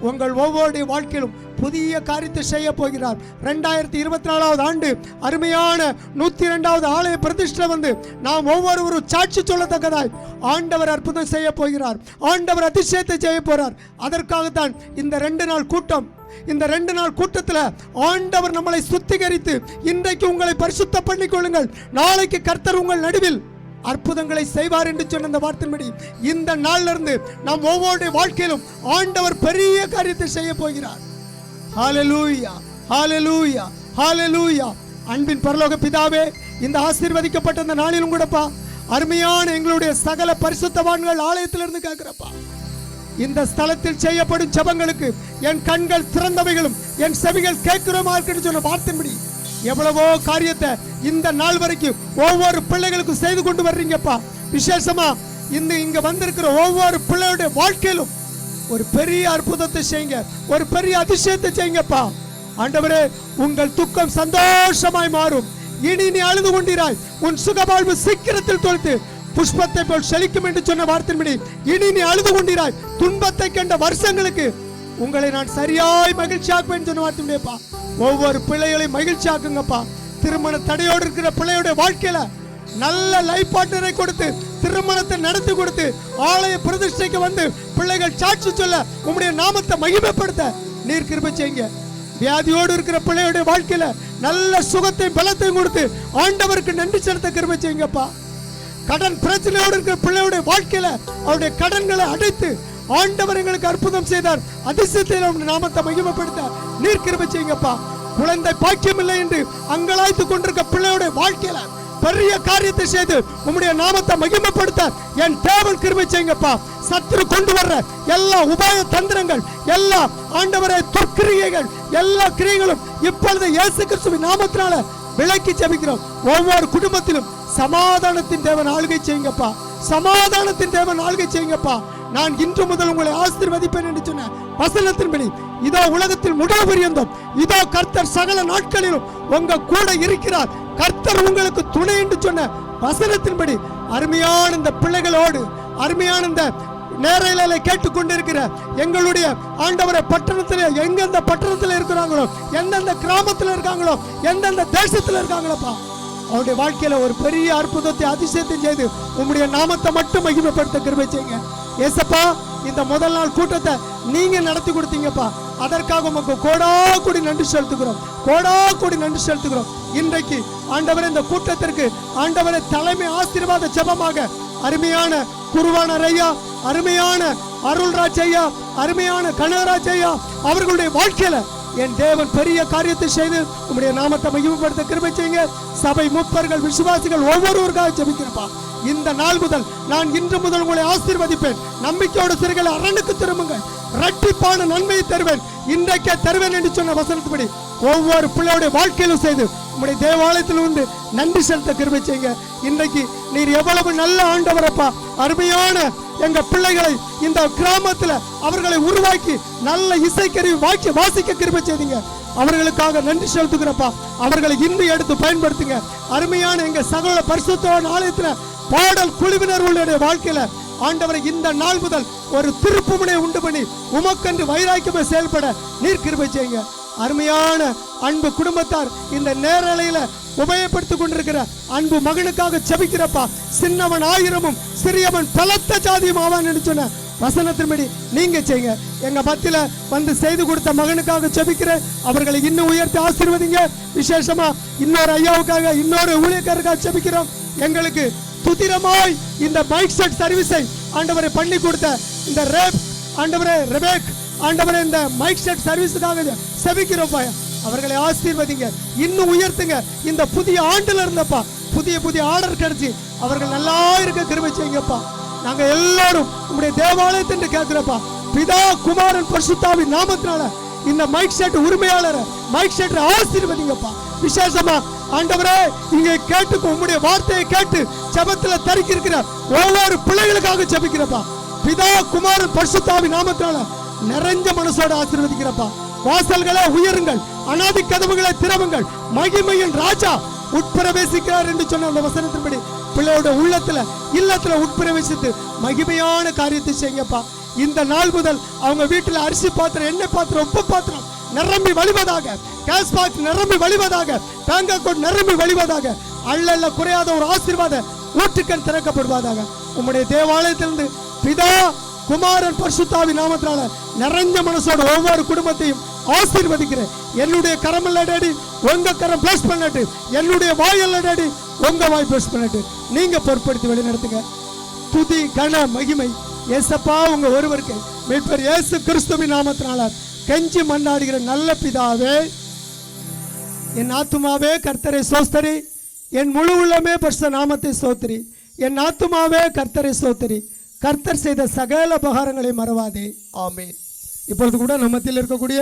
உங்கள் ஒவ்வொரு வாழ்க்கையிலும் புதிய காரியத்தை செய்ய போகிறார். 2024ஆவது ஆண்டு அருமையான 102வது ஆலய பிரதிஷ்டை வந்து நாம் ஒவ்வொருவரும் சாட்சி சொல்லத்தக்கதாய் ஆண்டவர் அற்புதம் செய்ய போகிறார். ஆண்டவர் அதிசயத்தை செய்ய போறார். அதற்காகத்தான் இந்த 2 நாள் கூட்டம். இந்த 2 நாள் கூட்டத்தில் ஆண்டவர் நம்மளை சுத்திகரித்து இன்றைக்கு உங்களை பரிசுத்த பண்ணிக் கொள்ளுங்கள், நாளைக்கு கர்த்தர் உங்கள் நடுவில் அற்புதங்களை செய்வார் என்று சொன்ன அந்த வார்த்தையின்படி இந்த நாள்ல இருந்து நாம் ஒவ்வொரு வாழ்க்கையிலும் ஆண்டவர் பெரிய காரியத்தை செய்ய போகிறார். ஹalleluya, ஹalleluya, ஹalleluya. அன்பின் பரலோக பிதாவே, இந்த ஆசீர்வதிக்கப்பட்ட இந்த நாளிலும் கூடப்பா அருமையான எங்களுடைய சகல பரிசுத்தவான்கள் ஆலயத்திலிருந்து கேட்கிறப்பா, இந்த ஸ்தலத்தில் செய்யப்படும் ஜெபங்களுக்கு என் கண்கள் திறந்தவைகளும் என் செவிகள் கேட்கிறோமா இருக்குன்னு சொன்ன வார்த்தையின்படி எவ்வளவோ காரியத்தை இந்த நாள் வரைக்கும் ஒவ்வொரு பிள்ளைகளுக்கும் செய்து கொண்டு வர்றீங்கப்பா. விசேஷமா இங்க வந்திருக்கிற ஒவ்வொரு பிள்ளையுடைய வாழ்க்கையிலும் ஒரு பெரிய அற்புதத்தை செய்யுங்க, ஒரு பெரிய அதிசயத்தை செய்யுங்கப்பா. ஆண்டவரே, உங்கள் துக்கம் சந்தோஷமாய் மாறும். இனி நீ அழுது கொண்டிராய், உன் சுகவாழ்வு சீக்கிரத்தில் தொலைத்து புஷ்பத்தை போல் செழிக்கும் என்று சொன்ன வார்த்தையின்படி இனி நீ அழுது கொண்டிராய். துன்பத்தை கண்ட வருஷங்களுக்கு உங்களை நான் சரியாய் மகிழ்ச்சியாக்குவேன் சொன்ன வார்த்தைப்பா. ஒவ்வொரு பிள்ளைகளையும் மகிழ்ச்சியாக்குங்கப்பா. திருமண தடையோடு இருக்கிற பிள்ளையோட வாழ்க்கையில நல்ல லைஃப் பார்ட்னரை கொடுத்து திருமணத்தை நடத்தி கொடுத்து ஆலய பிரதிஷ்டைக்கு வந்து பிள்ளைகள் சாட்சி சொல்ல உம்முடைய நாமத்தை மகிமைப்படுத்த நீர் கிருபை செய்யுங்க. வியாதியோடு இருக்கிற பிள்ளையோட வாழ்க்கையில நல்ல சுகத்தையும் பலத்தையும் கொடுத்து ஆண்டவருக்கு நன்றி செலுத்த கிருபை செய்யுங்கப்பா. கடன் பிரச்சனையோடு இருக்கிற பிள்ளையோட வாழ்க்கையில அவருடைய கடன்களை அடைத்து ஆண்டவர் எங்களுக்கு அற்புதம் செய்தார். அதிசயத்தில் நாமத்தை மகிமைப்படுத்த நீர் கிருபை செய்யுங்கப்பா. குழந்தை பாக்கியம் இல்லை என்று அங்கலாய்த்து கொண்டிருக்க பிள்ளையோட வாழ்க்கையில பெரிய காரியத்தை செய்து உம்முடைய நாமத்தை மகிமைப்படுத்த என் தேவன் கிருபை செய்யுங்கப்பா. சத்துரு கொண்டு வர்ற எல்லா உபாய தந்திரங்கள், எல்லா ஆண்டவரை துர்க்கிரியைகள், எல்லா கிரியைகளும் இப்பொழுது இயேசு கிறிஸ்துவின் நாமத்தினால விலக்கி ஜெபிக்கிறோம். ஒவ்வொரு குடும்பத்திலும் சமாதானத்தின் தேவன் ஆளுகை செய்யுங்கப்பா. சமாதானத்தின் தேவன் ஆளுகை செய்யுங்கப்பா. நான் இன்று முதல் உங்களை ஆசீர்வதிப்பேன் என்று சொன்ன வசனத்தின்படி இதோ உலகத்தில் முடிவு பரியந்தம் இதோ கர்த்தர் சகல நாட்களிலும் உங்க கூட இருக்கிறார். கர்த்தர் உங்களுக்கு துணை என்று சொன்ன வசனத்தின்படி அருமையான இந்த பிள்ளைகளோடு அருமையான இந்த நேரலை கேட்டுக்கொண்டிருக்கிற எங்களுடைய ஆண்டவரை பட்டணத்தில் எந்தெந்த பட்டணத்தில் இருக்கிறாங்களோ, எந்தெந்த கிராமத்தில் இருக்காங்களோ, எந்தெந்த தேசத்தில் இருக்காங்களோப்பா, அவருடைய வாழ்க்கையில ஒரு பெரிய அற்புதத்தை அதிசயத்தை செய்து உம்முடைய நாமத்தை மட்டும் மகிமைப்படுத்த கிருபை செய்யுங்க. ஏசப்பா, இந்த முதல் நாள் கூட்டத்தை நீங்க நடத்தி கொடுத்தீங்கப்பா. அதற்காக உமக்கு கோடா கோடி நன்றி செலுத்துகிறோம், கோடா கோடி நன்றி செலுத்துகிறோம். இன்றைக்கு ஆண்டவரே, இந்த கூட்டத்திற்கு ஆண்டவரே தலைமை ஆசீர்வாத ஜெபமாக அருமையான குருவானர் ஐயா, அருமையான அருள்ராஜ் ஐயா, அருமையான கனகராஜ் ஐயா அவர்களுடைய வாழ்க்கையில என் தேவன் பெரிய காரியத்தை செய்து உம்முடைய நாமத்தை மகிமைப்படுத்த கிருபை செய்யுங்க. சபை மூப்பர்கள் விசுவாசிகள் ஒவ்வொருவருக்காக ஜெபிக்கிறப்பா. இந்த நாள் முதல் நான் இன்று முதல் உங்களை ஆசீர்வதிப்பேன். நம்பிக்கையோடு சிறுகளை அரணுக்கு திரும்புங்கள், இரட்டிப்பான நன்மையை தருவேன், இன்றைக்கே தருவேன் என்று சொன்ன வசனத்துப்படி ஒவ்வொரு பிள்ளையோட வாழ்க்கையிலும் செய்து உம்முடைய தேவாலயத்தில் வந்து நன்றி செலுத்த கிருபை செய்யுங்க. இன்றைக்கு நீர் எவ்வளவு நல்ல ஆண்டவரப்பா, அருமையான எங்க பிள்ளைகளை இந்த கிராமத்துல அவர்களை உருவாக்கி நல்ல இசைக்கருவி வாசிக்க கிருபை செய்தீங்க. அவர்களுக்காக நன்றி செலுத்துகிறப்பா. அவர்களை இன்னும் எடுத்து பயன்படுத்துங்க. அருமையான எங்க சகல பரிசுத்தவான் ஆலயத்துல பாடல் குழுவினர்களுடைய வாழ்க்கையில ஆண்டவரை இந்த நாள் முதல் ஒரு திருப்புமுனை உண்டு பண்ணி உமக்கென்று வைராக்கியமா செயல்பட நீர் கிருபை செய்யுங்க. அருமையான அன்பு குடும்பத்தார் இந்த நேரலையில உபயோகப்படுத்திக் கொண்டிருக்கிற அன்பு மகனுக்காக செபிக்கிறப்பா. சின்னவன் 1000 சிறியவன் பலத்த ஜாதியும் ஆவான் என்று சொன்ன வசனத்தின்படி நீங்க செய்யுங்க. எங்க மத்தியில வந்து செய்து கொடுத்த மகனுக்காக செபிக்கிறேன். அவர்களை இன்னும் உயர்த்தி ஆசீர்வதிங்க. விசேஷமா இன்னொரு ஐயாவுக்காக இன்னொரு ஊழியக்காரருக்காக செபிக்கிறோம். எங்களுக்கு துதிரமாய் இந்த மைக் செட் சர்வீஸை ஆண்டவரை பண்ணி கொடுத்த இந்த ஆண்டவரே ரெபேக் ஆண்டவரே இந்த மைக் செட் சர்வீஸுக்காக செபிக்கிறோம். அவர்களை ஆசீர்வதிங்க, இன்னும் உயர்த்துங்க. இந்த புதிய ஆண்டுல இருந்தப்பா புதிய ஆர்டர் கிடைச்சி அவர்கள் நல்லா இருக்க கிருபை செய்யுங்கப்பா. நாங்க எல்லாரும் உங்களுடைய தேவாலயத்தின் கேட்கிறப்பா. பிதா குமாரன் பரிசுத்தாவின் நாமத்தினால இந்த மைக் செட் உரிமையாளர் மைக் செட் ஆசீர்வதிங்கப்பா. விசேஷமா ஆண்டவரே இங்கே கேட்டு உங்களுடைய வார்த்தையை கேட்டு ஜெபத்துல தரிக்கி இருக்கிற ஒவ்வொரு பிள்ளைகளுக்காக ஜெபிக்கிறப்பா. பிதா குமாரன் பரிசுத்தாவின் நாமத்தினால நிறைஞ்ச மனசோட ஆசீர்வதிக்கிறப்பா. வாசல்களை உயருங்கள், அநாதி கதவுகளை திறவுங்கள், மகிமையின் ராஜா உட்பிரவேசிக்கிறார் என்று சொன்ன அந்த வசனத்தின்படி பிள்ளையோட இல்லத்துல உட்பிரவேசித்து மகிமையான காரியத்தை செய்யுங்கப்பா. இந்த நாள் முதல் அவங்க வீட்டில் அரிசி பாத்திரம், எண்ணெய் பாத்திரம், உப்பு பாத்திரம் நிரம்பி வழிவதாக, கேஸ் பாக்ஸ் நிரம்பி வழிவதாக, பேங்க் அக்கௌண்ட் நிரம்பி வழிவதாக, அள்ளல்ல குறையாத ஒரு ஆசீர்வாத ஊற்றுக்கண் திறக்கப்படுவதாக. உம்முடைய தேவாலயத்திலிருந்து பிதா குமாரன் பரிசுத்தாவின் நாமத்தினால நிறைஞ்ச மனசோட ஒவ்வொரு குடும்பத்தையும் ஆசீர்வதிக்கிறேன். என்னுடைய கரமல்ல டாடி உங்க கரம் பிளஸ் பண்ணட்டு, என்னுடைய வாயல்ல டாடி உங்க வாய் பிளஸ் பண்ணட்டு. நீங்க பொறுப்படுத்தி வழி நடத்துங்க. துதி கன மகிமை ஏசப்பா உங்க ஒருவருக்கு மீட்பர் இயேசு கிறிஸ்துவின் நாமத்தினால கெஞ்சி மன்னாடுகிற நல்ல பிதாவே. என் ஆத்துமாவே கர்த்தரை சோஸ்தரி, என் முழு உள்ளமே பரிசுத்த நாமத்தை சோத்திரி. என் ஆத்துமாவே கர்த்தரை சோத்திரி, கர்த்தர் செய்த சகல உபகாரங்களை மறவாதே. ஆமென். இப்பொழுது கூட நம்ம மத்தியில் இருக்கக்கூடிய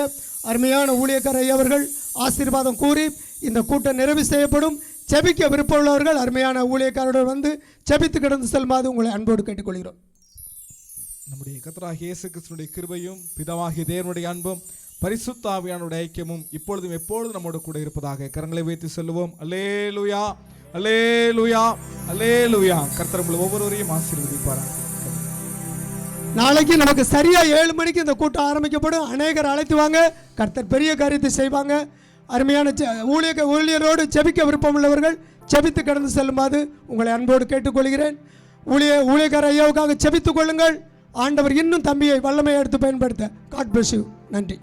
அருமையான ஊழியக்கார ஐயவர்கள் ஆசீர்வாதம் கூறி இந்த கூட்டம் நிறைவு செய்யப்படும். செபிக்க விருப்பமுள்ளவர்கள் அருமையான ஊழியக்காரருடன் வந்து செபித்து கிடந்து செல்லுமாறு உங்களை அன்போடு கேட்டுக்கொள்கிறோம். நம்முடைய கர்த்தராகிய இயேசு கிறிஸ்துவினுடைய கிருபையும் பிதாவாகிய தேவனுடைய அன்பும் பரிசுத்த ஆவியானவருடைய ஐக்கியமும் இப்பொழுதும் எப்பொழுதும் நம்மோடு கூட இருப்பதாக. கரங்களை வைத்து சொல்லுவோம். அல்லேலூயா, அல்லேலூயா, அல்லேலூயா. கர்த்தர் உங்களை ஒவ்வொருவரையும் ஆசீர்வதிப்பாராக. நாளைக்கு நமக்கு சரியா 7 மணிக்கு இந்த கூட்டம் ஆரம்பிக்கப்படும். அநேகர் அழைத்து வாங்க. கர்த்தர் பெரிய காரியத்தை செய்வாங்க. அருமையான ஊழியரோடு செபிக்க விருப்பம் உள்ளவர்கள் செபித்து கடந்து செல்லுமாறு உங்களை அன்போடு கேட்டுக்கொள்கிறேன். ஊழியக்கார ஐயாவுக்காக செபித்துக் கொள்ளுங்கள். ஆண்டவர் இன்னும் தம்பியை வல்லமையை எடுத்து பயன்படுத்த. God bless you. நன்றி.